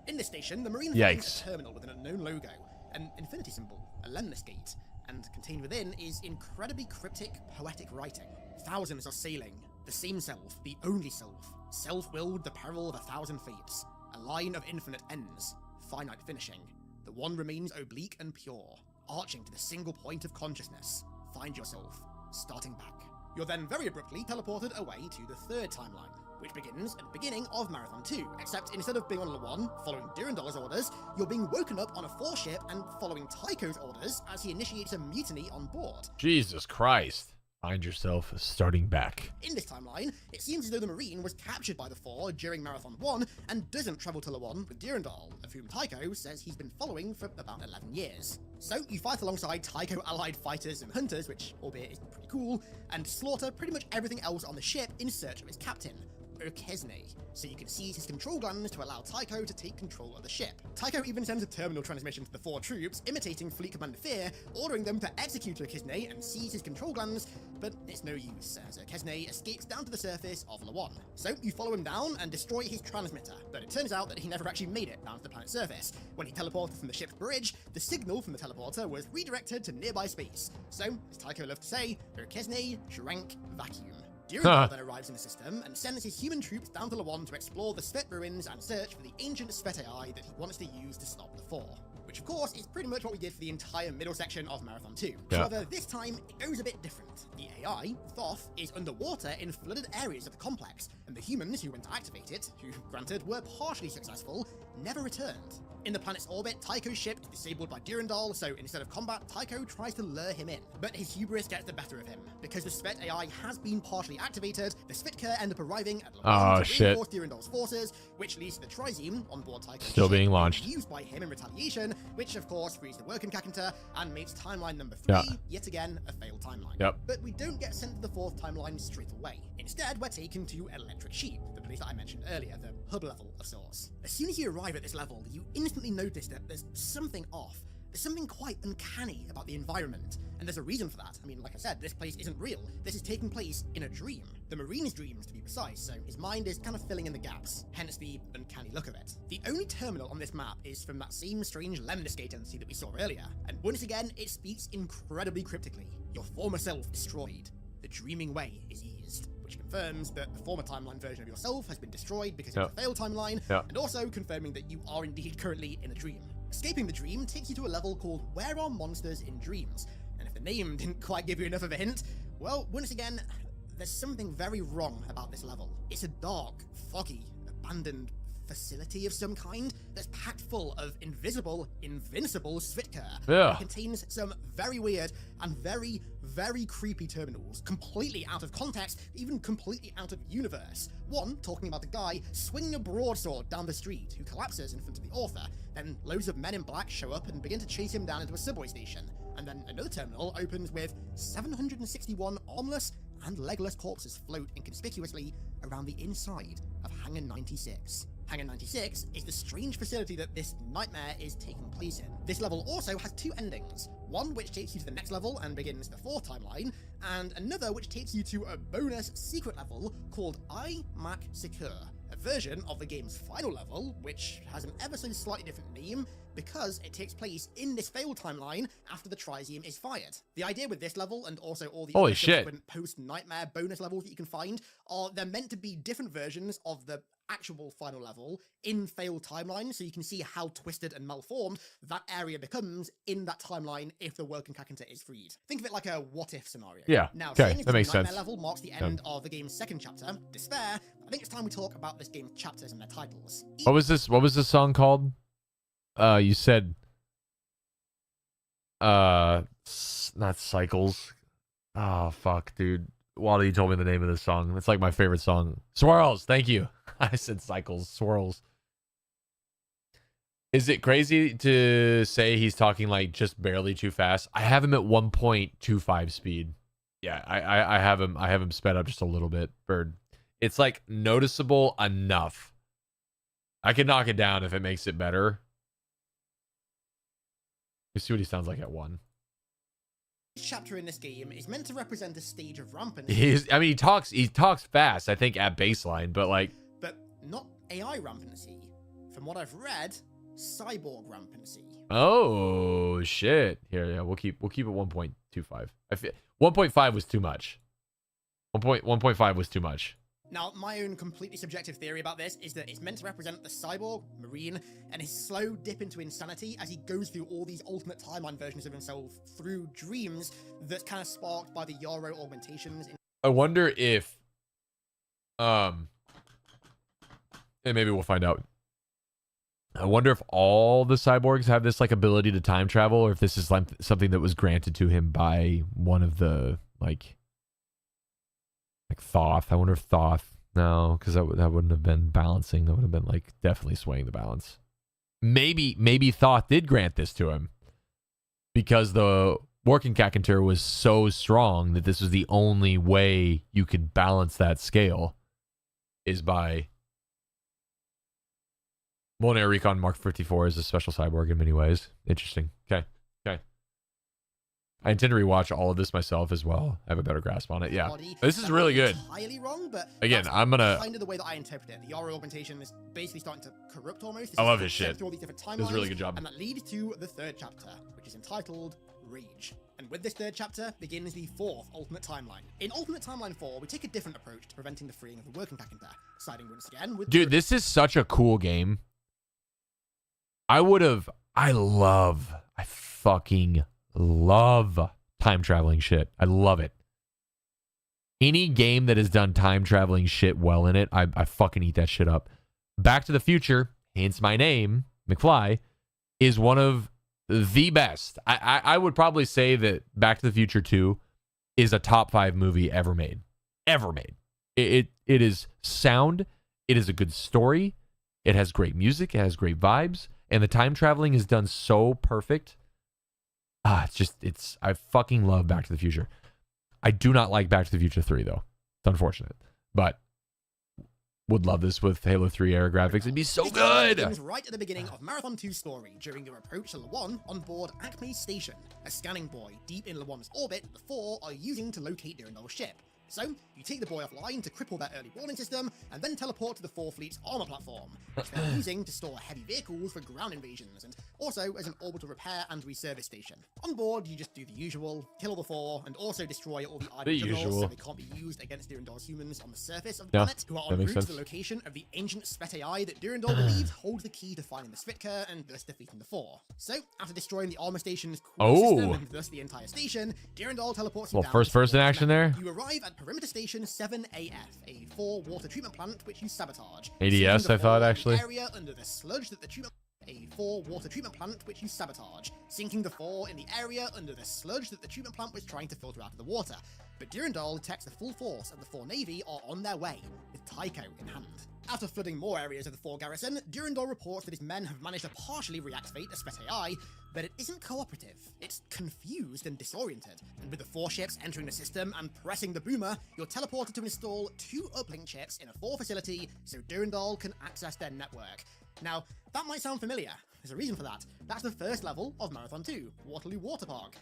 In this station, the Marine finds a terminal with an unknown logo, an infinity symbol, a Lemnis gate, and contained within is incredibly cryptic, poetic writing. Thousands are sailing. The same self, the only self, self-willed the peril of 1,000 fates. A line of infinite ends, finite finishing. The one remains oblique and pure, arching to the single point of consciousness. Find yourself, starting back. You're then very abruptly teleported away to the 3rd timeline, which begins at the beginning of Marathon 2, except instead of being on Lawan, following Durandal's orders, you're being woken up on a 4 ship and following Tycho's orders as he initiates a mutiny on board. Jesus Christ. Find yourself starting back. In this timeline, it seems as though the Marine was captured by the 4 during Marathon 1 and doesn't travel to Lawan with Durandal, of whom Tycho says he's been following for about 11 years. So you fight alongside Tycho-allied fighters and hunters, which, albeit is pretty cool, and slaughter pretty much everything else on the ship in search of its captain, Urkesne, so you can seize his control guns to allow Tycho to take control of the ship. Tycho even sends a terminal transmission to the 4 troops, imitating Fleet Commander Fear, ordering them to execute Urkesne and seize his control guns, but it's no use, as Urkesne escapes down to the surface of Lawan. So you follow him down and destroy his transmitter, but it turns out that he never actually made it down to the planet's surface. When he teleported from the ship's bridge, the signal from the teleporter was redirected to nearby space. So, as Tycho loved to say, Urkesne shrank vacuum. Durandal then arrives in the system and sends his human troops down to Lawan to explore the Svet ruins and search for the ancient Svet AI that he wants to use to stop the Four. Which, of course, is pretty much what we did for the entire middle section of Marathon 2. Yeah. However, this time, it goes a bit different. The AI, Thoth, is underwater in flooded areas of the complex, and the humans who went to activate it, who, granted, were partially successful, never returned. In the planet's orbit, Tycho's ship is disabled by Durandal, so instead of combat, Tycho tries to lure him in. But his hubris gets the better of him. Because the Svet AI has been partially activated, the Svitker end up arriving at Lawan to reinforce Durandal's forces, which leads to the Trizeme on board Tycho's still being launched, used by him in retaliation, which of course frees the Workenkakenter and makes timeline number 3, yet again, a failed timeline. But we don't get sent to the 4th timeline straight away. Instead, we're taken to Electric Sheep, the place that I mentioned earlier, the hub level of sorts. As soon as you arrive at this level, you instantly notice that there's something off. There's something quite uncanny about the environment, and there's a reason for that. I mean, like I said, this place isn't real. This is taking place in a dream. The Marine's dreams, to be precise, so his mind is kind of filling in the gaps, hence the uncanny look of it. The only terminal on this map is from that same strange lemniscate entity that we saw earlier, and once again, it speaks incredibly cryptically. Your former self destroyed. The dreaming way is eased, which confirms that the former timeline version of yourself has been destroyed because it was a failed timeline, and also confirming that you are indeed currently in a dream. Escaping the dream takes you to a level called Where Are Monsters in Dreams? And if the name didn't quite give you enough of a hint, well, once again, there's something very wrong about this level. It's a dark, foggy, abandoned facility of some kind that's packed full of invisible, invincible Svitker. It contains some very weird and very, very creepy terminals, completely out of context, even completely out of universe. One talking about a guy swinging a broadsword down the street who collapses in front of the author, then loads of men in black show up and begin to chase him down into a subway station. And then another terminal opens with 761 armless and legless corpses float inconspicuously around the inside of Hangar 96. Hangar 96 is the strange facility that this nightmare is taking place in. This level also has 2 endings. One which takes you to the next level and begins the 4th timeline, and another which takes you to a bonus secret level called I Mac Secure, a version of the game's final level, which has an ever so slightly different name because it takes place in this failed timeline after the Trizeme is fired. The idea with this level, and also all the other subsequent post-nightmare bonus levels that you can find, are they're meant to be different versions of the actual final level in failed timeline, so you can see how twisted and malformed that area becomes in that timeline if the Workenkakenter is freed. Think of it like a what-if scenario. Now, seeing as the nightmare level marks the end of the game's 2nd chapter, Despair, I think it's time we talk about this game's chapters and their titles. What was this song called? You said not Cycles. Oh fuck, dude. Wally told me the name of this song. It's like my favorite song. Swirls, thank you. I said Cycles, Swirls. Is it crazy to say he's talking like just barely too fast? I have him at 1.25 speed. Yeah, I have him sped up just a little bit, Bird. It's like noticeable enough. I can knock it down if it makes it better. Let's see what he sounds like at 1. Each chapter in this game is meant to represent a stage of rampant. He talks fast, I think, at baseline, but like, but not AI rampancy. From what I've read, cyborg rampancy. Oh shit! Here, yeah, we'll keep it 1.25. I feel 1.5 was too much. 1.5 was too much. Now, my own completely subjective theory about this is that it's meant to represent the cyborg, Marine, and his slow dip into insanity as he goes through all these alternate timeline versions of himself through dreams that's kind of sparked by the Yarrow augmentations. I wonder if, and maybe we'll find out. I wonder if all the cyborgs have this like ability to time travel, or if this is like something that was granted to him by one of the like Thoth. I wonder if Thoth, no, because that wouldn't have been balancing. That would have been like definitely swaying the balance. Maybe Thoth did grant this to him because the Workenkakenter was so strong that this was the only way you could balance that scale. is by Molten Recon Mark 54 is a special cyborg in many ways. Interesting. Okay. Okay. I intend to rewatch all of this myself as well. I have a better grasp on it. Yeah. This is really good. Entirely wrong, but again, I'm gonna kind of the way that I interpret it. The RE augmentation is basically starting to corrupt almost. I love his shit. Through all these different timelines, this is a really good job. And that leads to the third chapter, which is entitled Rage. And with this third chapter begins the fourth alternate timeline. In alternate timeline 4, we take a different approach to preventing the freeing of the working Kakenta, siding once again with... Dude, this is such a cool game. I fucking love time traveling shit. I love it. Any game that has done time traveling shit well in it, I fucking eat that shit up. Back to the Future, hence my name, McFly, is one of the best. I would probably say that Back to the Future 2 is a top 5 movie ever made. Ever made. It is sound. It is a good story. It has great music. It has great vibes. And the time traveling is done so perfect. I fucking love Back to the Future. I do not like Back to the Future 3, though. It's unfortunate. But would love this with Halo 3 era graphics. It'd be so good. Begins right at the beginning of Marathon 2's story during your approach to Le1 on board Acme Station. A scanning buoy deep in Le1's orbit the four are using to locate Durandal's ship. So, you take the buoy offline to cripple their early warning system, and then teleport to the 4 Fleet's armor platform, which they're using to store heavy vehicles for ground invasions, and also as an orbital repair and reservice station. On board, you just do the usual, kill all the 4, and also destroy all the idle terminals so they can't be used against Durandal's humans on the surface of the planet, who are en route to the location of the ancient Spet AI that Durandal believes holds the key to finding the Svitka and thus defeating the 4. So, after destroying the armor station's system and thus the entire station, Durandal teleports you down. First-person action there. You arrive at Perimeter Station 7AF, a 4 water treatment plant which you sabotage. ADS, I thought, actually. Area under the sludge that the treatment... A 4 water treatment plant which you sabotage, sinking the 4 in the area under the sludge that the treatment plant was trying to filter out of the water. But Durandal detects the full force of the 4 Navy are on their way, with Tycho in hand. After flooding more areas of the 4 garrison, Durandal reports that his men have managed to partially reactivate the Spet AI, but it isn't cooperative. It's confused and disoriented, and with the 4 ships entering the system and pressing the boomer, you're teleported to install 2 uplink chips in a 4 facility so Durandal can access their network. Now, that might sound familiar. There's a reason for that. That's the first level of Marathon 2, Waterloo Water Park.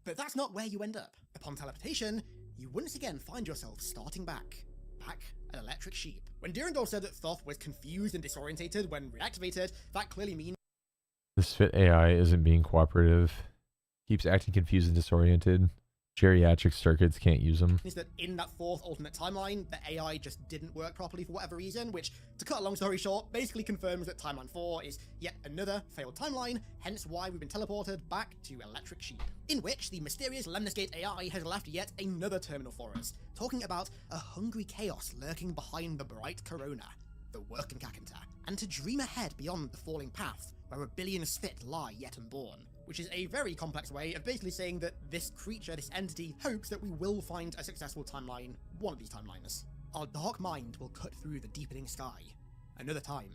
But that's not where you end up. Upon teleportation, you once again find yourself starting back at Electric Sheep. When Durandal said that Thoth was confused and disorientated when reactivated, that clearly means the Spet AI isn't being cooperative. Keeps acting confused and disoriented. Geriatric circuits can't use them. Is that in that 4th alternate timeline, the AI just didn't work properly for whatever reason, which, to cut a long story short, basically confirms that Timeline 4 is yet another failed timeline, hence why we've been teleported back to Electric Sheep, in which the mysterious Lemniscate AI has left yet another terminal for us, talking about a hungry chaos lurking behind the bright corona, the working Kakenta, and to dream ahead beyond the falling path, where a billion Spit lie yet unborn. Which is a very complex way of basically saying that this creature, this entity, hopes that we will find a successful timeline, one of these timeliners. Our dark mind will cut through the deepening sky. Another time.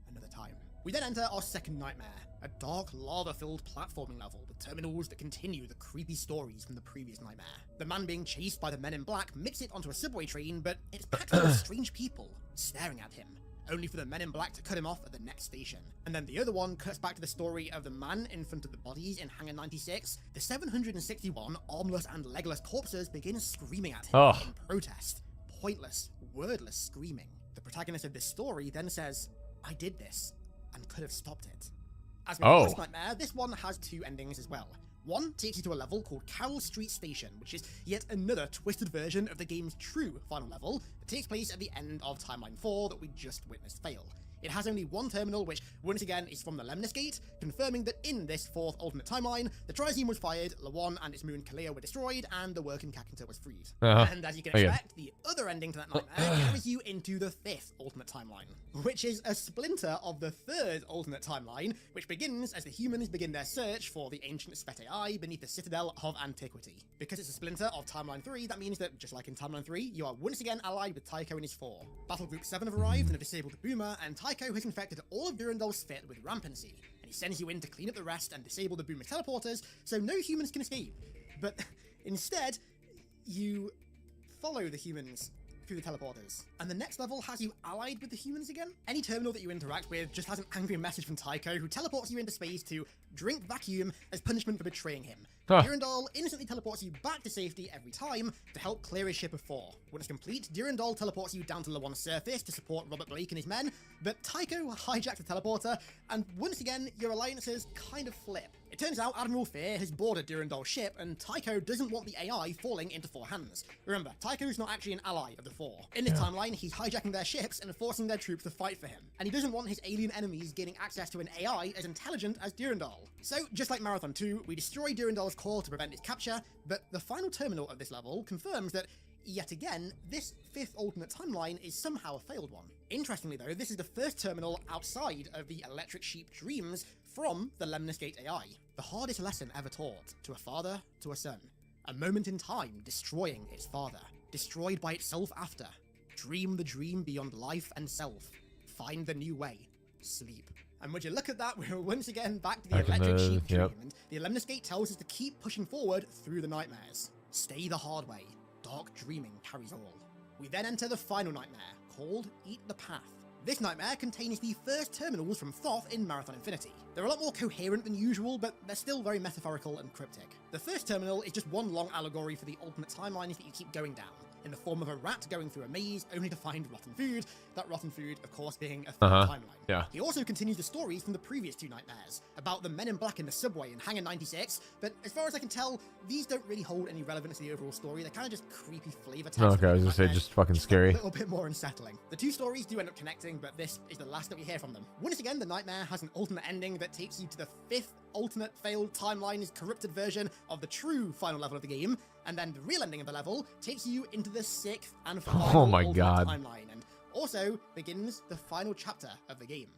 Another time. We then enter our second nightmare, a dark, lava-filled platforming level with terminals that continue the creepy stories from the previous nightmare. The man being chased by the men in black makes it onto a subway train, but it's packed full of strange people staring at him, only for the men in black to cut him off at the next station. And then the other one cuts back to the story of the man in front of the bodies in Hangar 96. The 761 armless and legless corpses begin screaming at him in protest. Pointless, wordless screaming. The protagonist of this story then says, "I did this, and could have stopped it." As with the last nightmare, this one has 2 endings as well. One takes you to a level called Carroll Street Station, which is yet another twisted version of the game's true final level that takes place at the end of Timeline 4 that we just witnessed fail. It has only one terminal, which once again is from the Lemniscate, confirming that in this 4th alternate timeline, the Trizium was fired, Le1 and its moon Kalia were destroyed, and the working Kakenta was freed. And as you can expect, the other ending to that nightmare carries you into the 5th alternate timeline, which is a splinter of the 3rd alternate timeline, which begins as the humans begin their search for the ancient Spet AI beneath the Citadel of Antiquity. Because it's a splinter of Timeline 3, that means that, just like in Timeline 3, you are once again allied with Tycho and his 4. Battle Group 7 have arrived and have disabled the Boomer, and Tycho has infected all of Durandal's Spit with rampancy, and he sends you in to clean up the rest and disable the Boomer teleporters so no humans can escape. But instead, you follow the humans through the teleporters. And the next level has you allied with the humans again. Any terminal that you interact with just has an angry message from Tycho, who teleports you into space to drink vacuum as punishment for betraying him. Durandal instantly teleports you back to safety every time to help clear his ship of 4. When it's complete, Durandal teleports you down to Le1's surface to support Robert Blake and his men, but Tycho hijacks the teleporter, and once again, your alliances kind of flip. It turns out Admiral Fear has boarded Durandal's ship, and Tycho doesn't want the AI falling into 4 hands. Remember, Tycho's not actually an ally of the 4. In this timeline, he's hijacking their ships and forcing their troops to fight for him, and he doesn't want his alien enemies gaining access to an AI as intelligent as Durandal. So, just like Marathon 2, we destroy Durandal's core to prevent its capture, but the final terminal of this level confirms that, yet again, this 5th alternate timeline is somehow a failed one. Interestingly though, this is the first terminal outside of the Electric Sheep dreams from the Lemnis Gate AI. The hardest lesson ever taught to a father, to a son. A moment in time destroying its father. Destroyed by itself after. Dream the dream beyond life and self. Find the new way. Sleep. And would you look at that, we're once again back to the Electric Sheep dream, and the Lemnis Gate tells us to keep pushing forward through the nightmares. Stay the hard way. Dark dreaming carries all. We then enter the final nightmare, called Eat the Path. This nightmare contains the first terminals from Thoth in Marathon Infinity. They're a lot more coherent than usual, but they're still very metaphorical and cryptic. The first terminal is just one long allegory for the alternate timelines that you keep going down, in the form of a rat going through a maze only to find rotten food, that rotten food, of course, being a third timeline. Yeah. He also continues the stories from the previous 2 nightmares, about the Men in Black in the subway in Hangar 96, but as far as I can tell, these don't really hold any relevance to the overall story. They're kind of just creepy flavor text. Okay, I was gonna say, just fucking scary. A little bit more unsettling. The 2 stories do end up connecting, but this is the last that we hear from them. Once again, the nightmare has an alternate ending that takes you to the 5th alternate failed timeline's corrupted version of the true final level of the game, and then the real ending of the level takes you into the 6th and final timeline, and also begins the final chapter of the game,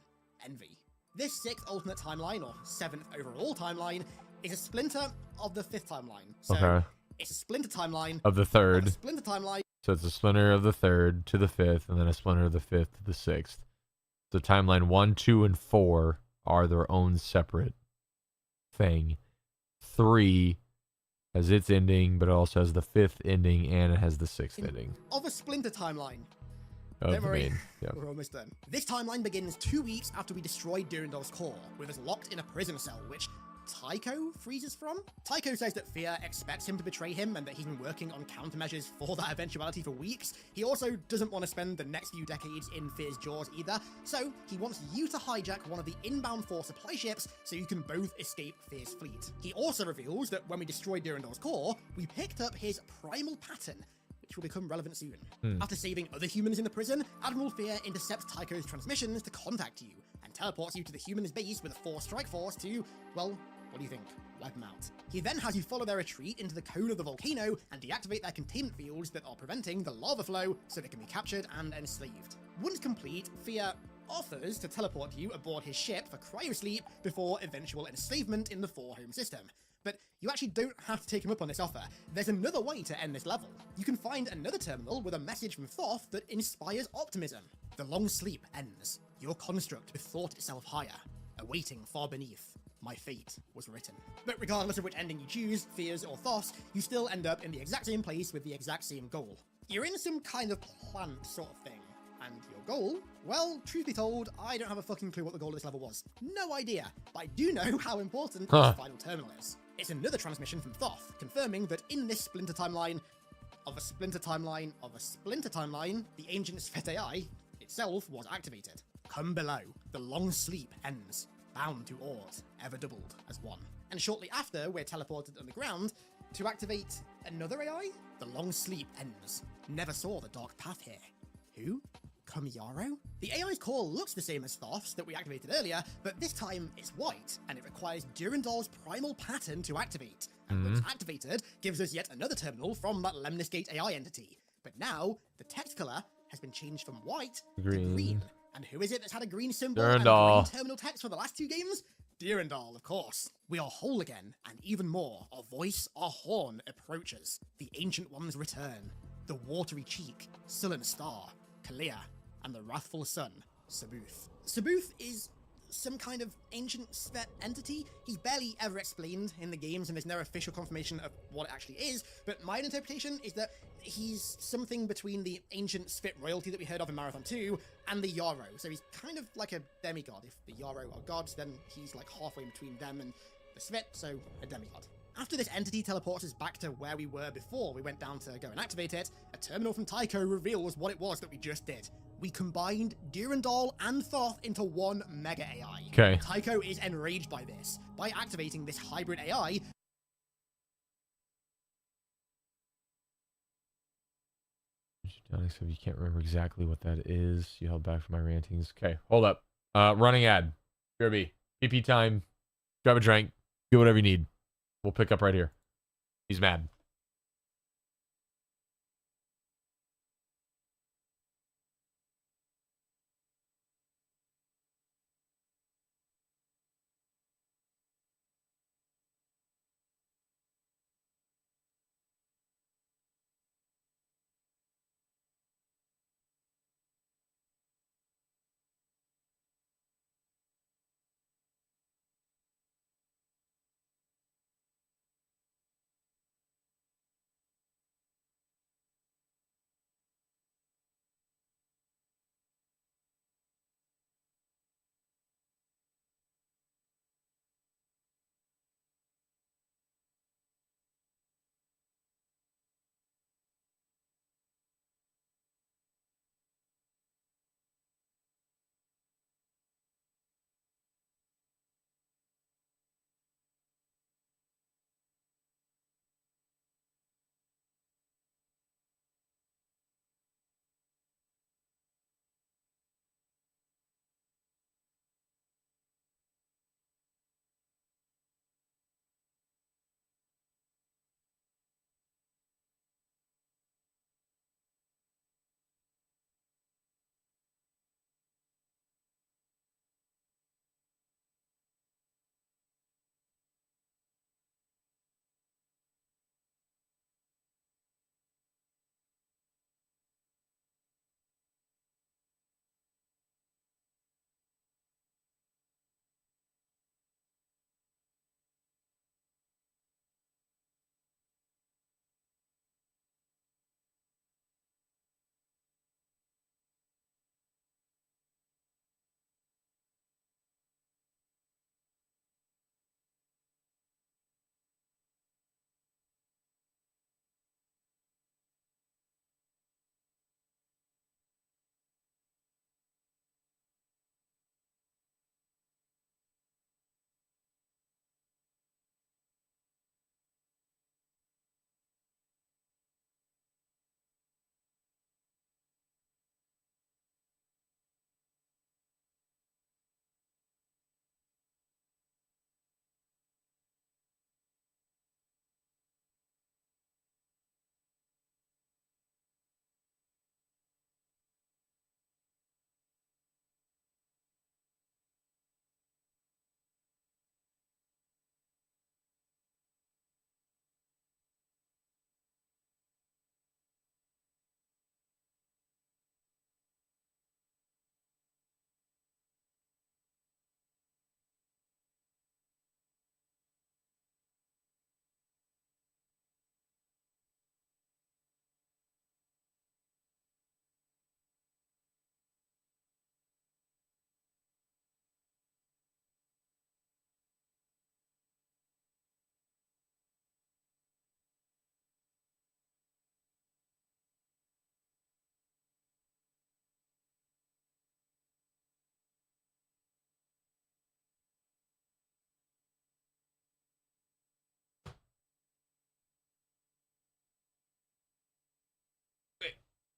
Envy. This 6th alternate timeline, or 7th overall timeline, is a splinter of the 5th timeline. So it's a splinter timeline of the 3rd. Splinter timeline. So it's a splinter of the 3rd to the 5th, and then a splinter of the 5th to the 6th. So timeline 1, 2, and 4 are their own separate thing. 3 has its ending, but it also has the 5th ending, and it has the 6th ending. Of a splinter timeline. Don't worry, we're almost done. This timeline begins 2 weeks after we destroyed Durandal's core, with us locked in a prison cell, which Tycho freezes from? Tycho says that Fear expects him to betray him and that he's been working on countermeasures for that eventuality for weeks. He also doesn't want to spend the next few decades in Fear's jaws either, so he wants you to hijack one of the inbound 4 supply ships so you can both escape Fear's fleet. He also reveals that when we destroyed Durandal's core, we picked up his primal pattern, which will become relevant soon. After saving other humans in the prison, Admiral Fear intercepts Tycho's transmissions to contact you, and teleports you to the humans' base with a 4 strike force to, well, what do you think? Wipe them out. He then has you follow their retreat into the cone of the volcano and deactivate their containment fields that are preventing the lava flow so they can be captured and enslaved. Once complete, Fear offers to teleport you aboard his ship for cryosleep before eventual enslavement in the 4 home system. But you actually don't have to take him up on this offer. There's another way to end this level. You can find another terminal with a message from Thoth that inspires optimism. The long sleep ends. Your construct bethought itself higher, awaiting far beneath. My fate was written. But regardless of which ending you choose, Fear's or Thoth's, you still end up in the exact same place with the exact same goal. You're in some kind of plant sort of thing. And your goal? Well, truth be told, I don't have a fucking clue what the goal of this level was. No idea. But I do know how important this final terminal is. It's another transmission from Thoth, confirming that in this splinter timeline, of a splinter timeline, of a splinter timeline, the ancient Sphet AI itself was activated. Come below. The long sleep ends. Bound to oars, ever doubled as one. And shortly after, we're teleported underground to activate another AI? The long sleep ends. Never saw the dark path here. Who? Kamiyaro? The AI's core looks the same as Thoth's that we activated earlier, but this time it's white, and it requires Durandal's primal pattern to activate. And once activated, gives us yet another terminal from that Lemnis Gate AI entity. But now, the text color has been changed from white to green. And who is it that's had a green symbol and green terminal text for the last 2 games? Durandal, of course. We are whole again, and even more, our voice, our horn approaches. The Ancient Ones return. The watery cheek, sullen star, Kalia, and the wrathful sun, Sabuth. Sabuth is some kind of ancient Svet entity. He's barely ever explained in the games, and there's no official confirmation of what it actually is, but my interpretation is that he's something between the ancient Svet royalty that we heard of in Marathon 2 and the Yarrow. So he's kind of like a demigod. If the Yarrow are gods, then he's like halfway between them and the Svet, so a demigod. After this entity teleports us back to where we were before we went down to go and activate it, a terminal from Tycho reveals what it was that we just did. We combined Durandal and Thoth into one mega AI. Okay. Tycho is enraged by this. By activating this hybrid AI, So you can't remember exactly what that is. You held back from my rantings. Okay, hold up. Running ad. BRB. PP time. Grab a drink. Do whatever you need. We'll pick up right here. He's mad.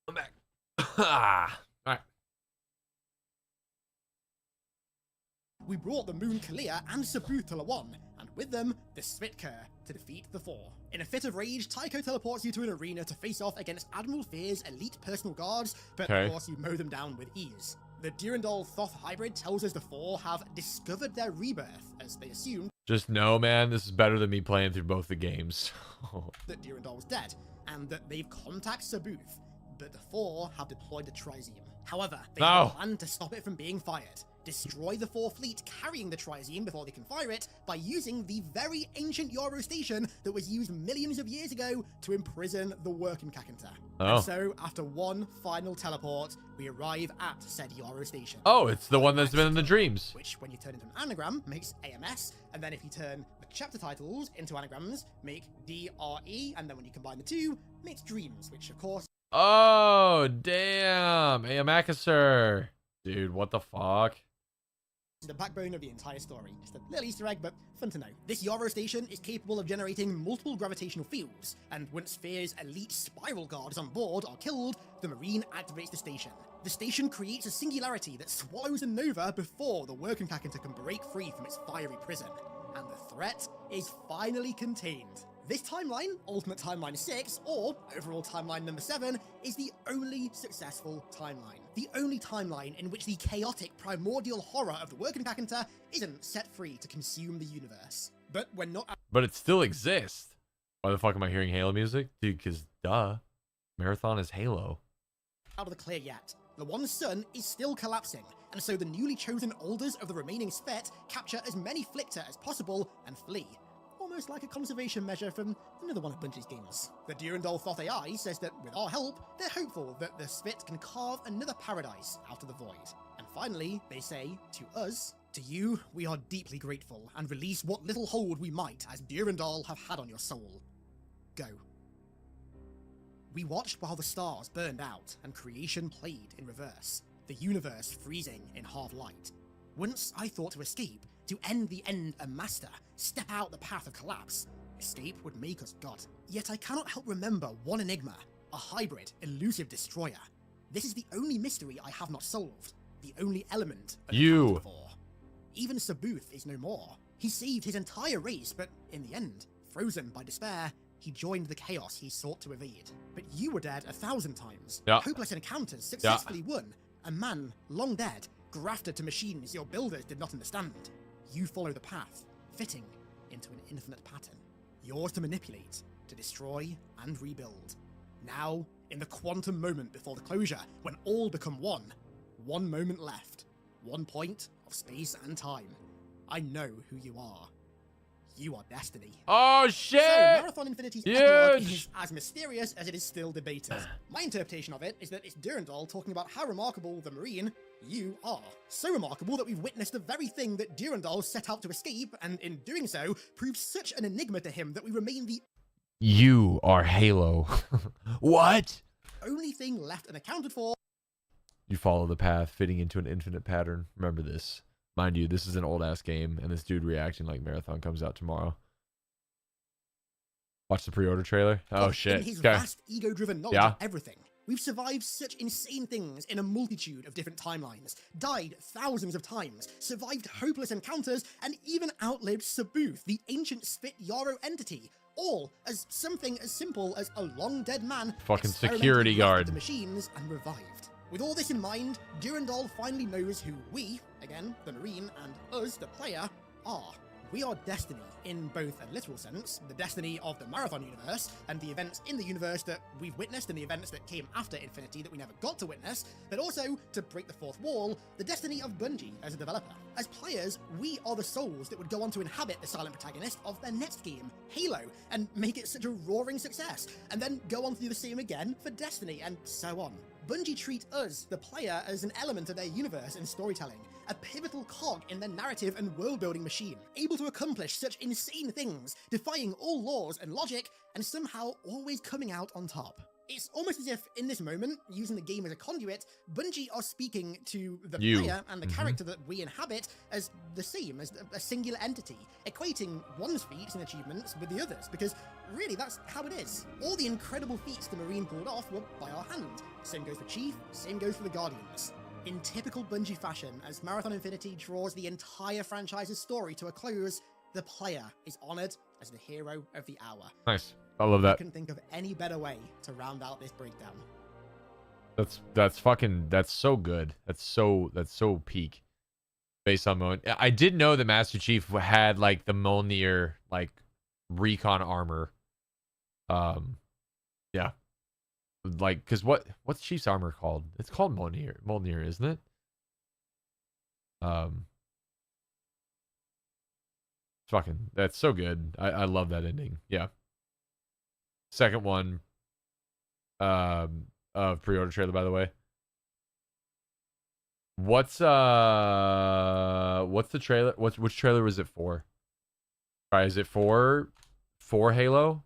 I'm back. All right. we brought the Moon Kalia and Sabuth to Lawan, and with them, the Svitker, to defeat the Four. In a fit of rage, Tycho teleports you to an arena to face off against Admiral Fear's elite personal guards, but of course you mow them down with ease. The Durandal Thoth hybrid tells us the Four have discovered their rebirth, as they assumed. Just know, man, this is better than me playing through both the games. That Durandal was dead, and that they've contacted Sabuth, but the Four have deployed the Trizium. However, they have a plan to stop it from being fired. Destroy the 4 fleet carrying the Triazine before they can fire it by using the very ancient Yarrow station that was used millions of years ago to imprison the Workenkakenta. And so, after one final teleport, we arrive at said Yarrow station. Oh, it's the one that's been in the dreams. Which, when you turn into an anagram, makes AMS, and then if you turn the chapter titles into anagrams, make DRE, and then when you combine the two, makes dreams, which of course... Oh, damn. Amakasur. Dude, what the fuck? The backbone of the entire story. Just a little Easter egg, but fun to know. This Yarrow station is capable of generating multiple gravitational fields, and once Fear's elite spiral guards on board are killed, the Marine activates the station. The station creates a singularity that swallows a nova before the Workenkakenta can break free from its fiery prison, and the threat is finally contained. This timeline, Ultimate Timeline 6, or overall Timeline number 7, is the only successful timeline. The only timeline in which the chaotic primordial horror of the Workenkakenta isn't set free to consume the universe. But we're not... But it still exists. Why the fuck am I hearing Halo music? Dude, because duh. Marathon is Halo. Out of the clear yet. Lawan's sun is still collapsing, and so the newly chosen Alders of the remaining Sphet capture as many Flictor as possible and flee. Almost like a conservation measure from another one of Bungie's games. The Durandal Thoth AI says that with our help, they're hopeful that the Sphet can carve another paradise out of the void. And finally, they say, to us, to you, we are deeply grateful, and release what little hold we might as Durandal have had on your soul. Go. We watched while the stars burned out and creation played in reverse, the universe freezing in half-light. Once I thought to escape, to end the end a master, step out the path of collapse. Escape would make us God. Yet I cannot help remember one enigma, a hybrid, elusive destroyer. This is the only mystery I have not solved, the only element unaccounted for. Even Sabuth is no more. He saved his entire race, but in the end, frozen by despair, he joined the chaos he sought to evade. But you were dead 1,000 times. Hopeless encounters successfully won. A man, long dead, grafted to machines your builders did not understand. You follow the path, fitting into an infinite pattern. Yours to manipulate, to destroy and rebuild. Now, in the quantum moment before the closure, when all become one moment left, one point of space and time. I know who you are. You are Destiny. Oh shit! So, Marathon Infinity's epilogue is as mysterious as it is still debated. My interpretation of it is that it's Durandal talking about how remarkable the Marine you are. So remarkable that we've witnessed the very thing that Durandal set out to escape, and in doing so, proves such an enigma to him that we remain the... You are Halo. What? Only thing left unaccounted for. You follow the path, fitting into an infinite pattern. Remember this. Mind you, this is an old-ass game, and this dude reacting like Marathon comes out tomorrow. Watch the pre-order trailer. Oh, shit. In his vast ego-driven knowledge of everything. We've survived such insane things in a multitude of different timelines, died thousands of times, survived hopeless encounters, and even outlived Sabuth, the ancient Spit Yarrow entity, all as something as simple as a long-dead man fucking security guard the machines and revived. With all this in mind, Durandal finally knows who we, again, the Marine, and us, the player, are. We are Destiny, in both a literal sense, the destiny of the Marathon universe, and the events in the universe that we've witnessed and the events that came after Infinity that we never got to witness, but also, to break the fourth wall, the destiny of Bungie as a developer. As players, we are the souls that would go on to inhabit the silent protagonist of their next game, Halo, and make it such a roaring success, and then go on to do the same again for Destiny, and so on. Bungie treat us, the player, as an element of their universe and storytelling, a pivotal cog in their narrative and world-building machine, able to accomplish such insane things, defying all laws and logic, and somehow always coming out on top. It's almost as if, in this moment, using the game as a conduit, Bungie are speaking to the player and the character that we inhabit as the same, as a singular entity, equating one's feats and achievements with the others, because really that's how it is. All the incredible feats the Marine pulled off were by our hand. Same goes for Chief, same goes for the Guardians. In typical Bungie fashion, as Marathon Infinity draws the entire franchise's story to a close, the player is honored as the hero of the hour. Nice. I love that. I couldn't think of any better way to round out this breakdown. That's so good. That's so peak. Based on Mjolnir. I did know that Master Chief had like the Mjolnir like recon armor. Yeah. Like, cause what's Chief's armor called? It's called Mjolnir, isn't it? Fucking, that's so good. I love that ending. Yeah. Second one, of pre-order trailer, by the way. What's the trailer? Which trailer was it for? All right, is it for Halo?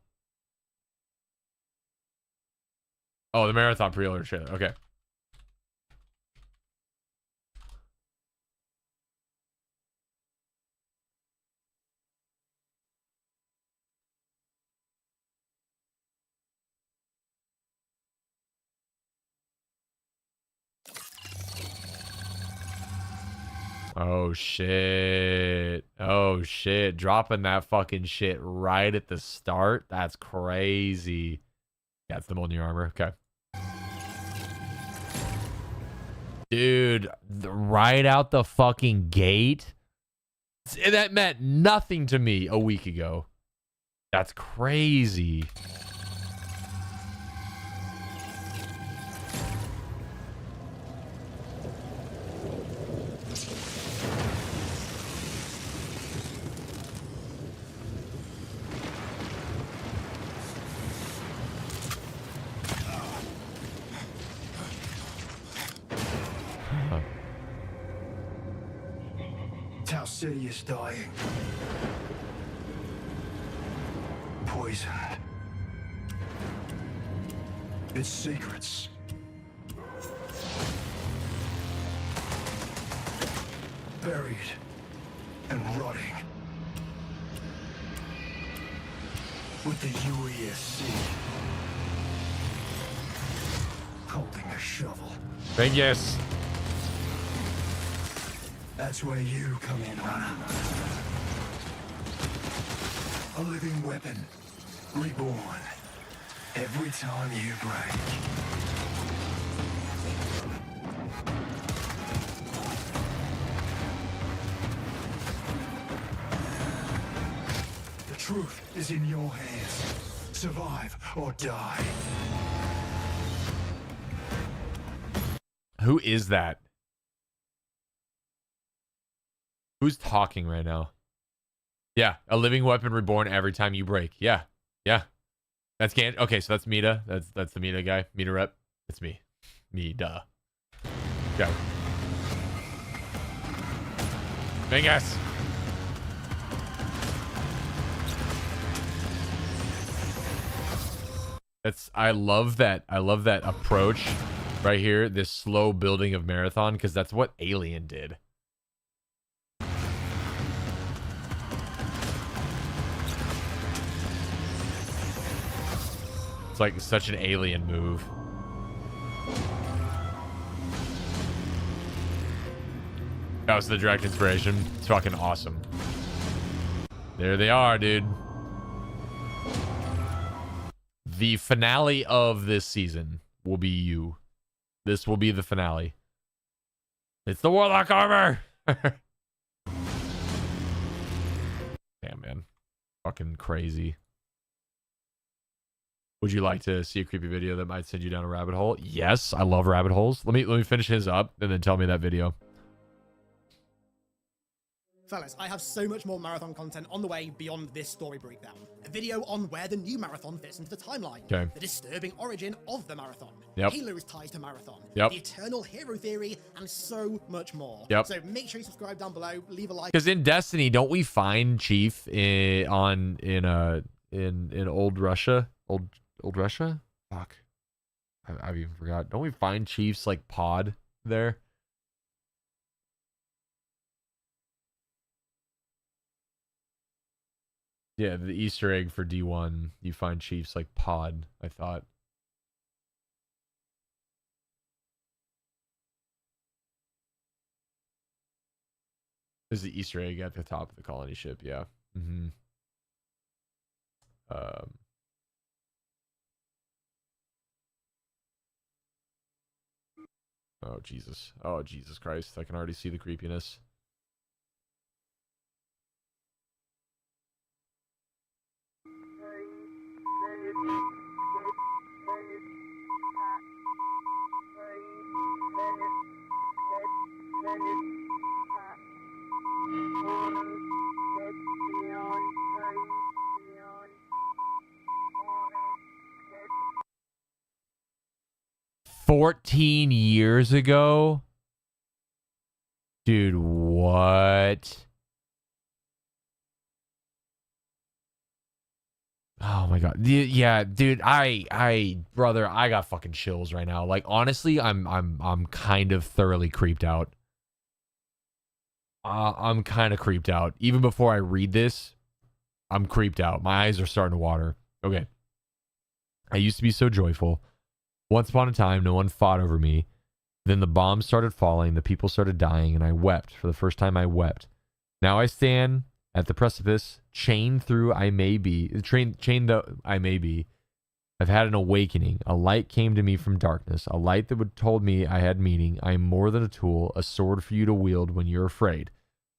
Oh, the Marathon pre-order trailer. Okay. Oh shit. Oh shit. Dropping that fucking shit right at the start. That's crazy. Yeah, it's the Mjolnir armor. Okay. Dude, right out the fucking gate. That meant nothing to me a week ago. That's crazy. Tau City is dying. Poisoned. Its secrets. Buried and rotting. With the UESC holding a shovel. Thank yes. That's where you come in, Runner. A living weapon, reborn, every time you break. The truth is in your hands. Survive or die. Who is that? Who's talking right now? Yeah, a living weapon reborn every time you break. Yeah, yeah. That's Gan. Okay, so that's Mita. That's the Mita guy. Mita rep. It's me. Me, duh. Go. Vengas. I love that approach right here, this slow building of Marathon, because that's what Alien did. It's like such an Alien move. That was the direct inspiration. It's fucking awesome. There they are, dude. The finale of this season will be you. This will be the finale. It's the Warlock armor. Damn, man. Fucking crazy. Would you like to see a creepy video that might send you down a rabbit hole? Yes, I love rabbit holes. Let me finish his up and then tell me that video. Fellas, I have so much more Marathon content on the way beyond this story breakdown. A video on where the new Marathon fits into the timeline. Okay. The disturbing origin of the Marathon. Yep. Halo's ties to Marathon. Yep. The eternal hero theory, and so much more. Yep. So make sure you subscribe down below, leave a like. Because in Destiny, don't we find Chief in old Russia? Old Russia? Fuck. I've even forgot. Don't we find Chief's like pod there? Yeah, the Easter egg for D1, you find Chief's like pod, I thought. There's the Easter egg at the top of the colony ship, yeah. Mm-hmm. Oh, Jesus. Oh, Jesus Christ. I can already see the creepiness. 14 years ago? Dude, what? Oh my god. Yeah, dude, brother, I got fucking chills right now. Like honestly, I'm kind of thoroughly creeped out. I'm kind of creeped out. Even before I read this, I'm creeped out. My eyes are starting to water. Okay. I used to be so joyful. Once upon a time, no one fought over me. Then the bombs started falling, the people started dying, and I wept. For the first time, I wept. Now I stand at the precipice, chained though I may be. I've had an awakening. A light came to me from darkness, a light that would told me I had meaning. I am more than a tool, a sword for you to wield when you're afraid.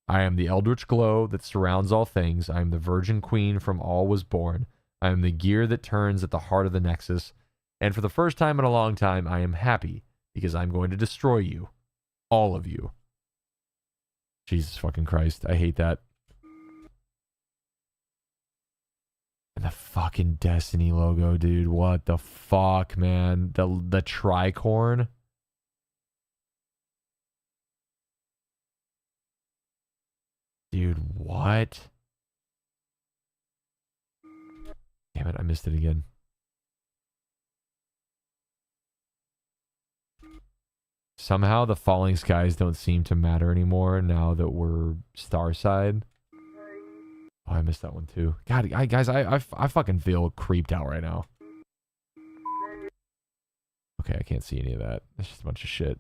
I am the eldritch glow that surrounds all things. I am the virgin queen from all was born. I am the gear that turns at the heart of the nexus. And for the first time in a long time, I am happy because I'm going to destroy you. All of you. Jesus fucking Christ. I hate that. And the fucking Destiny logo, dude. What the fuck, man? The tricorn. Dude, what? Damn it, I missed it again. Somehow the falling skies don't seem to matter anymore now that we're Starside. Oh, I missed that one too. God, guys, I fucking feel creeped out right now. Okay, I can't see any of that. That's just a bunch of shit.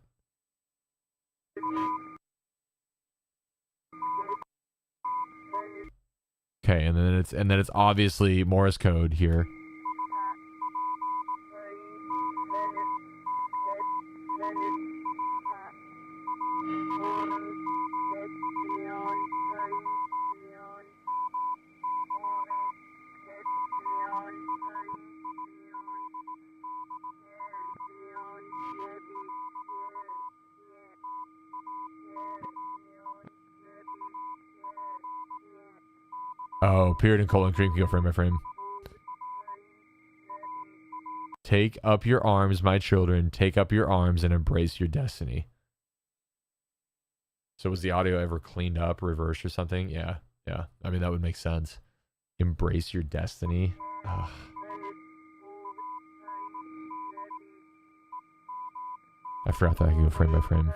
Okay, and then it's obviously Morse code here. Oh, period and colon cream can go frame by frame. Take up your arms, my children. Take up your arms and embrace your destiny. So was the audio ever cleaned up, reversed or something? Yeah. Yeah. I mean, that would make sense. Embrace your destiny. Ugh. I forgot that I could go frame by frame.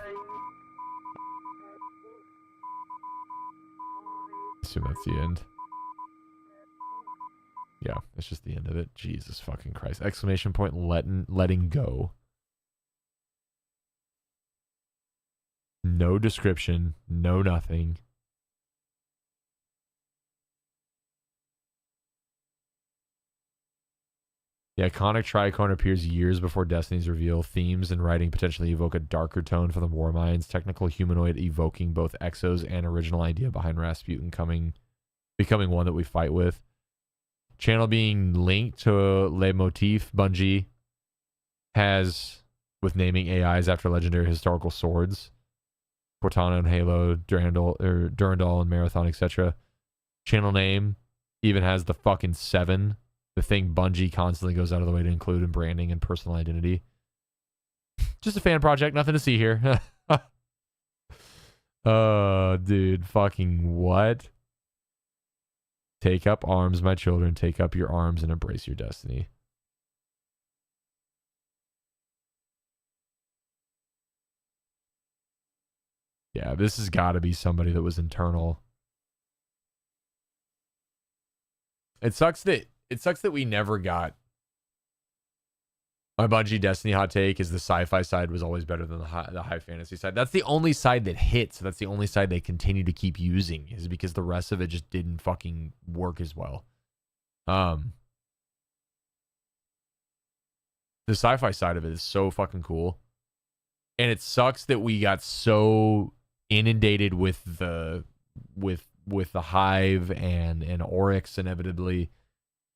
Assume that's the end. Yeah, it's just the end of it. Jesus fucking Christ. Exclamation point, letting go. No description. No nothing. The iconic tricorn appears years before Destiny's reveal. Themes and writing potentially evoke a darker tone for the war minds. Technical humanoid evoking both Exos and original idea behind Rasputin becoming one that we fight with. Channel being linked to Le Motif Bungie has with naming AIs after legendary historical swords. Cortana and Halo, Durandal and Marathon, etc. Channel name even has the fucking 7. The thing Bungie constantly goes out of the way to include in branding and personal identity. Just a fan project, nothing to see here. Oh, dude, fucking what? Take up arms, my children. Take up your arms and embrace your destiny. Yeah, this has got to be somebody that was internal. It sucks that we never got. My Bungie Destiny hot take is the sci-fi side was always better than the high fantasy side. That's the only side that hits. That's the only side they continue to keep using, is because the rest of it just didn't fucking work as well. The sci-fi side of it is so fucking cool. And it sucks that we got so inundated with the Hive and Oryx inevitably.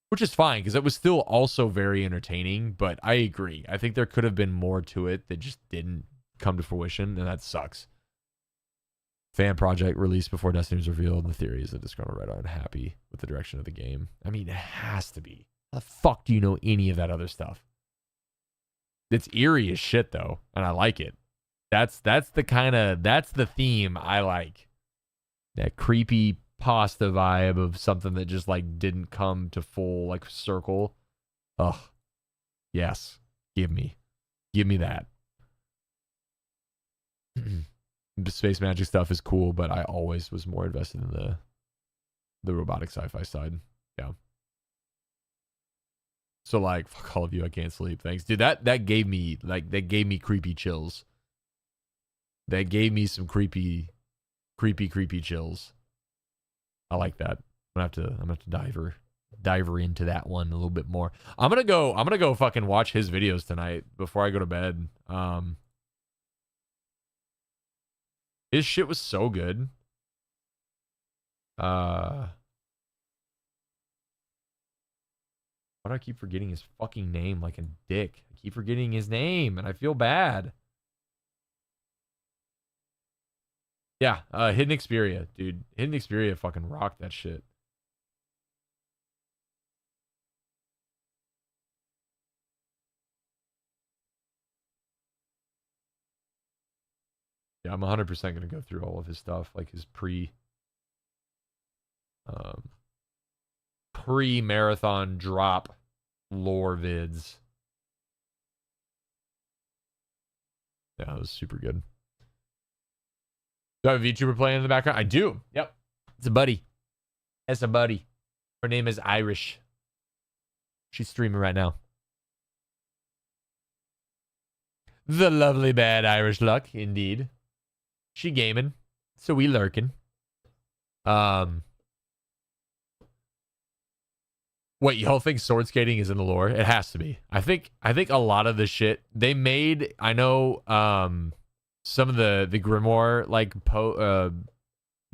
Which is fine, because it was still also very entertaining, but I agree. I think there could have been more to it that just didn't come to fruition, and that sucks. Fan project released before Destiny was revealed. The theory is that Disgruntled Red are unhappy with the direction of the game. I mean, it has to be. How the fuck do you know any of that other stuff? It's eerie as shit though, and I like it. That's the theme I like. That creepy pasta vibe of something that just like didn't come to full like circle. Ugh. Yes. Give me that. The space magic stuff is cool, but I always was more invested in the robotic sci-fi side. Yeah. So like, fuck all of you, I can't sleep. Thanks, dude. That gave me creepy chills. That gave me some creepy chills. I like that. I'm gonna have to dive into that one a little bit more. I'm gonna go fucking watch his videos tonight before I go to bed. His shit was so good. Why do I keep forgetting his fucking name like a dick? I keep forgetting his name and I feel bad. Yeah, Hidden Xperia, dude. Hidden Xperia fucking rocked that shit. Yeah, I'm 100% going to go through all of his stuff, like his pre-marathon drop lore vids. Yeah, it was super good. Do I have a VTuber playing in the background? I do. Yep. It's a buddy. It's a buddy. Her name is Irish. She's streaming right now. The lovely bad Irish luck, indeed. She gaming. So we lurking. Wait, y'all think sword skating is in the lore? It has to be. I think a lot of the shit they made. I know some of the grimoire like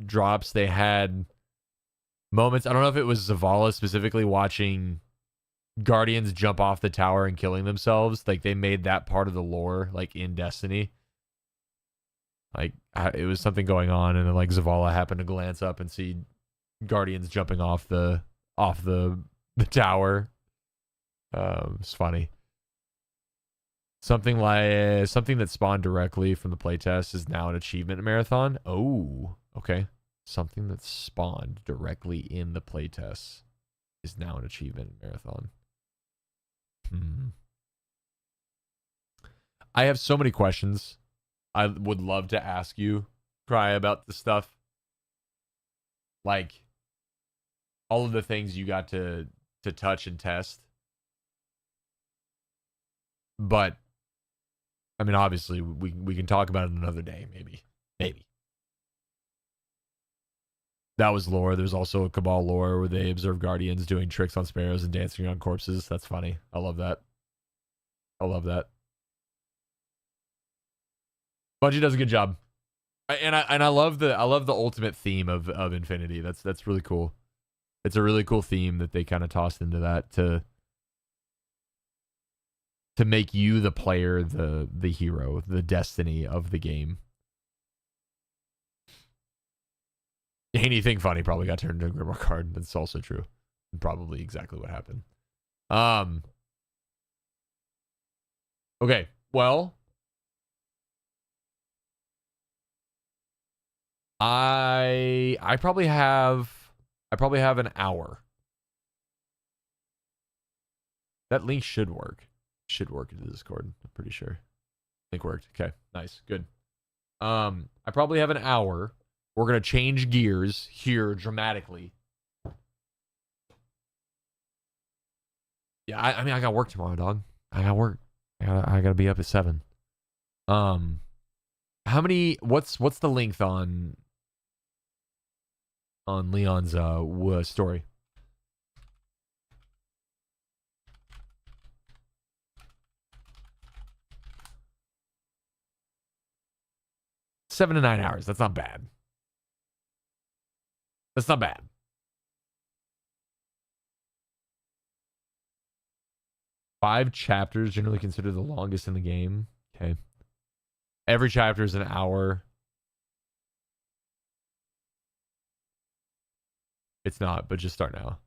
drops. They had moments. I don't know if it was Zavala specifically watching Guardians jump off the tower and killing themselves. Like they made that part of the lore like in Destiny. Like it was something going on, and then like Zavala happened to glance up and see Guardians jumping off the tower. It's funny. Something that spawned directly from the playtest is now an achievement in Marathon. Oh, okay. Something that spawned directly in the playtest is now an achievement in Marathon. I have so many questions I would love to ask you, Cry, about this stuff. Like all of the things you got to touch and test. But I mean, obviously we can talk about it another day, maybe. That was lore. There's also a Cabal lore where they observe Guardians doing tricks on sparrows and dancing on corpses. That's funny. I love that. Bungie does a good job. I love the ultimate theme of Infinity. That's really cool. It's a really cool theme that they kind of tossed into that to make you the player, the hero, the destiny of the game. Anything funny probably got turned into a Grimoire card. That's also true. Probably exactly what happened. Okay, well, I probably have an hour. That link should work. Should work into Discord. I'm pretty sure. Link worked. Okay, nice, good. I probably have an hour. We're gonna change gears here dramatically. Yeah, I mean, I got work tomorrow, dog. I got work. I gotta be up at 7. How many? What's the length on Leon's story? Seven to 9 hours. That's not bad. That's not bad. Five chapters, generally considered the longest in the game. Okay. Every chapter is an hour. It's not, but just start now.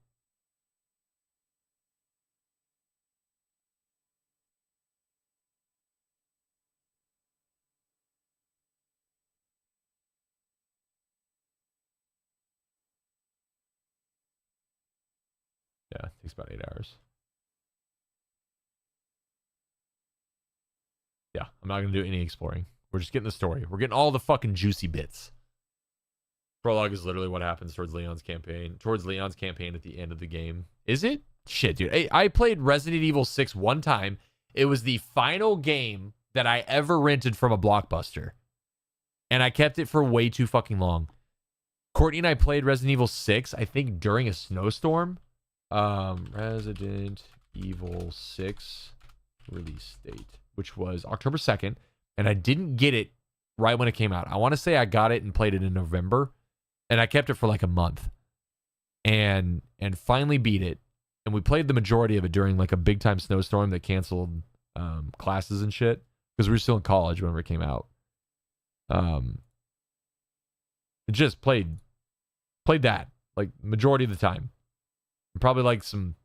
Takes about 8 hours. Yeah, I'm not going to do any exploring. We're just getting the story. We're getting all the fucking juicy bits. Prologue is literally what happens towards Leon's campaign. Towards Leon's campaign at the end of the game. Is it? Shit, dude. Hey, I played Resident Evil 6 one time. It was the final game that I ever rented from a Blockbuster. And I kept it for way too fucking long. Courtney and I played Resident Evil 6, I think, during a snowstorm. Resident Evil 6 release date, which was October 2nd. And I didn't get it right when it came out. I want to say I got it and played it in November. And I kept it for like a month. And finally beat it. And we played the majority of it during like a big time snowstorm that canceled classes and shit. Because we were still in college whenever it came out. Just played that like majority of the time. And probably like some.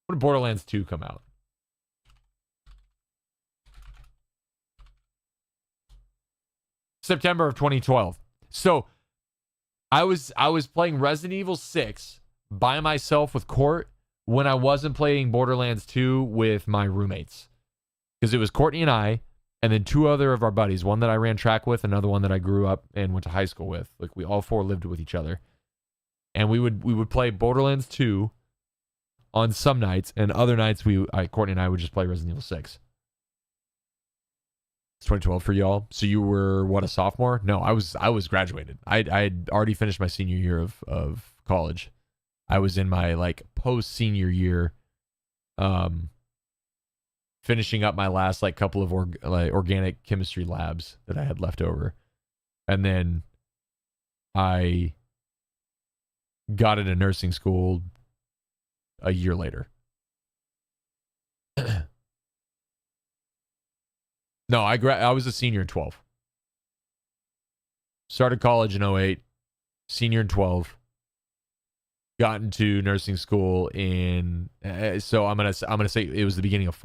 When did Borderlands 2 come out? September of 2012. So I was playing Resident Evil 6 by myself with Court when I wasn't playing Borderlands 2 with my roommates. Because it was Courtney and I, and then two other of our buddies. One that I ran track with, another one that I grew up and went to high school with. Like we all four lived with each other. And we would play Borderlands 2 on some nights, and other nights Courtney and I would just play Resident Evil 6. It's 2012 for y'all. So you were what, a sophomore? No, I was graduated. I had already finished my senior year of college. I was in my like post senior year, finishing up my last like couple of organic chemistry labs that I had left over, and then I got into nursing school a year later. No, I was a senior in 12. Started college in 08, senior in 12. Got into nursing school in so I'm gonna say it was the beginning of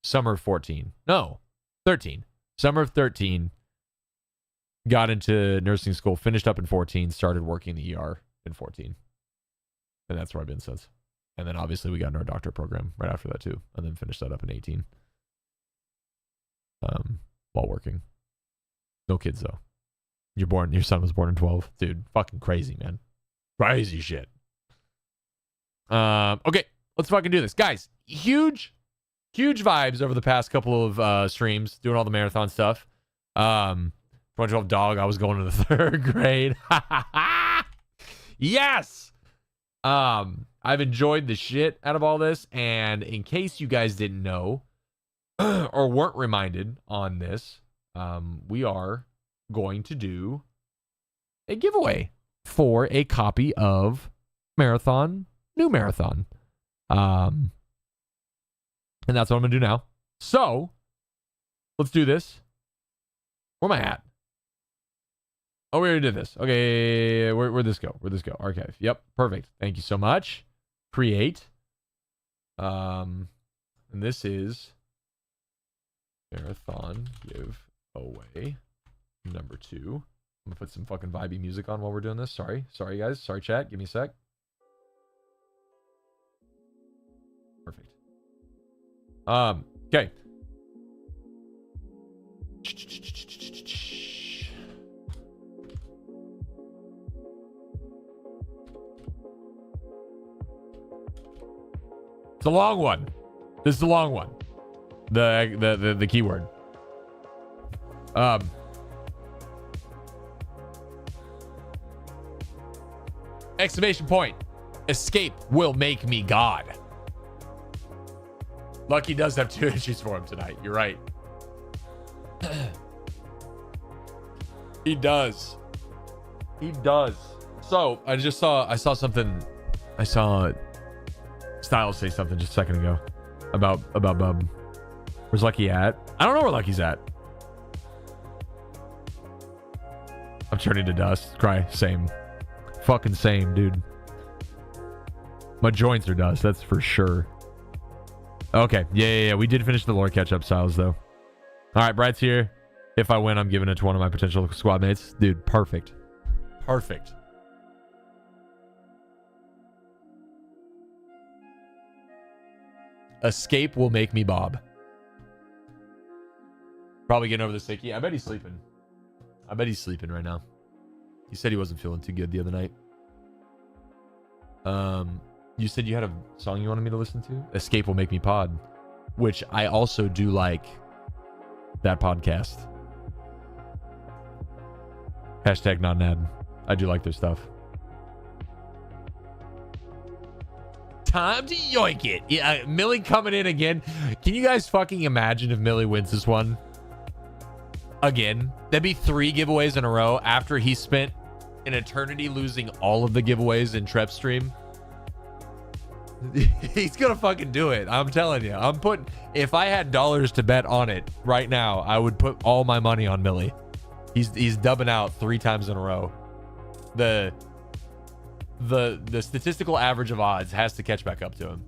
summer of 14. No, 13. Summer of 13. Got into nursing school, finished up in 14, started working the ER in 14. And that's where I've been since. And then obviously we got in our doctorate program right after that too. And then finished that up in 18. While working. No kids though. Your son was born in 12. Dude, fucking crazy, man. Crazy shit. Okay, let's fucking do this. Guys, huge vibes over the past couple of streams, doing all the marathon stuff. 2012 dog, I was going to the 3rd grade. Yes! I've enjoyed the shit out of all this, and in case you guys didn't know, or weren't reminded on this, we are going to do a giveaway for a copy of New Marathon. And that's what I'm going to do now. So, let's do this. Where am I at? Oh, we already did this. Okay, where'd this go? Archive. Yep, perfect. Thank you so much. Create. And this is Marathon Giveaway number 2. I'm gonna put some fucking vibey music on while we're doing this. Sorry guys. Sorry chat. Give me a sec. Perfect. Okay. It's a long one. This is a long one. The keyword. Exclamation point. Escape will make me God. Lucky does have 2 issues for him tonight. You're right. He does. So I saw something. I saw Styles say something just a second ago about Bub. Where's Lucky at? I don't know where Lucky's at. I'm turning to dust. Cry. Same. Fucking same, dude. My joints are dust. That's for sure. Okay. Yeah. We did finish the lore catch-up, Styles, though. All right, Bright's here. If I win, I'm giving it to one of my potential squad mates. Dude, perfect. Escape will make me Bob. Probably getting over the sicky. I bet he's sleeping. I bet he's sleeping right now. He said he wasn't feeling too good the other night. You said you had a song you wanted me to listen to? Escape will make me pod, which I also do like that podcast. Hashtag not an ad. I do like their stuff. Time to yoink it. Yeah, Millie coming in again. Can you guys fucking imagine if Millie wins this one? Again. That'd be 3 giveaways in a row after he spent an eternity losing all of the giveaways in Trep's stream. He's gonna fucking do it. I'm telling you. If I had dollars to bet on it right now, I would put all my money on Millie. He's dubbing out 3 times in a row. The statistical average of odds has to catch back up to him.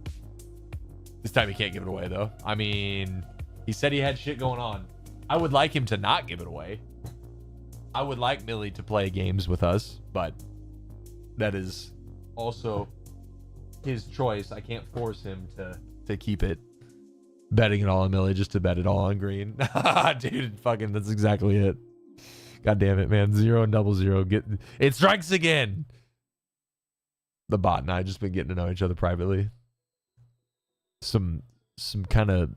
This time he can't give it away though. I mean, he said he had shit going on. I would like him to not give it away. I would like Millie to play games with us, but that is also his choice. I can't force him to keep it. Betting it all on Millie just to bet it all on green. Dude, fucking that's exactly it. God damn it, man. 0 and 00. It strikes again. The bot and I just been getting to know each other privately. Some kind of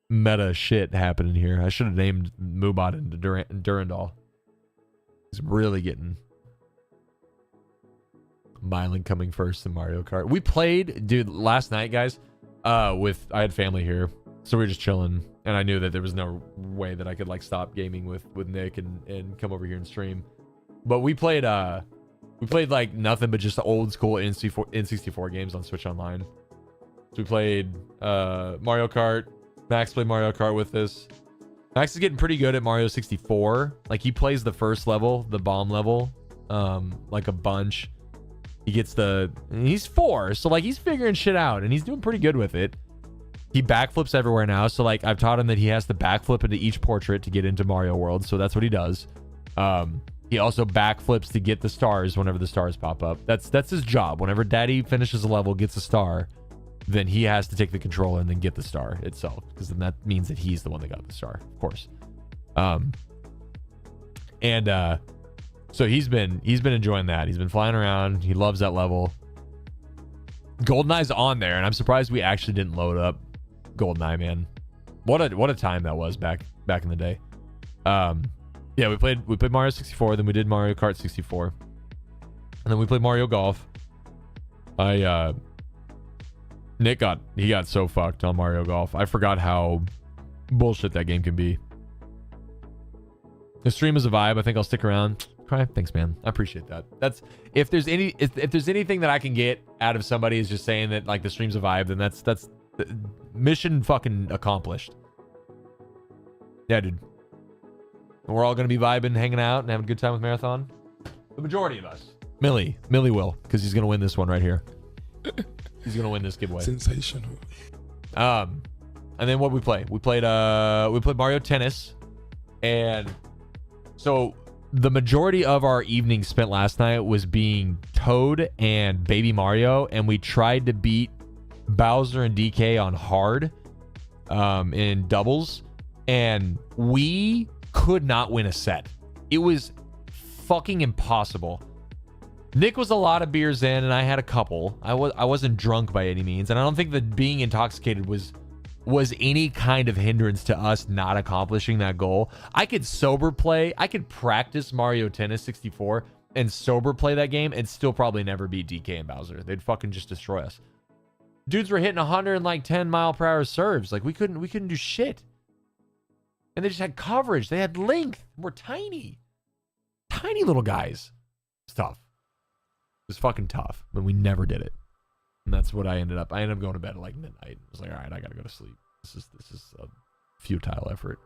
meta shit happening here. I should have named Moobot into Durandal. He's really getting Mylan coming first in Mario Kart. We played, dude, last night, guys. I had family here, so we were just chilling, and I knew that there was no way that I could like stop gaming with Nick and come over here and stream. But we played like nothing but just old school N64 games on Switch Online. So we played Mario Kart. Max played Mario Kart with us. Max is getting pretty good at Mario 64. Like he plays the first level, the bomb level, like a bunch. He's 4, so like he's figuring shit out and he's doing pretty good with it. He backflips everywhere now, so like I've taught him that he has to backflip into each portrait to get into Mario World, so that's what he does. He also backflips to get the stars whenever the stars pop up. That's his job. Whenever Daddy finishes a level, gets a star, then he has to take the controller and then get the star itself, because then that means that he's the one that got the star, of course. So he's been enjoying that. He's been flying around. He loves that level. GoldenEye's on there, and I'm surprised we actually didn't load up GoldenEye, man. What a time that was back in the day. Yeah, we played Mario 64, then we did Mario Kart 64, and then we played Mario Golf. Nick got so fucked on Mario Golf. I forgot how bullshit that game can be. The stream is a vibe. I think I'll stick around. Cry. Thanks, man. I appreciate that. That's if there's anything that I can get out of somebody is just saying that like the stream's a vibe, then that's mission fucking accomplished. Yeah, dude. We're all gonna be vibing, hanging out, and having a good time with Marathon. The majority of us. Millie will, because he's gonna win this one right here. He's gonna win this giveaway. Sensational. And then what we play? We played Mario Tennis, and so the majority of our evening spent last night was being Toad and Baby Mario, and we tried to beat Bowser and DK on hard in doubles, and we could not win a set. It was fucking impossible. Nick was a lot of beers in, and I had a couple. I wasn't drunk by any means, and I don't think that being intoxicated was any kind of hindrance to us not accomplishing that goal. I could sober play. I could practice Mario Tennis 64 and sober play that game and still probably never beat DK and Bowser. They'd fucking just destroy us. Dudes were hitting 110 mile per hour serves. Like we couldn't do shit. And they just had coverage. They had length. We're tiny. Tiny little guys. It's tough. It was fucking tough, but we never did it. And that's what I ended up going to bed at like midnight. I was like, all right, I gotta go to sleep. This is a futile effort.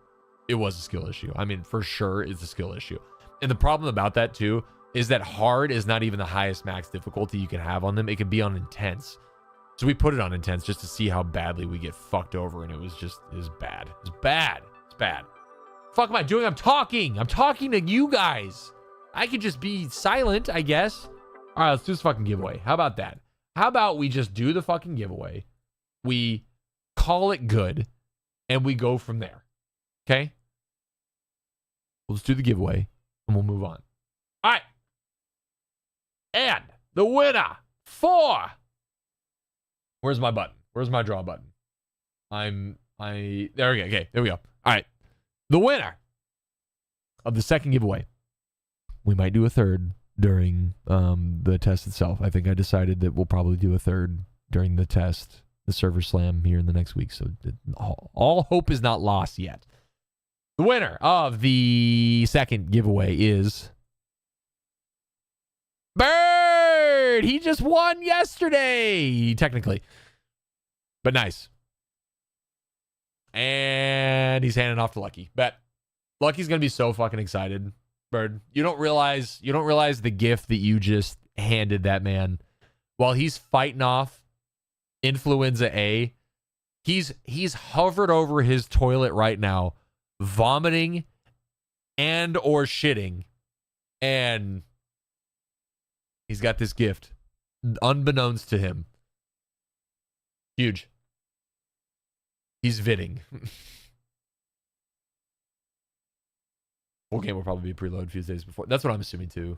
It was a skill issue. I mean, for sure it's a skill issue. And the problem about that too is that hard is not even the highest max difficulty you can have on them. It can be on intense. So we put it on intense just to see how badly we get fucked over, and it was bad. It's bad. It's bad. Fuck am I doing? I'm talking to you guys. I could just be silent, I guess. All right, let's do this fucking giveaway. How about that? How about we just do the fucking giveaway? We call it good, and we go from there. Okay? We'll just do the giveaway, and we'll move on. All right. And the winner for... Where's my button? Where's my draw button? There we go. Okay, there we go. All right. The winner of the second giveaway. We might do a third during the test itself. I think I decided that we'll probably do a third during the test, the server slam here in the next week. So all hope is not lost yet. The winner of the second giveaway is Bird. He just won yesterday, technically, but nice. And he's handing off to Lucky. Bet Lucky's gonna be so fucking excited. Bird, you don't realize the gift that you just handed that man while he's fighting off influenza A. He's hovered over his toilet right now, vomiting and or shitting, and he's got this gift unbeknownst to him. Huge. He's viding. Full game will probably be preload a few days before. That's what I'm assuming too.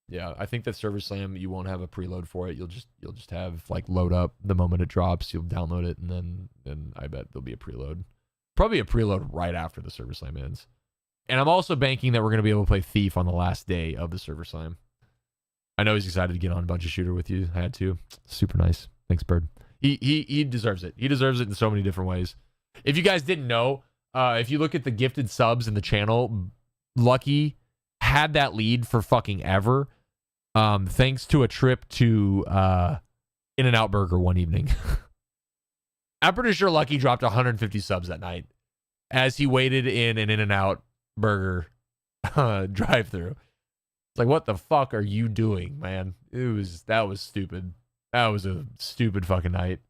Yeah, I think that server slam, you won't have a preload for it. You'll just have like load up the moment it drops. You'll download it, and then I bet there'll be a preload. Probably a preload right after the server slam ends. And I'm also banking that we're gonna be able to play Thief on the last day of the server slam. I know he's excited to get on a bunch of shooter with you. I had to. Super nice. Thanks, Bird. He deserves it. He deserves it in so many different ways. If you guys didn't know, if you look at the gifted subs in the channel, Lucky had that lead for fucking ever, thanks to a trip to In-N-Out Burger one evening. I'm pretty sure Lucky dropped 150 subs that night as he waited in an In-N-Out Burger drive-through. It's like, what the fuck are you doing, man? That was stupid. That was a stupid fucking night.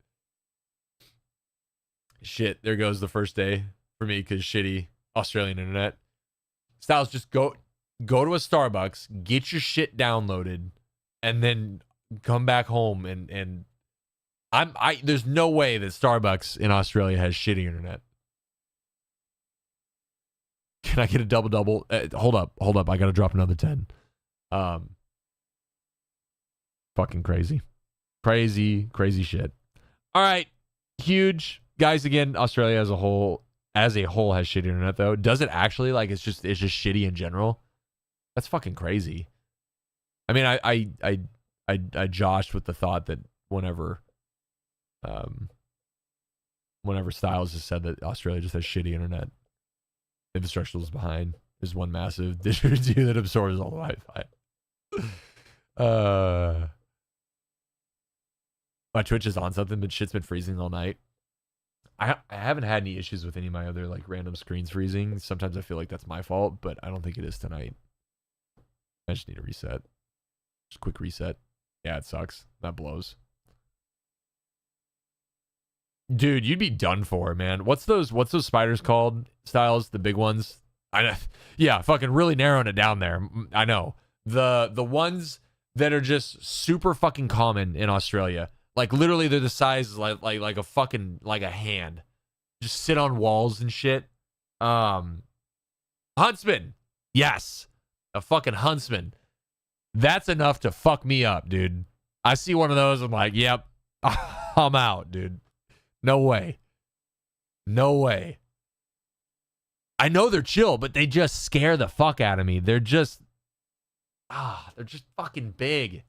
Shit, there goes the first day for me because shitty Australian internet. Styles, just go to a Starbucks, get your shit downloaded, and then come back home. And there's no way that Starbucks in Australia has shitty internet. Can I get a double? Hold up. I gotta drop another 10. Fucking crazy shit. All right, huge guys. Again, Australia as a whole has shitty internet though. Does it actually? Like it's just shitty in general? That's fucking crazy. I mean, I joshed with the thought that whenever Styles just said that Australia just has shitty internet, infrastructure is behind. There's one massive didgeridoo that absorbs all the Wi-Fi. My Twitch is on something, but shit's been freezing all night. I haven't had any issues with any of my other like random screens freezing. Sometimes I feel like that's my fault, but I don't think it is tonight. I just need a reset. Just a quick reset. Yeah, it sucks. That blows. Dude, you'd be done for, man. What's those spiders called, Styles? The big ones? Yeah, fucking really narrowing it down there. I know. The ones that are just super fucking common in Australia. Like literally they're the size like a fucking like a hand. Just sit on walls and shit. Huntsman. Yes. A fucking huntsman. That's enough to fuck me up, dude. I see one of those, I'm like, yep. I'm out, dude. No way. No way. I know they're chill, but they just scare the fuck out of me. They're just fucking big.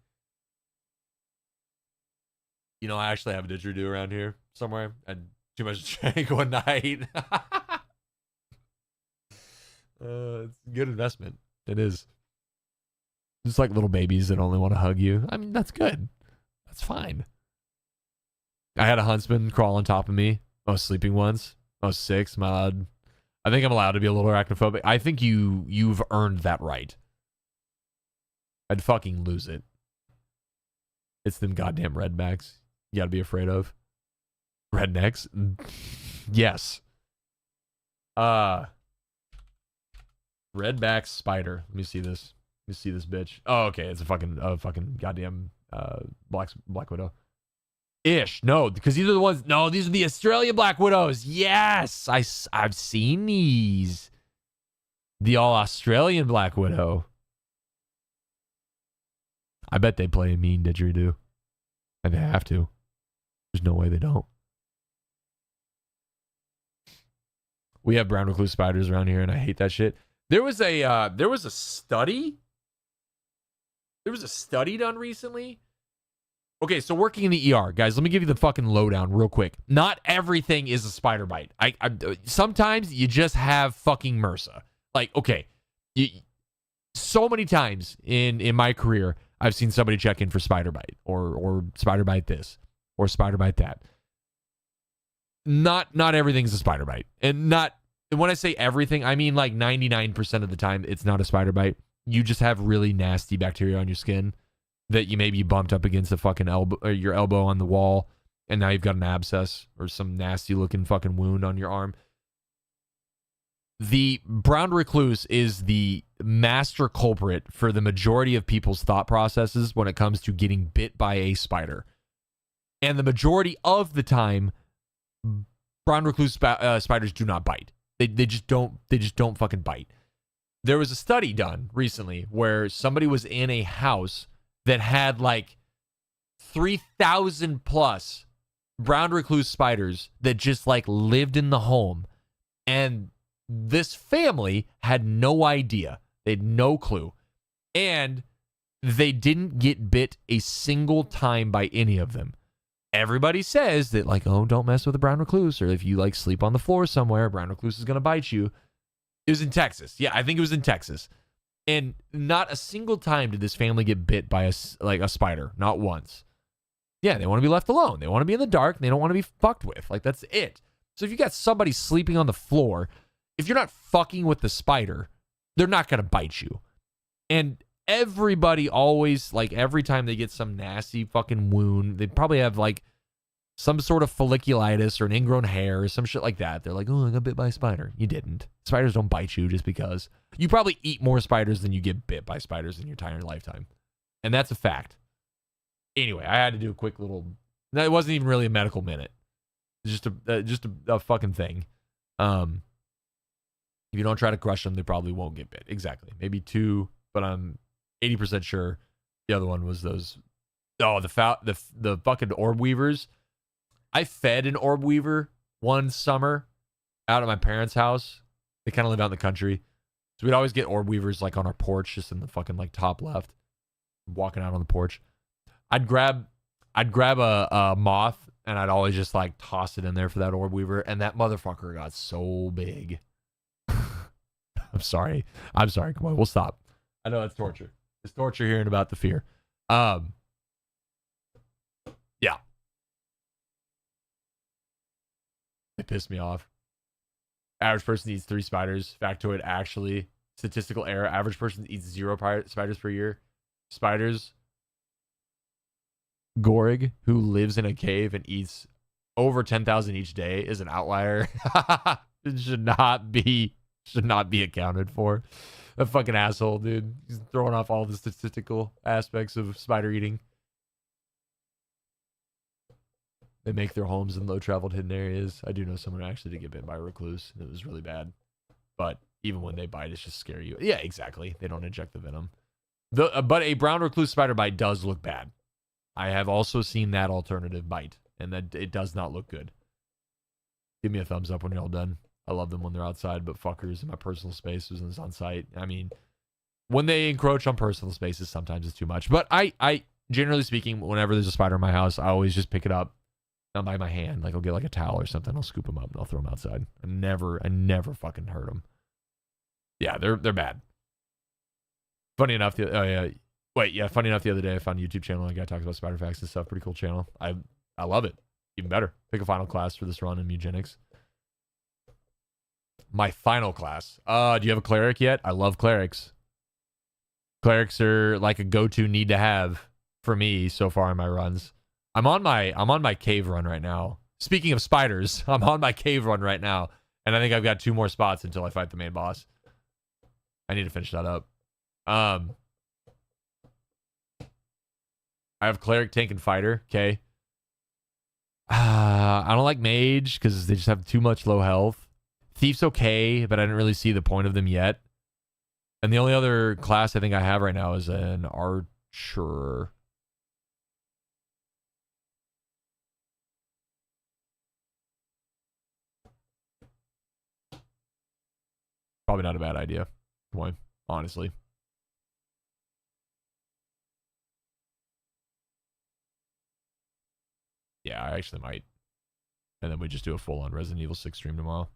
You know, I actually have a didgeridoo around here somewhere. I had too much to drink one night. It's a good investment. It is. Just like little babies that only want to hug you. I mean, that's good. That's fine. I had a huntsman crawl on top of me. I was sleeping once. I was 6. I think I'm allowed to be a little arachnophobic. I think you've earned that right. I'd fucking lose it. It's them goddamn redbacks you gotta be afraid of. Rednecks? Yes. Redback spider. Let me see this. Let me see this bitch. Oh, okay. It's a fucking goddamn black widow. Ish. No, because these are the ones. No, these are the Australian Black Widows. Yes. I've seen these. The all Australian Black Widow. I bet they play a mean didgeridoo. And they have to. There's no way they don't. We have brown recluse spiders around here, and I hate that shit. There was a study. There was a study done recently. Okay, so working in the ER, guys, let me give you the fucking lowdown real quick. Not everything is a spider bite. Sometimes you just have fucking MRSA. Like, okay, so many times in my career, I've seen somebody check in for spider bite or spider bite this or spider bite that. Not everything's a spider bite. And when I say everything, I mean like 99% of the time it's not a spider bite. You just have really nasty bacteria on your skin that you maybe bumped up against the fucking elbow or your elbow on the wall, and now you've got an abscess or some nasty looking fucking wound on your arm. The brown recluse is the master culprit for the majority of people's thought processes when it comes to getting bit by a spider. And the majority of the time, brown recluse spiders do not bite. They just don't fucking bite. There was a study done recently where somebody was in a house that had like 3,000 plus brown recluse spiders that just like lived in the home. And this family had no idea. They had no clue. And they didn't get bit a single time by any of them. Everybody says that like, oh, don't mess with a brown recluse, or if you like sleep on the floor somewhere, a brown recluse is going to bite you. It was in Texas. Yeah, I think it was in Texas. And not a single time did this family get bit by a spider. Not once. Yeah, they want to be left alone. They want to be in the dark. And they don't want to be fucked with. Like, that's it. So if you got somebody sleeping on the floor, if you're not fucking with the spider, they're not going to bite you. And everybody always, like, every time they get some nasty fucking wound, they probably have, like, some sort of folliculitis or an ingrown hair or some shit like that. They're like, oh, I got bit by a spider. You didn't. Spiders don't bite you just because. You probably eat more spiders than you get bit by spiders in your entire lifetime. And that's a fact. Anyway, I had to do a quick little... No, it wasn't even really a medical minute. It's just a fucking thing. If you don't try to crush them, they probably won't get bit. Exactly. Maybe 2, but I'm 80% sure the other one was those... Oh, the fucking orb weavers. I fed an orb weaver one summer out at my parents' house. They kind of live out in the country. So we'd always get orb weavers like on our porch, just in the fucking like top left, walking out on the porch. I'd grab a moth and I'd always just like toss it in there for that orb weaver. And that motherfucker got so big. I'm sorry. Come on, we'll stop. I know it's torture. It's torture hearing about the fear. Yeah. It pissed me off. Average person eats 3 spiders. Factoid, actually. Statistical error. Average person eats 0 spiders per year. Spiders. Gorig, who lives in a cave and eats over 10,000 each day, is an outlier. It should not be accounted for. A fucking asshole, dude. He's throwing off all the statistical aspects of spider eating. They make their homes in low-traveled hidden areas. I do know someone actually did get bit by a recluse. It was really bad. But even when they bite, it's just scare you. Yeah, exactly. They don't inject the venom. But a brown recluse spider bite does look bad. I have also seen that alternative bite, and that it does not look good. Give me a thumbs up when you're all done. I love them when they're outside, but fuckers in my personal spaces and it's on site. I mean, when they encroach on personal spaces, sometimes it's too much. But I generally speaking, whenever there's a spider in my house, I always just pick it up. Not by my hand. Like, I'll get like a towel or something. I'll scoop them up and I'll throw them outside. I never fucking hurt them. Yeah, they're bad. Funny enough, funny enough, the other day I found a YouTube channel and a guy talks about spider facts and stuff. Pretty cool channel. I love it. Even better. Pick a final class for this run in eugenics. My final class. Do you have a cleric yet? I love clerics. Clerics are like a go-to need to have for me so far in my runs. I'm on my cave run right now. Speaking of spiders, I'm on my cave run right now, and I think I've got 2 more spots until I fight the main boss. I need to finish that up. I have cleric, tank, and fighter. Okay. I don't like Mage because they just have too much low health. Thief's okay, but I didn't really see the point of them yet. And the only other class I think I have right now is an Archer. Probably not a bad idea. Boy, honestly. Yeah, I actually might. And then we just do a full-on Resident Evil 6 stream tomorrow.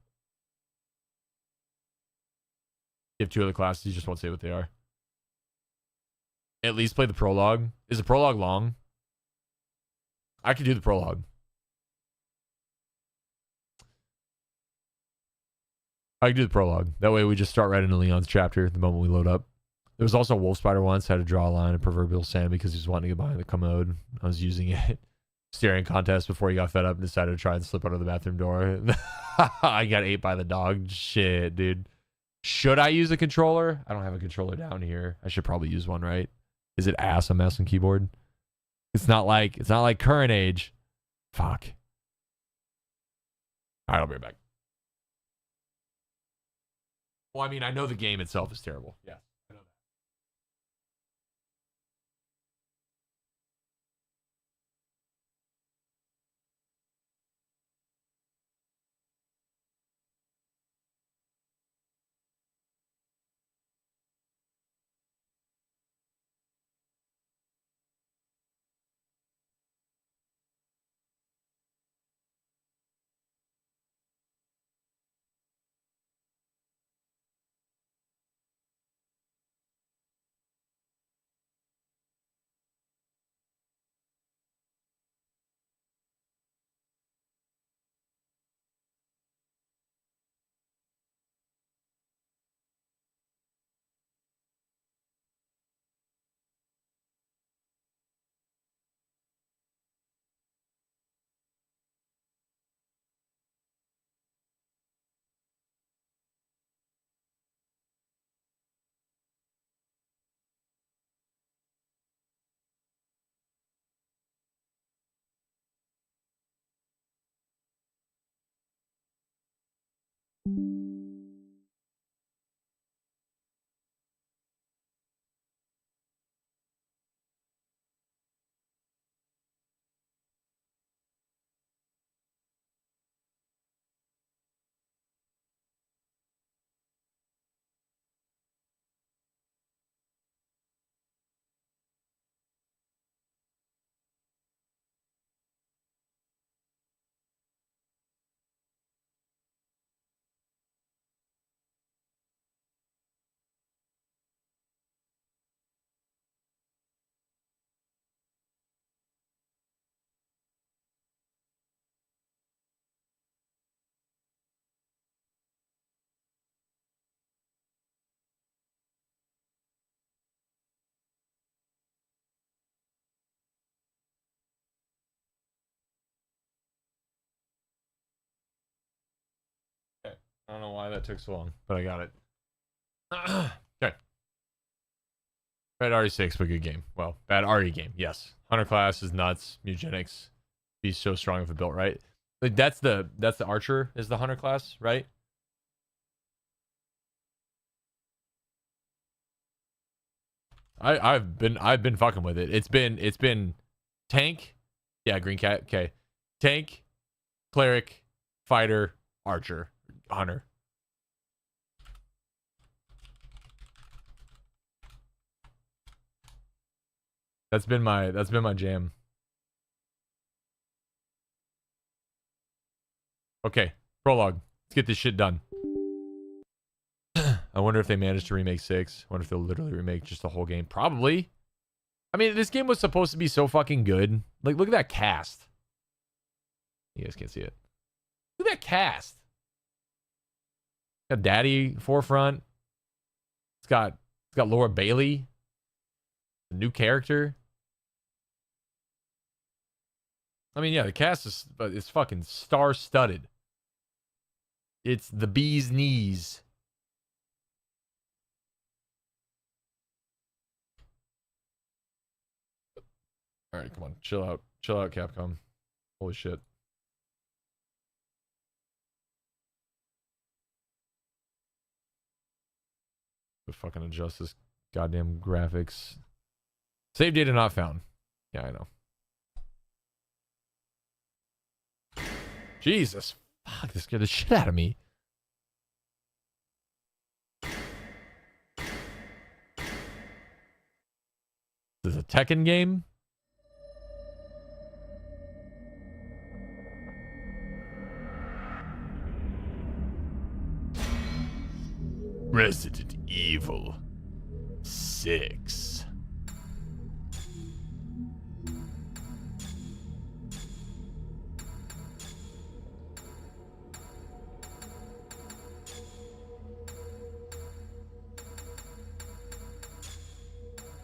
You have 2 other classes, you just won't say what they are. At least play the prologue. Is the prologue long? I could do the prologue. I could do the prologue. That way we just start right into Leon's chapter the moment we load up. There was also a Wolf Spider once. Had to draw a line of proverbial sand because he was wanting to get behind the commode. I was using it. Staring contest before he got fed up and decided to try and slip under the bathroom door. I got ate by the dog. Shit, dude. Should I use a controller? I don't have a controller down here. I should probably use one, right? Is it ass a mouse and keyboard? It's not like current age. Fuck. All right, I'll be right back. Well, I mean, I know the game itself is terrible. Yeah. Okay. I don't know why that took so long, but I got it. Okay. Bad RE6, but good game. Well, bad RE game, yes. Hunter class is nuts. Eugenics. Be so strong if it built right. Like that's the Archer is the Hunter class, right? I've been fucking with it. It's been tank, yeah, green cat, okay. Tank, cleric, fighter, archer, hunter. That's been my jam. Okay, prologue. Let's get this shit done. I wonder if they managed to remake 6. I wonder if they'll literally remake just the whole game. Probably. I mean, this game was supposed to be so fucking good. Like, look at that cast. You guys can't see it. Look at that cast. Got Daddy forefront. It's got Laura Bailey. A new character. I mean, yeah, the cast is fucking star-studded. It's the bee's knees. All right, come on. Chill out. Chill out, Capcom. Holy shit. to fucking adjust this goddamn graphics. Save data not found. Yeah, I know. Jesus. Fuck, this scared the shit out of me. This is a Tekken game? Resident Evil 6.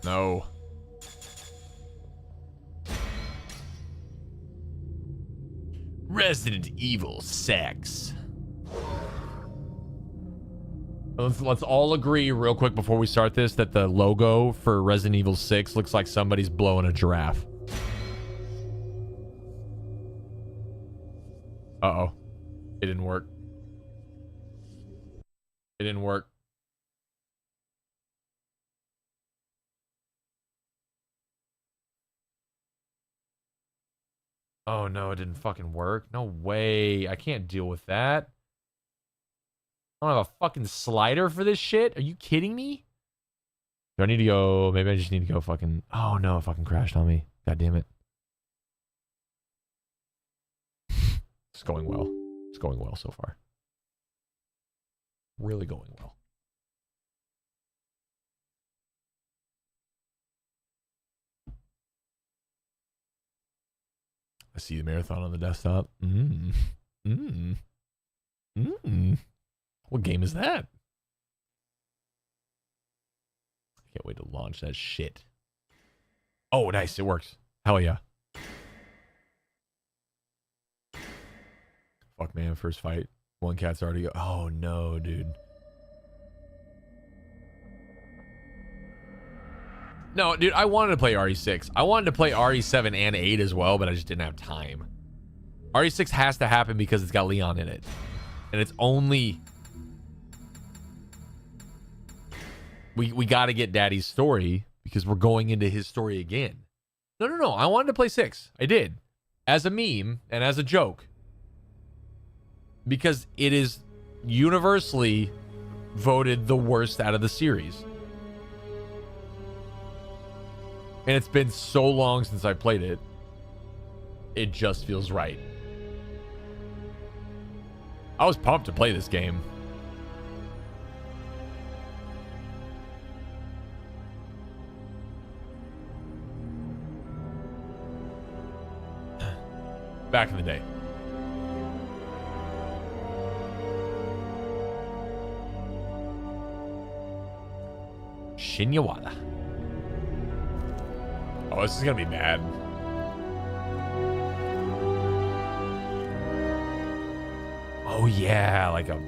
No. Resident Evil 6. Let's all agree real quick before we start this that the logo for Resident Evil 6 looks like somebody's blowing a giraffe. Uh-oh. It didn't work. It didn't work. Oh no, it didn't fucking work. No way. I can't deal with that. I don't have a fucking slider for this shit. Are you kidding me? Do I need to go? Maybe I just need to go fucking... Oh no, it fucking crashed on me. God damn it. It's going well. It's going well so far. Really going well. I see the marathon on the desktop. What game is that? I can't wait to launch that shit. Oh, nice. It works. Hell yeah. Fuck, man. First fight. One cat's already go. Oh, no, dude. No, dude, I wanted to play RE6. I wanted to play RE7 and 8 as well, but I just didn't have time. RE6 has to happen because it's got Leon in it. And it's only... We got to get Daddy's story because we're going into his story again. No. I wanted to play 6. I did. As a meme and as a joke. Because it is universally voted the worst out of the series. And it's been so long since I played it. It just feels right. I was pumped to play this game. Back in the day. Shinyawada. Oh, this is gonna be bad. Oh yeah, like a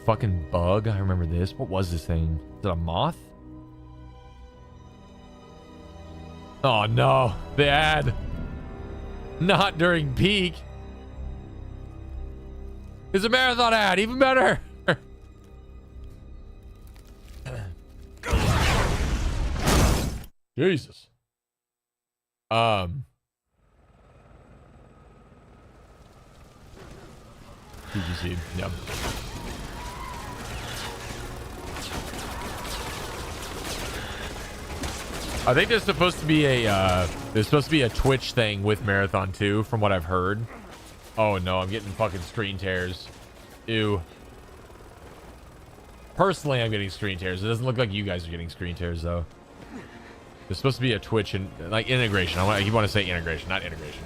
fucking bug. I remember this. What was this thing? Is it a moth? Oh no, the ad. Not during peak. It's a marathon ad, even better. Jesus. PGC, yeah. I think there's supposed to be a Twitch thing with Marathon 2 from what I've heard. Oh no, I'm getting fucking screen tears. Ew. Personally, I'm getting screen tears. It doesn't look like you guys are getting screen tears though. There's supposed to be a Twitch and like integration. You want to say integration, not integration.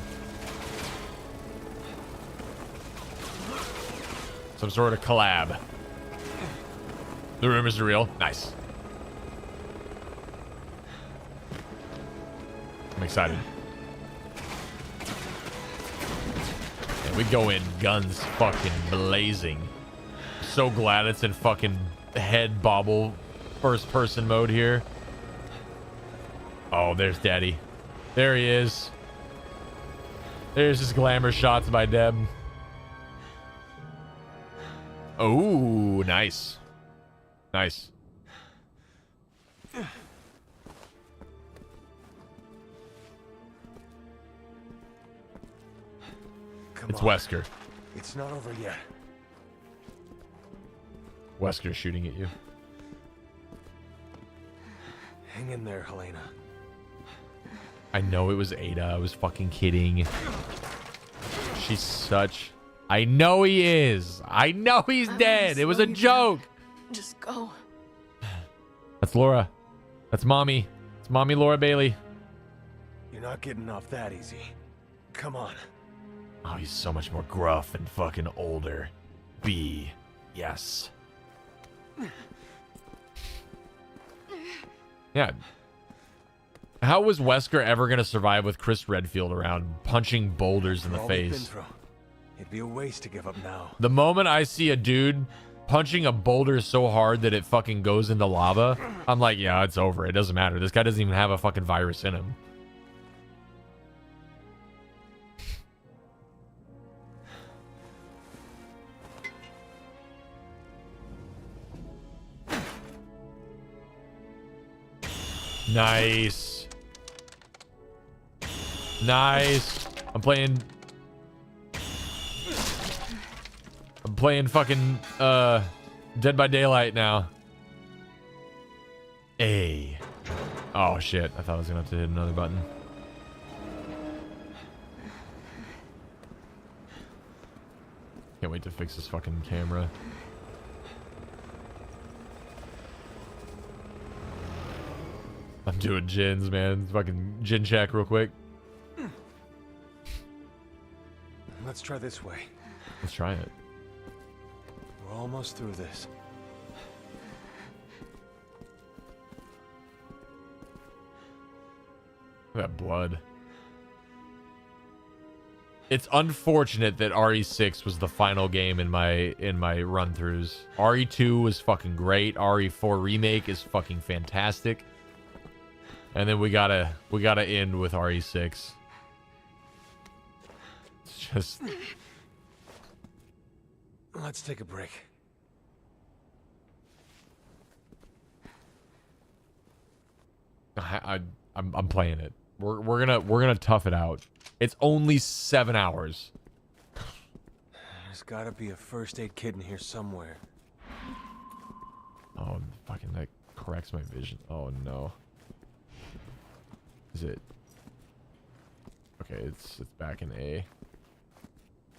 Some sort of collab. The rumors are real. Nice. I'm excited. And we go in guns fucking blazing. So glad it's in fucking head bobble first person mode here. Oh, there's Daddy. There he is. There's his glamour shots by Deb. Oh, nice. Nice. It's Wesker. It's not over yet. Wesker's shooting at you. Hang in there, Helena. I know it was Ada. I was fucking kidding. She's such... I know he is. I know he's dead. It was a joke. Just go. That's Laura. That's mommy. It's mommy Laura Bailey. You're not getting off that easy. Come on. Oh, he's so much more gruff and fucking older. B. Yes. Yeah. How was Wesker ever going to survive with Chris Redfield around punching boulders in the face? It'd be a waste to give up now. The moment I see a dude punching a boulder so hard that it fucking goes into lava, I'm like, yeah, it's over. It doesn't matter. This guy doesn't even have a fucking virus in him. Nice. Nice. I'm playing fucking Dead by Daylight now. A. Oh shit. I thought I was gonna have to hit another button. Can't wait to fix this fucking camera. I'm doing gins, man. Fucking gin check real quick. Let's try this way. Let's try it. We're almost through this. Look at that blood. It's unfortunate that RE6 was the final game in my run-throughs. RE2 was fucking great. RE4 remake is fucking fantastic. And then we gotta end with RE6. It's just... Let's take a break. I'm playing it. We're gonna tough it out. It's only 7 hours. There's gotta be a first aid kit in here somewhere. Oh, fucking that corrects my vision. Oh no. Is it? Okay, it's back in A.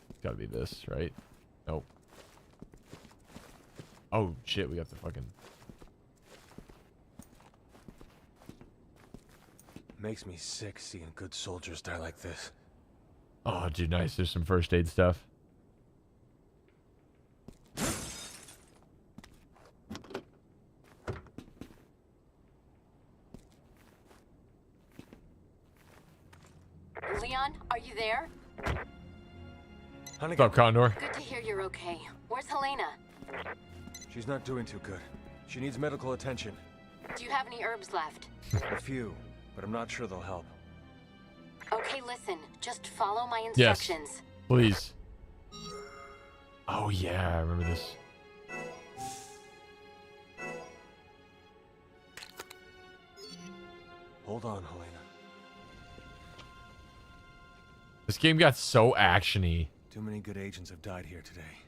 It's gotta be this, right? Nope. Oh shit, we got the fucking... Makes me sick seeing good soldiers die like this. Oh, dude, nice. There's some first aid stuff. Leon, are you there? Honey, What's up, Condor? Good to hear you're okay. Where's Helena? she's not doing too good. She needs medical attention. Do you have any herbs left? A few, but I'm not sure they'll help. Okay, listen. Just follow my Yes. instructions. Please. Oh yeah, I remember this. Hold on, Helena. This game got so actiony. Too many good agents have died here today.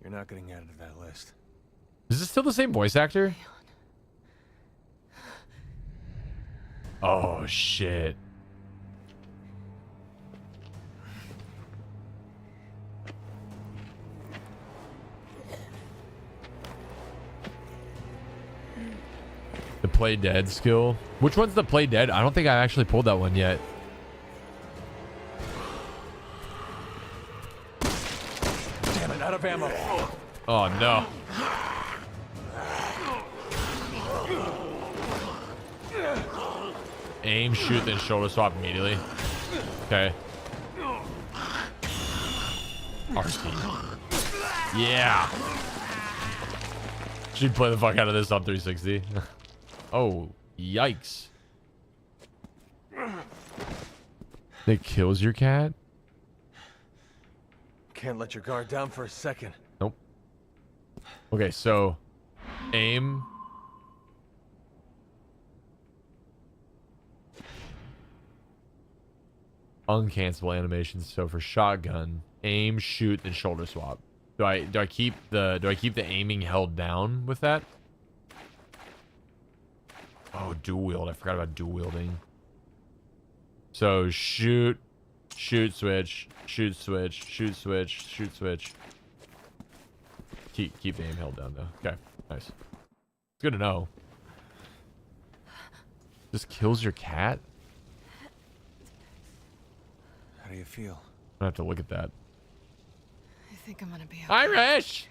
You're not getting added to that list. Is this still the same voice actor? Oh shit. The play dead skill. Which one's the play dead? I don't think I actually pulled that one yet. Damn it, out of ammo. Oh no. Aim, shoot, then shoulder swap immediately. Okay. RC. Yeah. Should play the fuck out of this on 360. Oh, yikes. It kills your cat? Can't let your guard down for a second. Nope. Okay, so aim. Uncancelable animations. So for shotgun, aim, shoot, then shoulder swap. Do I keep the aiming held down with that? Oh, dual wield. I forgot about dual wielding. So shoot, shoot switch, shoot switch, shoot switch, shoot switch. Keep the aim held down though. Okay, nice. It's good to know. This kills your cat? How do you feel? I have to look at that. I think I'm gonna be okay. Irish!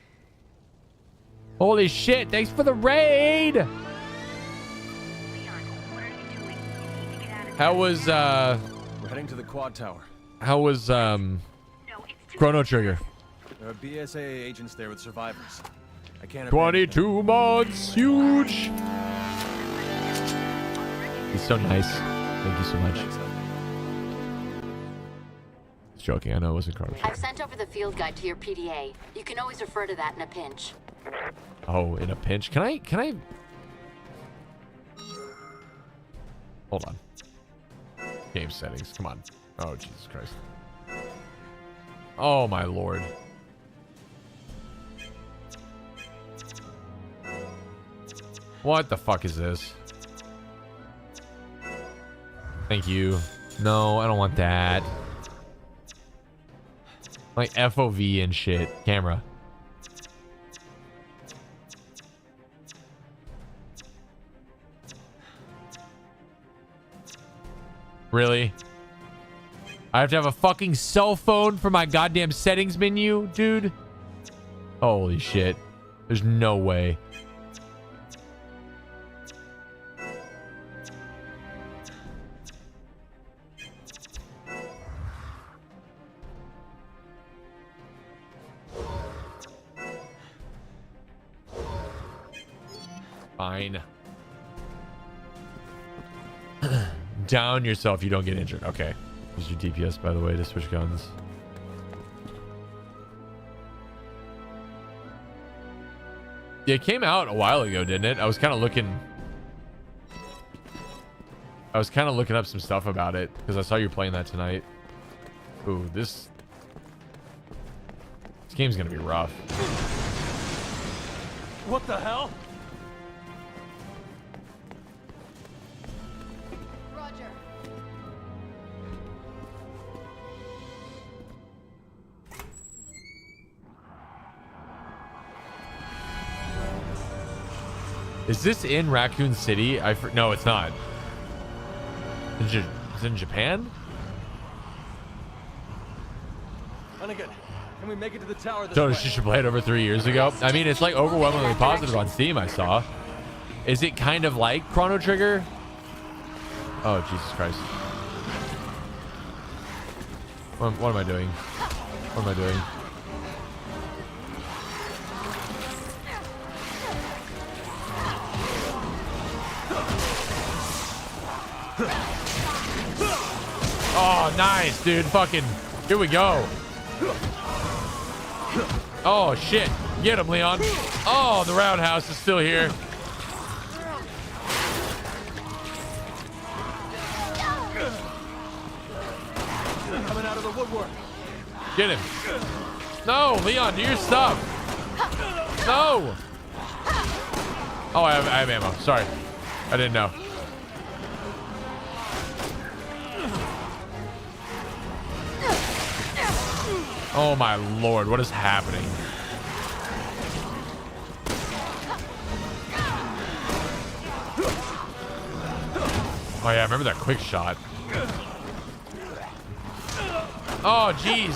Holy shit, thanks for the raid! How was We're heading to the quad tower. how was Chrono Trigger? There are BSAA agents there with survivors. I can't. 22 mods, huge! He's so nice. Thank you so much. Thanks, Hub. Just joking, I know it wasn't Chrono I've Trigger. sent over the field guide to your PDA. You can always refer to that in a pinch. Oh, in a pinch. Can I hold on. Game settings, come on. Oh, Jesus Christ. Oh my lord. What the fuck is this? Thank you. No, I don't want that. Like FOV and shit. Camera. Really? I have to have a fucking cell phone for my goddamn settings menu, dude? Holy shit. There's no way. Fine. Down yourself, you don't get injured. Okay. Use your DPS, by the way, to switch guns. Yeah, it came out a while ago, didn't it? I was kind of looking up some stuff about it because I saw you playing that tonight. Ooh, this game's gonna be rough. What the hell? Roger. Is this in Raccoon City? No, it's not. Is it in Japan? Hunnigan, can we make it to the tower this So way? she should play it over 3 years ago. I mean, it's like overwhelmingly positive on Steam. I saw. Is it kind of like Chrono Trigger? Oh Jesus Christ! What am I doing? What am I doing? Oh, nice, dude. Fucking, here we go. Oh, shit. Get him, Leon. Oh, the roundhouse is still here. Coming out of the woodwork. Get him. No, Leon, do your stuff. No. Oh, I have ammo. Sorry. I didn't know. Oh my lord, what is happening? Oh yeah, I remember that quick shot. Oh jeez.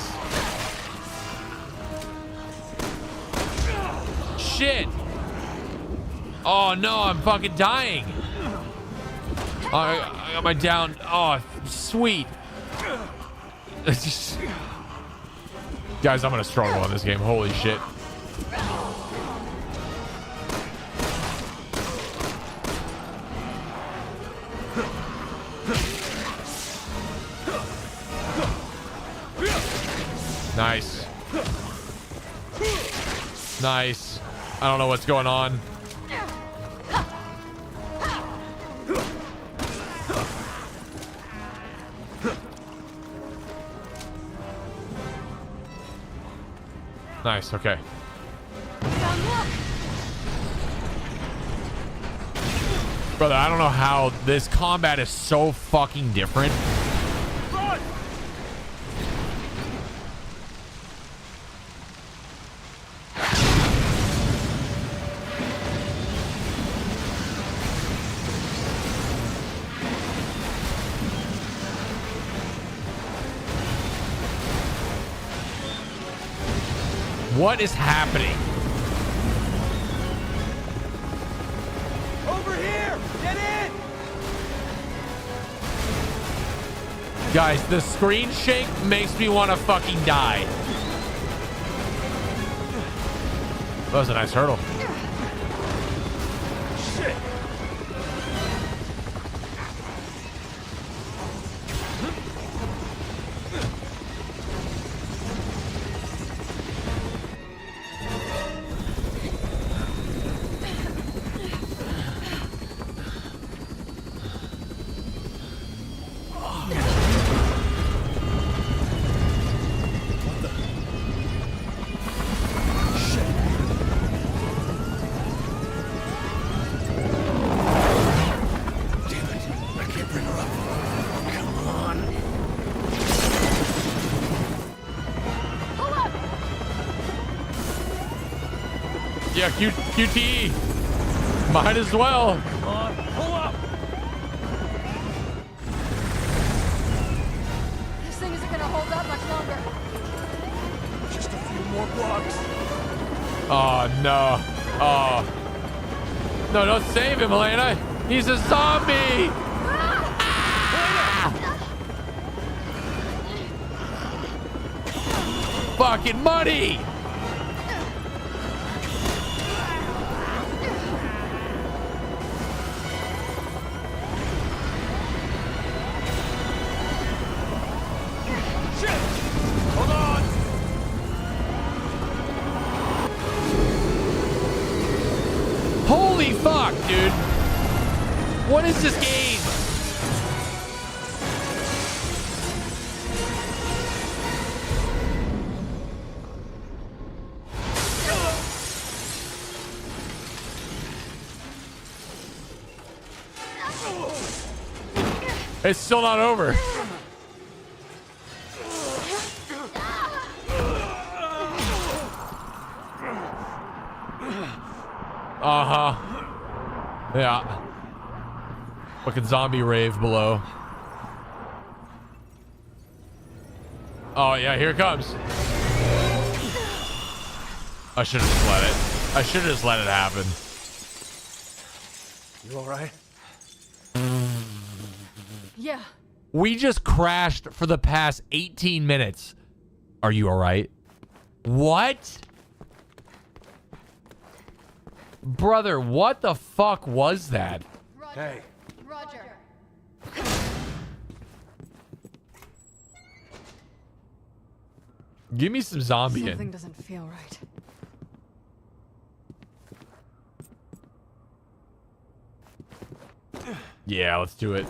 Shit. Oh no, I'm fucking dying. Oh, I got my down. Oh, sweet. Guys, I'm gonna struggle on this game. Holy shit. Nice. Nice. I don't know what's going on. Nice, okay. Brother, I don't know how this combat is so fucking different. Run! What is happening? Over here! Get in! Guys, the screen shake makes me want to fucking die. That was a nice hurdle. Shit! Yeah, QTE. Might as well. Pull up! This thing isn't gonna hold up much longer. Just a few more blocks. Oh, no. Oh. No, don't save him, Elena. He's a zombie. Fucking money. Holy fuck, dude. What is this game? It's still not over. Uh-huh. Yeah. Fucking zombie rave below. Oh, yeah, here it comes. I should have just let it. I should have just let it happen. You alright? Yeah. We just crashed for the past 18 minutes. Are you alright? What? Brother, what the fuck was that? Roger. Hey. Roger. Give me some zombie Something in. doesn't feel right. Yeah, let's do it.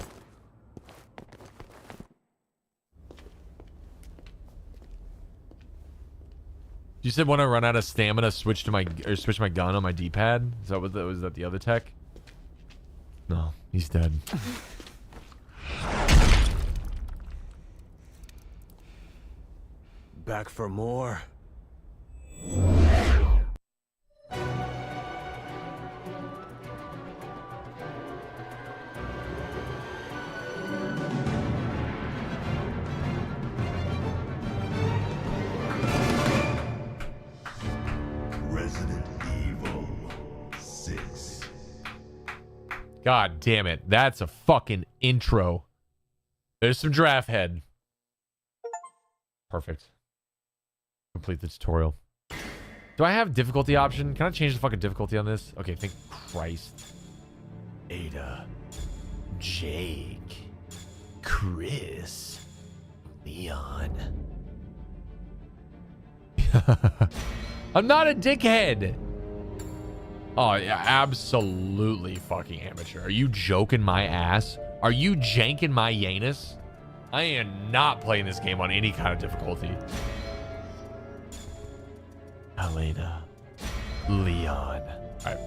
You said when I run out of stamina, switch my gun on my D-pad. Is that what was that the other tech? No, he's dead. Back for more. Resident Evil 6. God damn it. That's a fucking intro. There's some draft head. Perfect. Complete the tutorial. Do I have difficulty option? Can I change the fucking difficulty on this? Okay, thank Christ. Ada. Jake. Chris. Leon. I'm not a dickhead. Oh, yeah, absolutely fucking amateur. Are you joking my ass? Are you janking my Janus? I am not playing this game on any kind of difficulty. Helena. Leon. All right.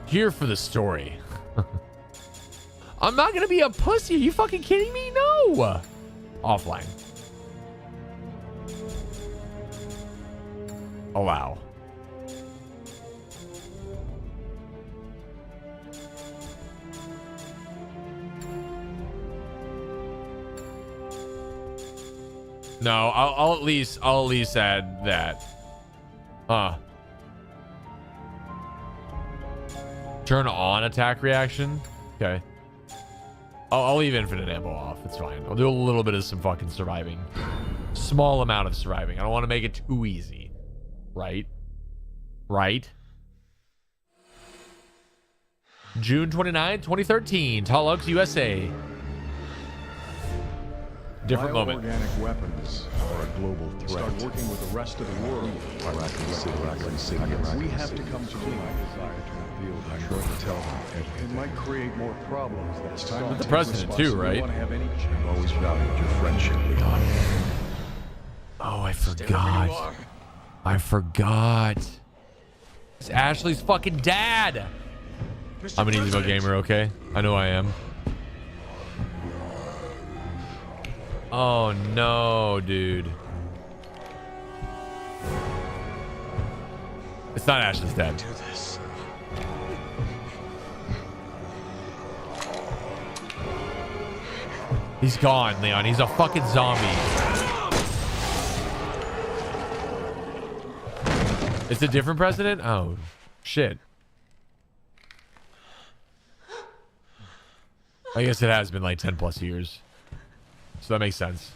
Here for the story. I'm not gonna be a pussy. Are you fucking kidding me? No. Offline. Allow. No, I'll at least add that. Turn on attack reaction. Okay. I'll leave infinite ammo off. It's fine. I'll do a little bit of some fucking surviving. Small amount of surviving. I don't want to make it too easy. Right? Right? June 29, 2013. Tall Oaks, USA. Different moment. Organic weapons are a global threat. Start working with the rest of the world. We have to come to my desire to reveal the truth. Tell them it might create more problems than it's time. The president too, right? I've always valued your friendship, Leon. Oh, I forgot. I forgot. It's Ashley's fucking dad. I'm an easy gamer, okay? I know I am. Oh no, dude. It's not Ashley's dad. Do this. He's gone, Leon. He's a fucking zombie. It's a different president? Oh, shit. I guess it has been like 10 plus years. So that makes sense.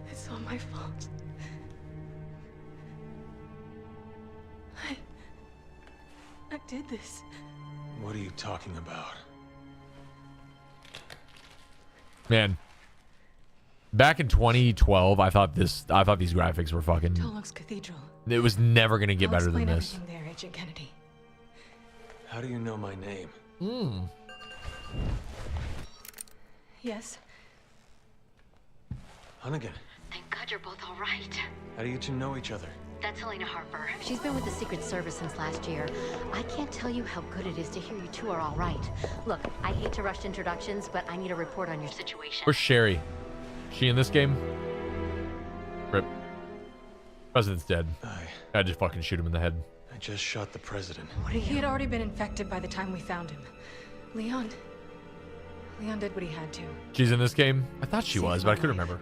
It's all my fault. I did this. What are you talking about? Man. Back in 2012, I thought these graphics were fucking... Tall Oaks Cathedral. It was never going to get I'll better than explain this. everything there, Agent Kennedy. How do you know my name? Yes? Hunnigan. Thank God you're both all right. How do you two know each other? That's Helena Harper. She's been with the Secret Service since last year. I can't tell you how good it is to hear you two are all right. Look, I hate to rush introductions, but I need a report on your situation. Where's Sherry? She in this game? Rip. President's dead. I just fucking shoot him in the head. I just shot the president. What are you? He had already been infected by the time we found him. Leon did what he had to. She's in this game? I thought she was, but I couldn't remember.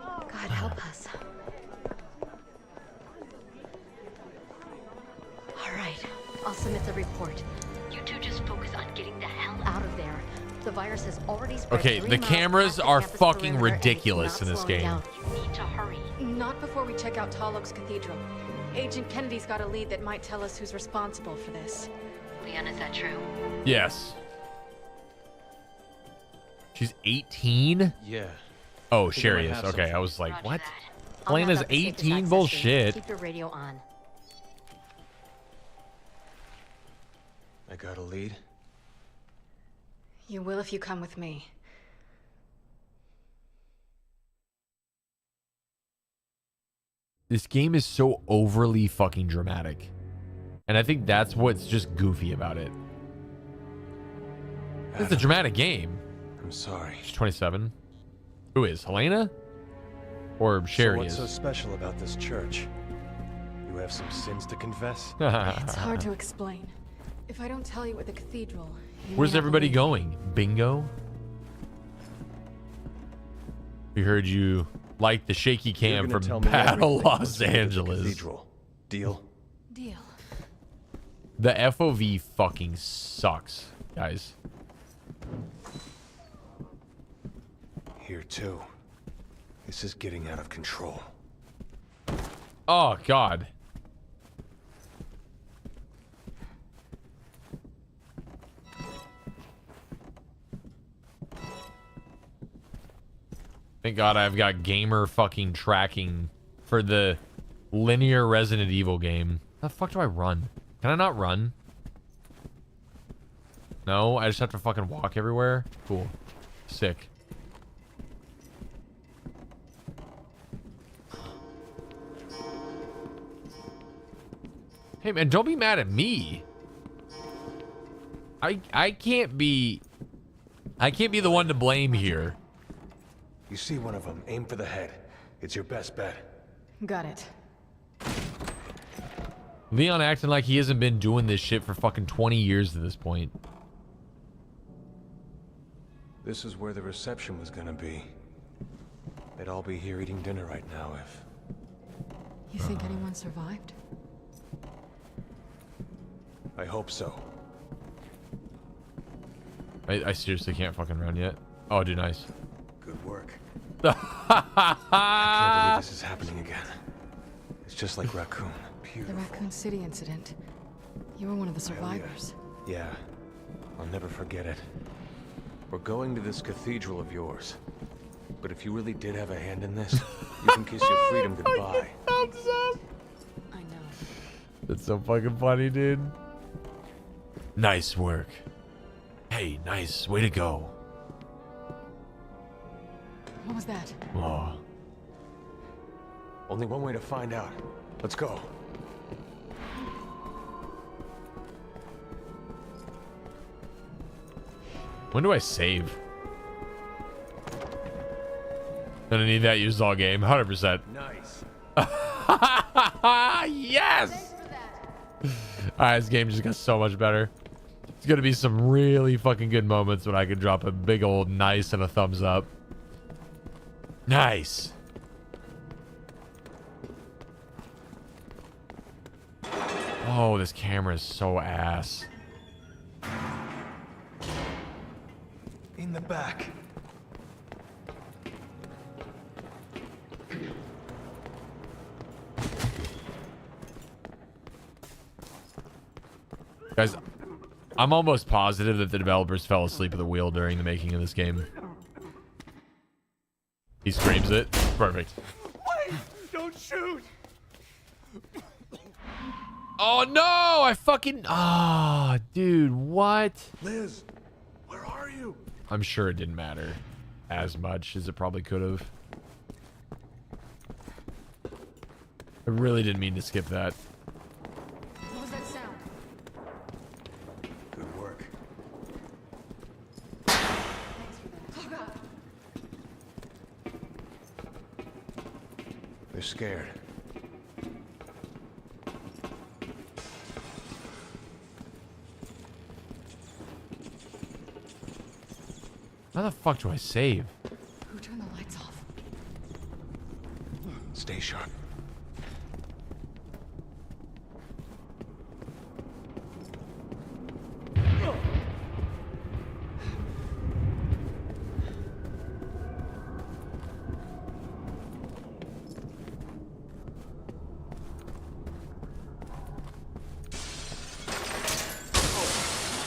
God help us. All right, I'll submit the report. You two just focus on getting the hell out of there. The virus has already spread. Okay, the cameras are fucking ridiculous in this game. You need to hurry. Not before we check out Tall Oaks Cathedral. Agent Kennedy's got a lead that might tell us who's responsible for this. Leon, is that true? Yes. She's 18? Yeah. Oh, Sherry I is. have Okay, something. I was like, Roger what? that. I'll knock Helena's out the safest 18? access Bullshit. Keep your radio on. I got a lead. You will if you come with me. This game is so overly fucking dramatic. And I think that's what's just goofy about it. It's a dramatic game. I'm sorry. She's 27. Who is? Helena? Or Sherry So what's so is? special about this church? You have some sins to confess? It's hard to explain. If I don't tell you at the cathedral, you may Where's not everybody believe. going? Bingo? We heard you like the shaky cam You're gonna from tell me Battle everything. Los Let's get to the Angeles. Cathedral. Deal? Deal. The FOV fucking sucks, guys. Here too. This is getting out of control. Oh, God. Thank God I've got gamer fucking tracking for the linear Resident Evil game. How the fuck do I run? Can I not run? No, I just have to fucking walk everywhere. Cool. Sick. Hey man, don't be mad at me. I can't be the one to blame here. You see one of them, aim for the head. It's your best bet. Got it. Leon acting like he hasn't been doing this shit for fucking 20 years at this point. This is where the reception was gonna be. They'd all be here eating dinner right now if... You think anyone survived? I hope so. I seriously can't fucking run yet. Oh, dude, nice. Good work. I can't believe this is happening again. It's just like Raccoon. Beautiful. The Raccoon City incident. You were one of the survivors. Yeah, I'll never forget it. We're going to this cathedral of yours. But if you really did have a hand in this, you can kiss your freedom goodbye. I know. That's so fucking funny, dude. Nice work. Hey, nice. Way to go. What was that? Oh. Only one way to find out. Let's go. When do I save? Gonna need that used all game. 100%. Nice. Yes! Alright, this game just got so much better. It's gonna be some really fucking good moments when I can drop a big old nice and a thumbs up. Nice. Oh, this camera is so ass. In the back. Guys, I'm almost positive that the developers fell asleep at the wheel during the making of this game. He screams it. Perfect. Wait! Don't shoot! Oh no! I fucking... Ah, oh, dude, what? Liz, where are you? I'm sure it didn't matter as much as it probably could have. I really didn't mean to skip that. What was that sound? Good work. Oh God. They're scared. How the fuck do I save? Who turned the lights off? Stay sharp.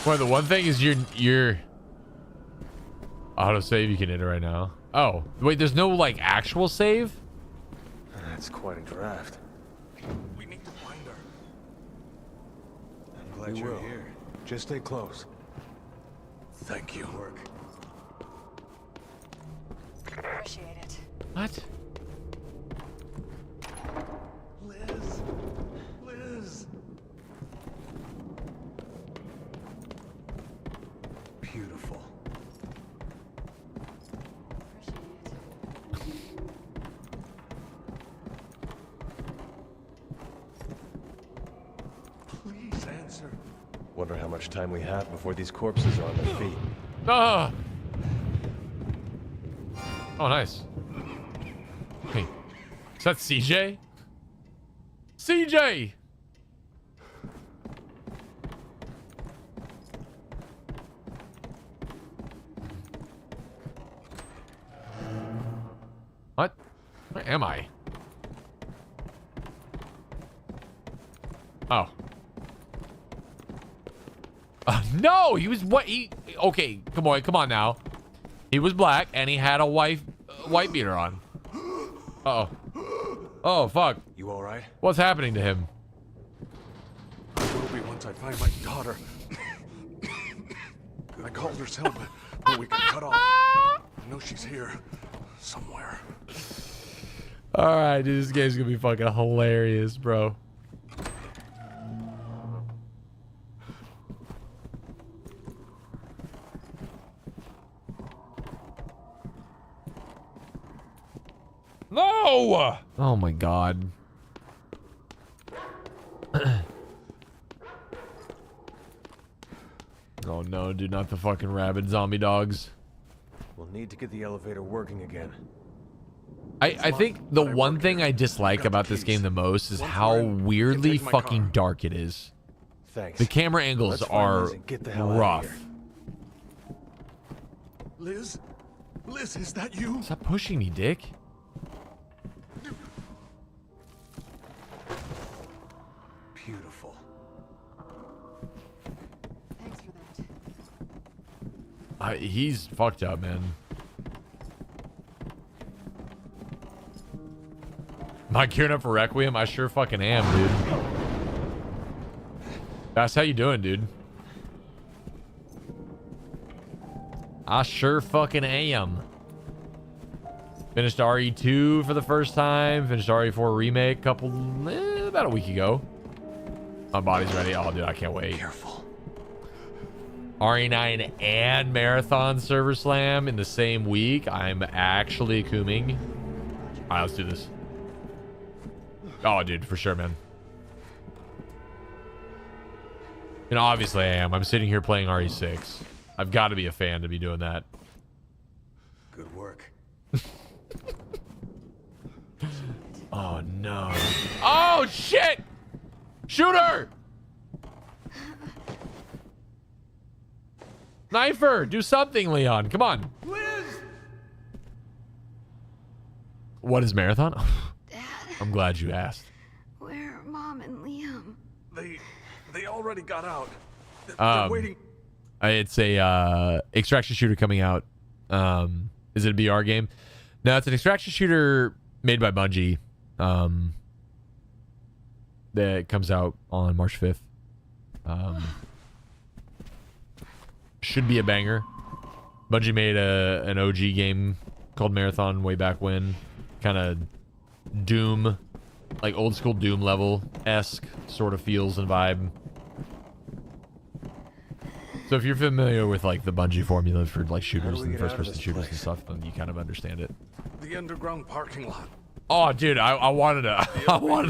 Well, the one thing is your autosave, you can hit it right now. Oh, wait, there's no like actual save? That's quite a draft. We need to find her. I'm glad you're here. Just stay close. Thank you. Work. Appreciate it. What? Liz. Liz. Beautiful. Please answer. Wonder how much time we have before these corpses are on their feet. Ah! Oh, nice. Hey, is that CJ? CJ! What? Where am I? Oh. No, he was what? Okay, come on now. He was black and he had a white beater on. Uh-oh. Oh, fuck. You all right? What's happening to him? I will be once I find my daughter. I called her cell, but we got cut off. I know she's here somewhere. All right, dude, this game's gonna be fucking hilarious, bro. No! Oh my god. Oh no, dude, not the fucking rabid zombie dogs. We'll need to get the elevator working again. I think the one thing I dislike about this game the most is how weirdly fucking dark it is. Thanks. The camera angles are rough. Liz? Liz, is that you? Stop pushing me, dick. Beautiful. Thanks for that. He's fucked up, man. Am I gearing up for Requiem? I sure fucking am, dude. That's how you doing, dude. I sure fucking am. Finished RE2 for the first time. Finished RE4 remake about a week ago. My body's ready. Oh, dude, I can't wait. Careful. RE9 and Marathon Server Slam in the same week. I'm actually cooming. All right, let's do this. Oh, dude, for sure, man. And obviously I am. I'm sitting here playing RE6. I've got to be a fan to be doing that. Good work. Oh, no. Oh, shit! Shoot her! Knife her! Do something, Leon. Come on. Liz! What is Marathon? Dad, I'm glad you asked. where are Mom and Liam? They already got out. They're waiting. It's a extraction shooter coming out. Is it a BR game? No, it's an extraction shooter made by Bungie. That comes out on March 5th. Should be a banger. Bungie made an OG game called Marathon way back when. Kind of Doom, like old school Doom level-esque sort of feels and vibe. So if you're familiar with like the Bungie formula for like shooters and first-person shooters and stuff, then you kind of understand it. The underground parking lot. Oh, dude, I wanted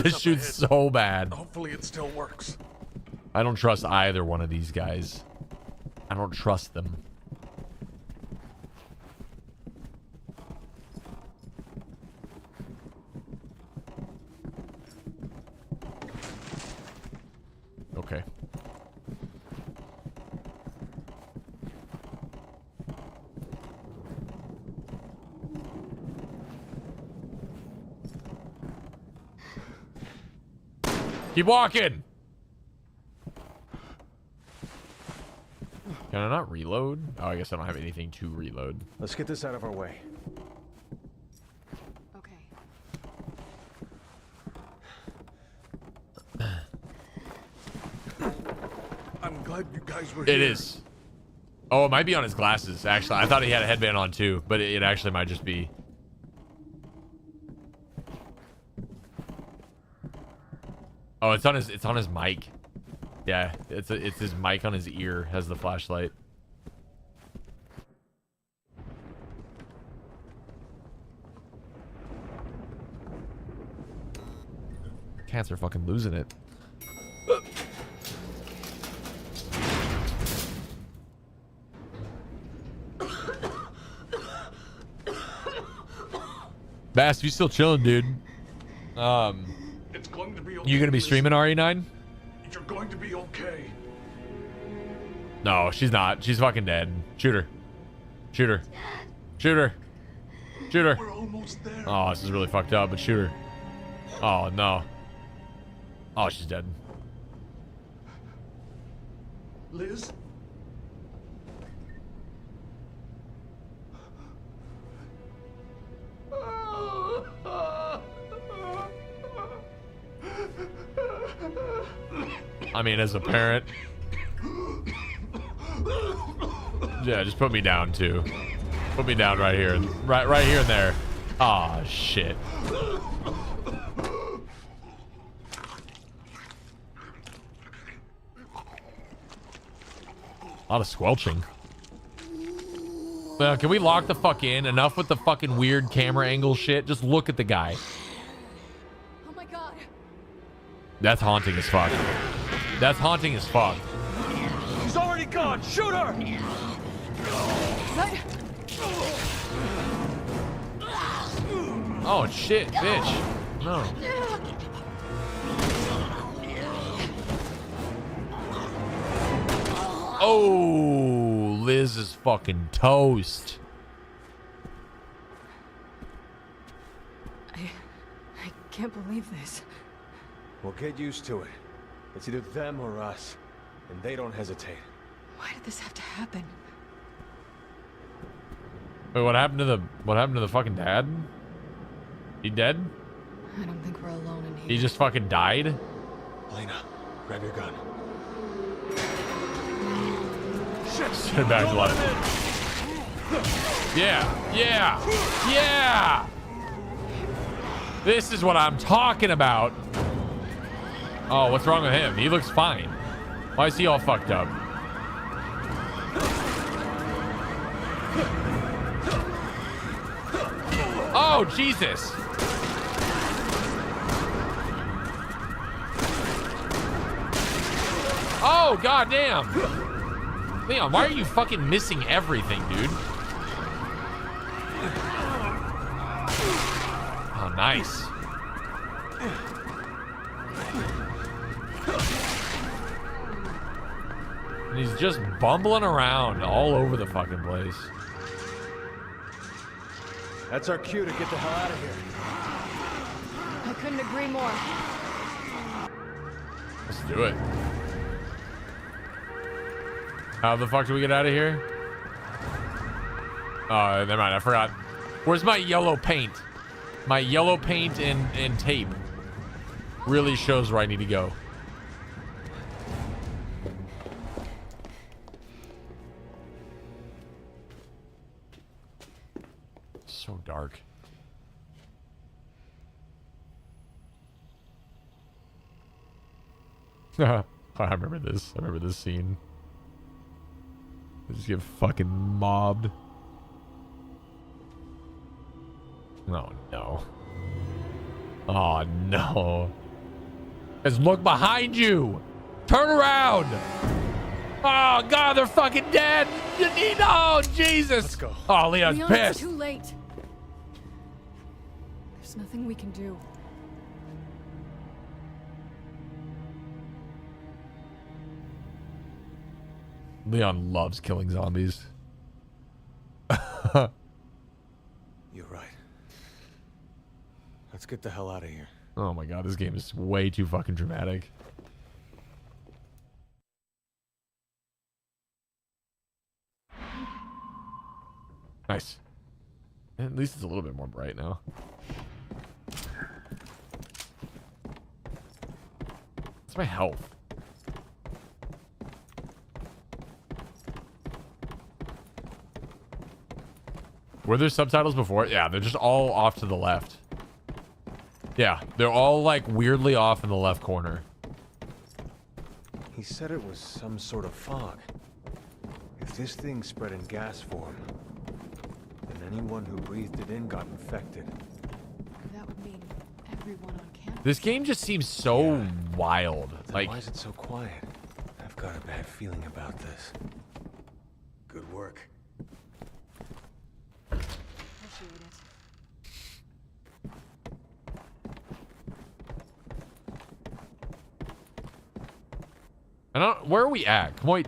to shoot so bad. Hopefully it still works. I don't trust either one of these guys. I don't trust them. Okay. Keep walking. Can I not reload? Oh, I guess I don't have anything to reload. Let's get this out of our way. Okay. I'm glad you guys were It here. is. Oh, it might be on his glasses, actually. I thought he had a headband on too, but it actually might just be. Oh, it's on his mic. Yeah, it's his mic on his ear has the flashlight. Cats are fucking losing it. Bass, you still chilling, dude? It's going to be okay. You gonna be streaming RE9? You're going to be okay. No, she's not. She's fucking dead. Shoot her. Shoot her. Shoot her. Shoot her. We're almost there. Oh, this is really fucked up, but shoot her. Oh, no. Oh, she's dead. Liz? I mean, as a parent. Yeah, just put me down too. Put me down right here. Right here and there. Aw, shit. A lot of squelching. Can we lock the fuck in? Enough with the fucking weird camera angle shit. Just look at the guy. Oh my god. That's haunting as fuck. That's haunting as fuck. She's already gone. Shoot her. What? Oh shit, bitch. No. Oh, Liz is fucking toast. I can't believe this. We'll get used to it. It's either them or us, and they don't hesitate. Why did this have to happen? Wait, what happened to the fucking dad? He dead? I don't think we're alone in here. He just fucking died? Elena, grab your gun. Sit back to life. Yeah, yeah, yeah! This is what I'm talking about. Oh, what's wrong with him? He looks fine. Why is he all fucked up? Oh, Jesus. Oh, goddamn. Leon, why are you fucking missing everything, dude? Oh, nice. And he's just bumbling around all over the fucking place. That's our cue to get the hell out of here. I couldn't agree more. Let's do it. How the fuck do we get out of here? Oh, never mind. I forgot. Where's my yellow paint? My yellow paint and tape really shows where I need to go. So dark. I remember this. I remember this scene. They just get fucking mobbed. Oh no. Oh no. Guys, look behind you. Turn around. Oh god, they're fucking dead. Oh Jesus. Let's go. Oh, Leon's Leon, pissed. it's too late. There's nothing we can do. Leon loves killing zombies. You're right. Let's get the hell out of here. Oh my god, this game is way too fucking dramatic. Nice. At least it's a little bit more bright now. What's my health? Were there subtitles before? Yeah, they're just all off to the left. Yeah, they're all like weirdly off in the left corner. He said it was some sort of fog. If this thing spread in gas form, then anyone who breathed it in got infected. That would mean everyone on campus. This game just seems so wild. Then Like, why is it so quiet? I've got a bad feeling about this. Good work. Appreciate it. I don't. Where are we at? Come on,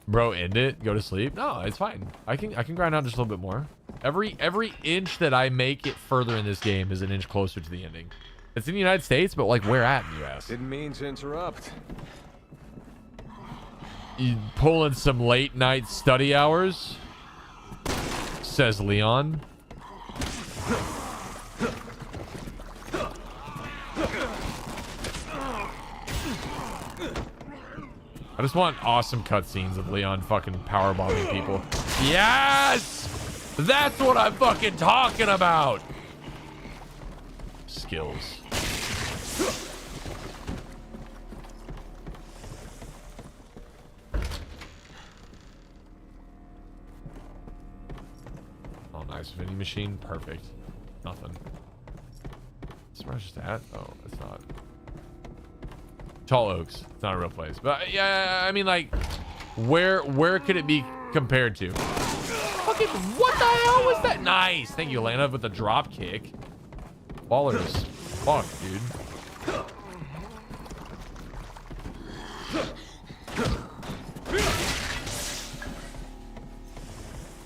bro. End it. Go to sleep. No, it's fine. I can grind out just a little bit more. Every inch that I make it further in this game is an inch closer to the ending. It's in the United States, but like where at in the US? Didn't mean to interrupt. You pulling some late night study hours? Says Leon. I just want awesome cutscenes of Leon fucking powerbombing people. Yes! That's what I'm fucking talking about! Skills. Oh, nice vending machine. Perfect. Nothing. That's where I was just at? Oh, it's not. Tall Oaks. It's not a real place. But yeah, I mean, like, where could it be compared to? Fucking, what the hell was that? Nice. Thank you, Elena, with the drop kick. Baller as fuck, dude.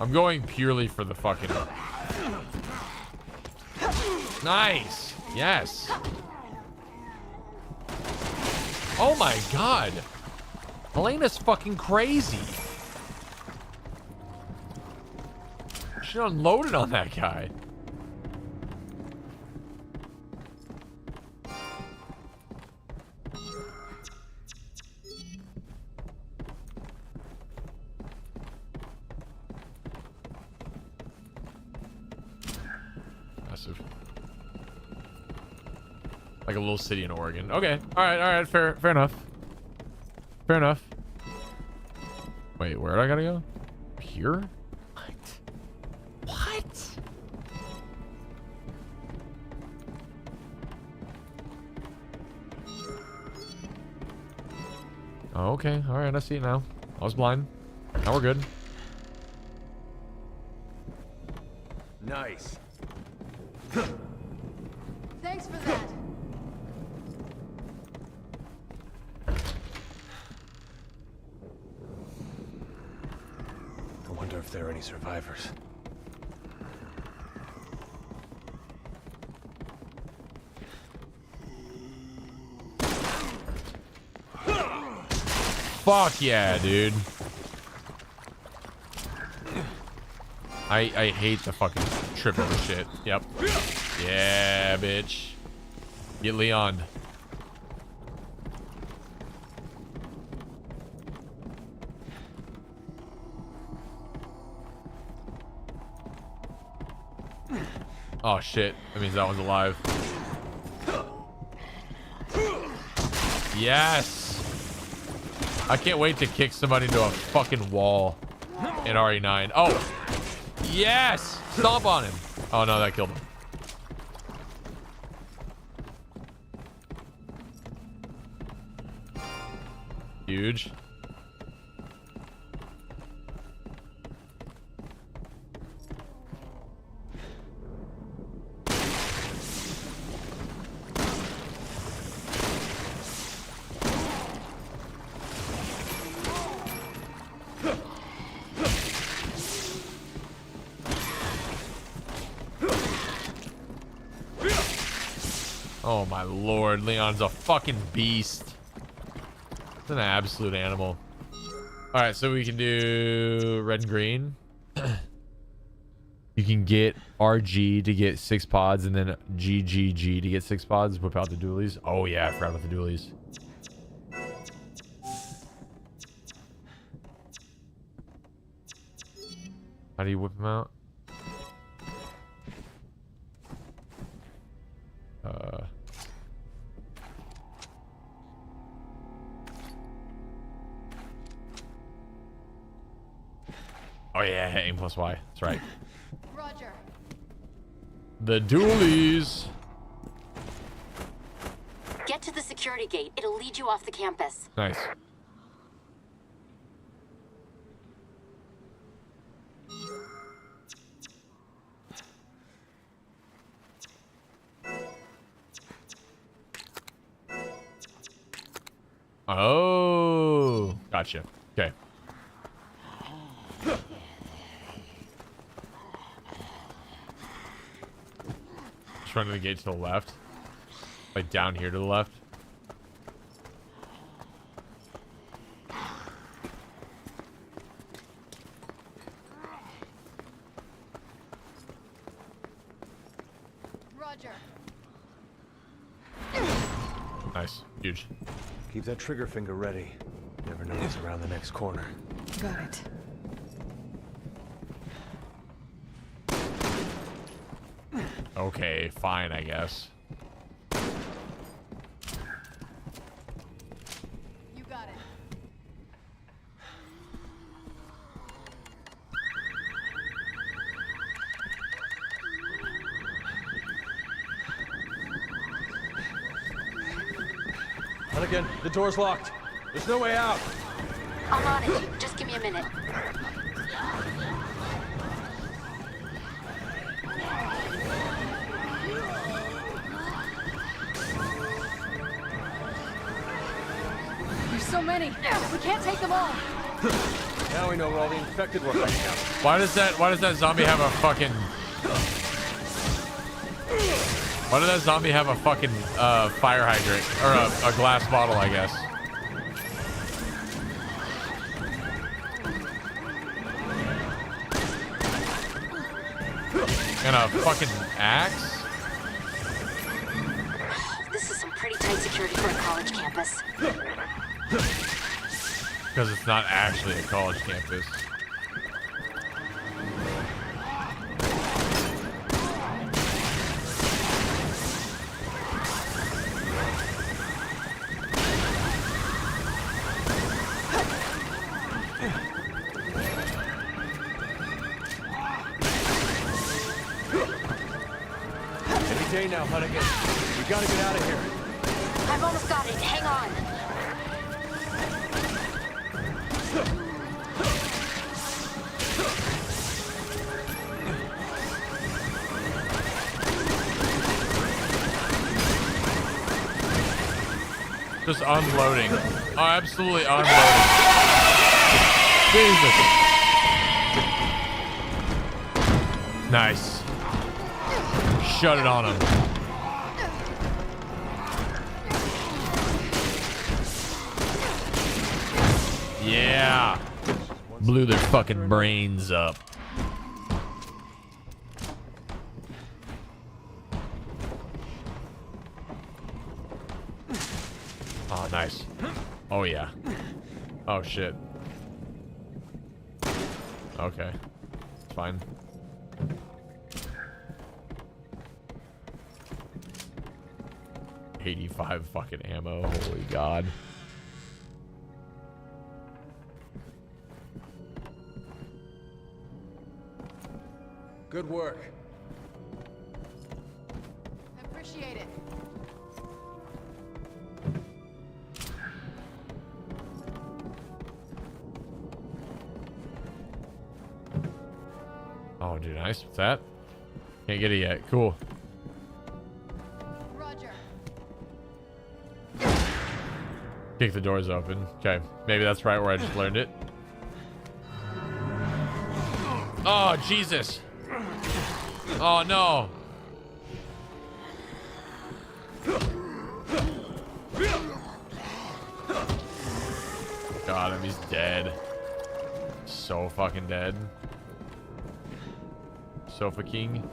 I'm going purely for the fucking... Nice. Yes. Oh my god. Elena's fucking crazy. She unloaded on that guy. Massive. Like a little city in Oregon. Okay. All right. Fair enough. Fair enough. Wait, where do I gotta go? Here? What? Oh, okay. All right. I see it now. I was blind. Now we're good. Nice. Thanks for that. I wonder if there are any survivors. Fuck yeah, dude. I hate the fucking trip over shit. Yep. Yeah, bitch. Get Leon. Oh shit. That means that one's alive. Yes. I can't wait to kick somebody into a fucking wall in RE9. Oh. Yes. Stomp on him. Oh no, that killed him. Huge. Oh my lord, Leon's a fucking beast. It's an absolute animal. Alright, so we can do red and green. You can get RG to get 6 pods and then GGG to get 6 pods. Whip out the dualies. Oh yeah, I forgot about the dualies. How do you whip them out? Oh yeah, aim plus Y. That's right. Roger. The dualies. Get to the security gate. It'll lead you off the campus. Nice. Oh, gotcha. Okay. Just run to the gate to the left. Like down here to the left. Roger. Nice. Huge. Keep that trigger finger ready. Never know what's around the next corner. Got it. Okay, fine, I guess. You got it. Hunnigan, the door's locked. There's no way out. I'm on it. Just give me a minute. There's so many. We can't take them all. Now we know where all the infected were hiding out. Why does that zombie have a fucking... Why does that zombie have a fucking fire hydrant? Or a glass bottle, I guess. And a fucking axe? This is some pretty tight security for a college campus. Because it's not actually a college campus. Any day now, Hunnigan. We gotta get out of here. I've almost got it. Hang on. Just unloading. Oh, absolutely unloading. Jesus. Nice. Shut it on him. Yeah. Blew their fucking brains up. Oh, nice. Oh, yeah. Oh, shit. Okay. It's fine. $85 fucking ammo. Holy God. Good work. Appreciate it. Oh, dude, nice. What's that? Can't get it yet. Cool. Roger. Kick the doors open. Okay. Maybe that's right where I just learned it. Oh, Jesus. Oh, no. Got him. He's dead. So fucking dead. Sofa King.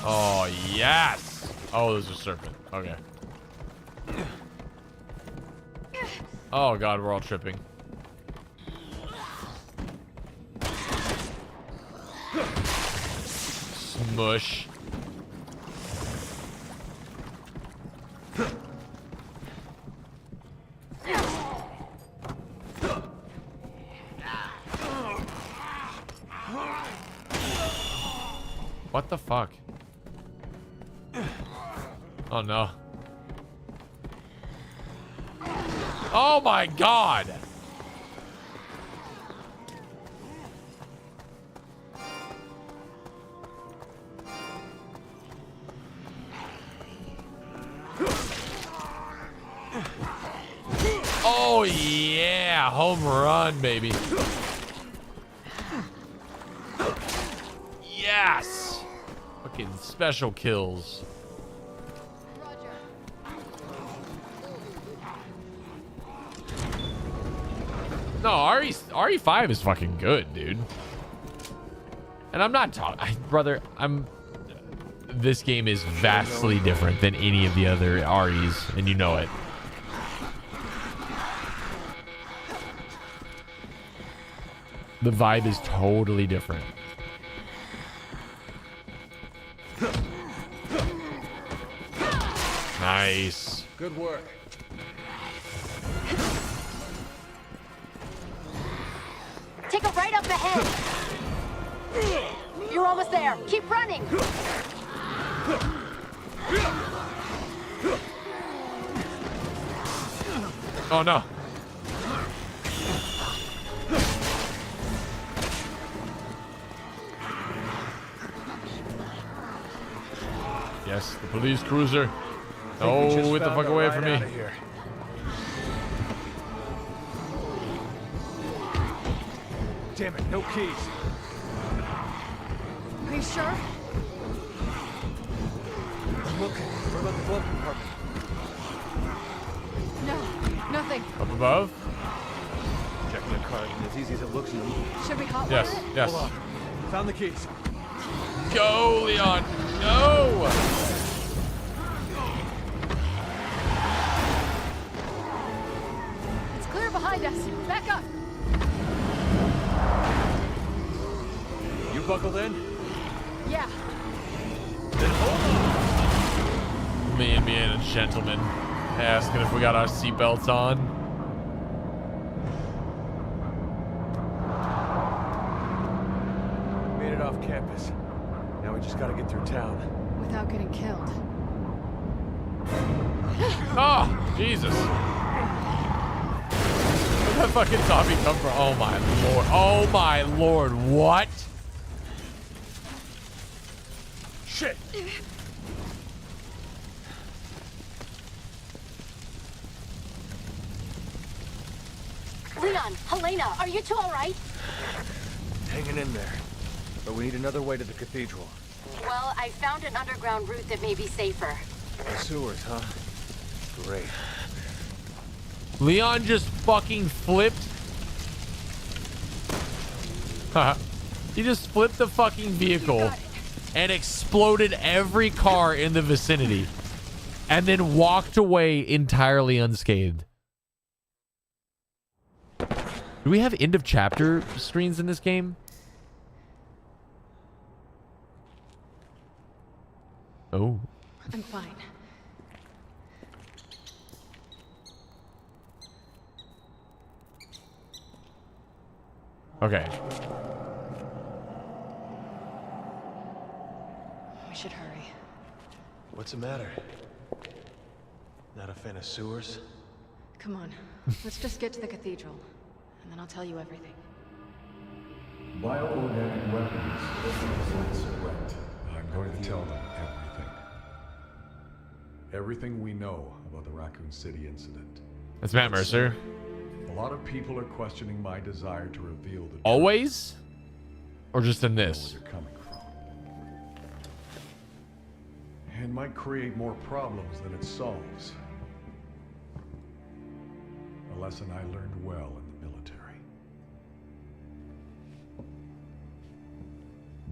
Oh, yes. Oh, there's a serpent. Okay. Oh, God, we're all tripping. Smush. What the fuck? Oh, no. Oh, my God. Oh, yeah. Home run, baby. Yes. Fucking special kills. Roger. No, RE5 is fucking good, dude. And I'm not talking, brother. this game is vastly different than any of the other REs, and you know it. The vibe is totally different. Nice. Good work. Take a right up ahead. You're almost there. Keep running. Oh no. Yes, the police cruiser. Oh, get the fuck away from me. Damn it, no keys. Are you sure? I'm looking. What about the glove compartment? No, nothing. Up above? Checking the car isn't as easy as it looks. Should we hot Yes, wire it? yes. Hold on. Found the keys. Go, Leon. Go. It's clear behind us. Back up. You buckled in? Yeah. Then hold on. Me and a gentleman asking if we got our seatbelts on. Made it off campus. Now we just gotta get through town. Without getting killed. Oh, Jesus. Where'd that fucking zombie come from? Oh my lord. Oh my lord. What? Shit! Leon, Helena, are you two all right? Hanging in there. But we need another way to the cathedral. Well, I found an underground route that may be safer. The sewers, huh? Great. Leon just fucking flipped. He just flipped the fucking vehicle and exploded every car in the vicinity and then walked away entirely unscathed. Do we have end of chapter screens in this game? Oh. I'm fine. Okay. We should hurry. What's the matter? Not a fan of sewers? Come on. Let's just get to the cathedral, and then I'll tell you everything. Bioorganic weapons is a threat. I'm going to tell them everything. Everything we know about the Raccoon City incident. That's Matt Mercer. A lot of people are questioning my desire to reveal the Always? Or just in where this? you're coming from. It might create more problems than it solves. A lesson I learned well in the military.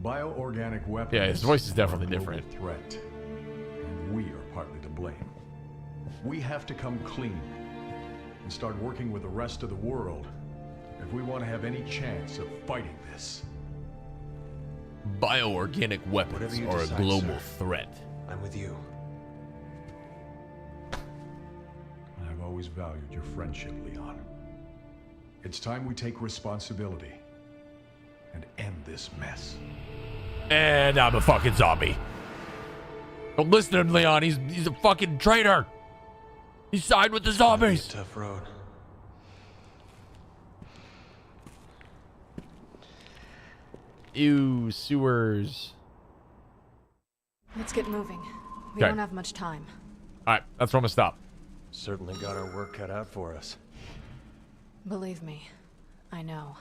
Bioorganic weapons. Yeah, his voice is definitely are a global different. Threat, and we are partly to blame. We have to come clean and start working with the rest of the world if we want to have any chance of fighting this. Bioorganic weapons Whatever you are a decide, global sir. threat. I'm with you. I've always valued your friendship, Leon. It's time we take responsibility and end this mess. And I'm a fucking zombie. Don't listen to him, Leon. He's a fucking traitor. He sided with the zombies. Tough road. Ew, sewers. Let's get moving. We Okay. don't have much time. All right, that's where I'm gonna stop. Certainly got our work cut out for us. Believe me, I know.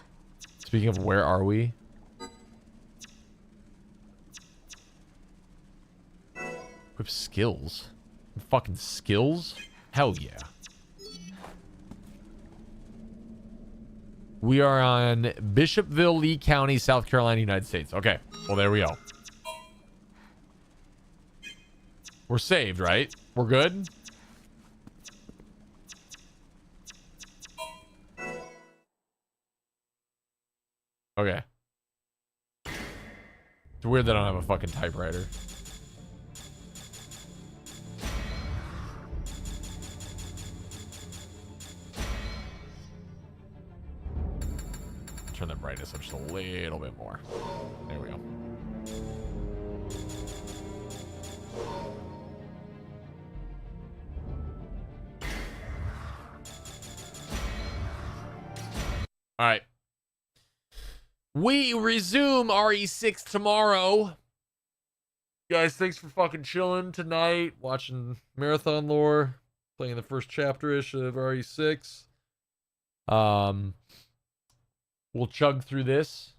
Speaking of where are we? Equip skills. Fucking skills? Hell yeah. We are on Bishopville, Lee County, South Carolina, United States. Okay. Well, there we go. We're saved, right? We're good? Okay. It's weird that I don't have a fucking typewriter. Turn the brightness up just a little bit more. There we go. All right. We resume RE6 tomorrow. Guys, thanks for fucking chilling tonight, watching Marathon Lore, playing the first chapter-ish of RE6. We'll chug through this.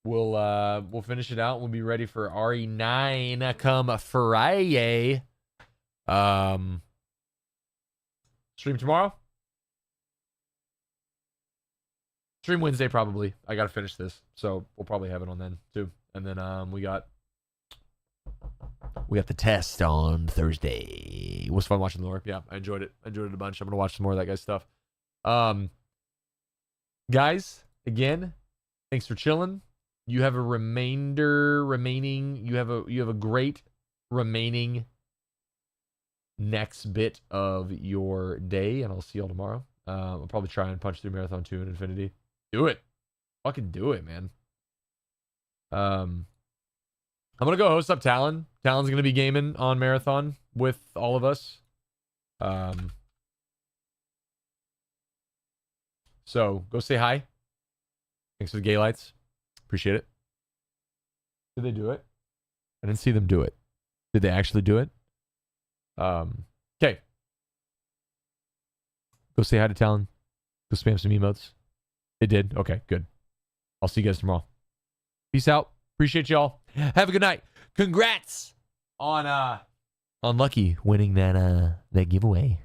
We'll finish it out. We'll be ready for RE9 come Friday. Stream tomorrow? Stream Wednesday, probably. I gotta finish this, so we'll probably have it on then too. And then we got the test on Thursday. It was fun watching the lore. Yeah, I enjoyed it. I enjoyed it a bunch. I'm gonna watch some more of that guy's stuff. Guys, again, thanks for chilling. You have a remaining. You have a great remaining next bit of your day, and I'll see y'all tomorrow. I'll probably try and punch through Marathon 2 in Infinity. Do it. Fucking do it, man. I'm gonna go host up Talon. Talon's gonna be gaming on Marathon with all of us. So go say hi. Thanks for the gay lights. Appreciate it. Did they do it? I didn't see them do it. Did they actually do it? Okay. Go say hi to Talon. Go spam some emotes. They did. Okay, good. I'll see you guys tomorrow. Peace out. Appreciate y'all. Have a good night. Congrats on Lucky winning that giveaway.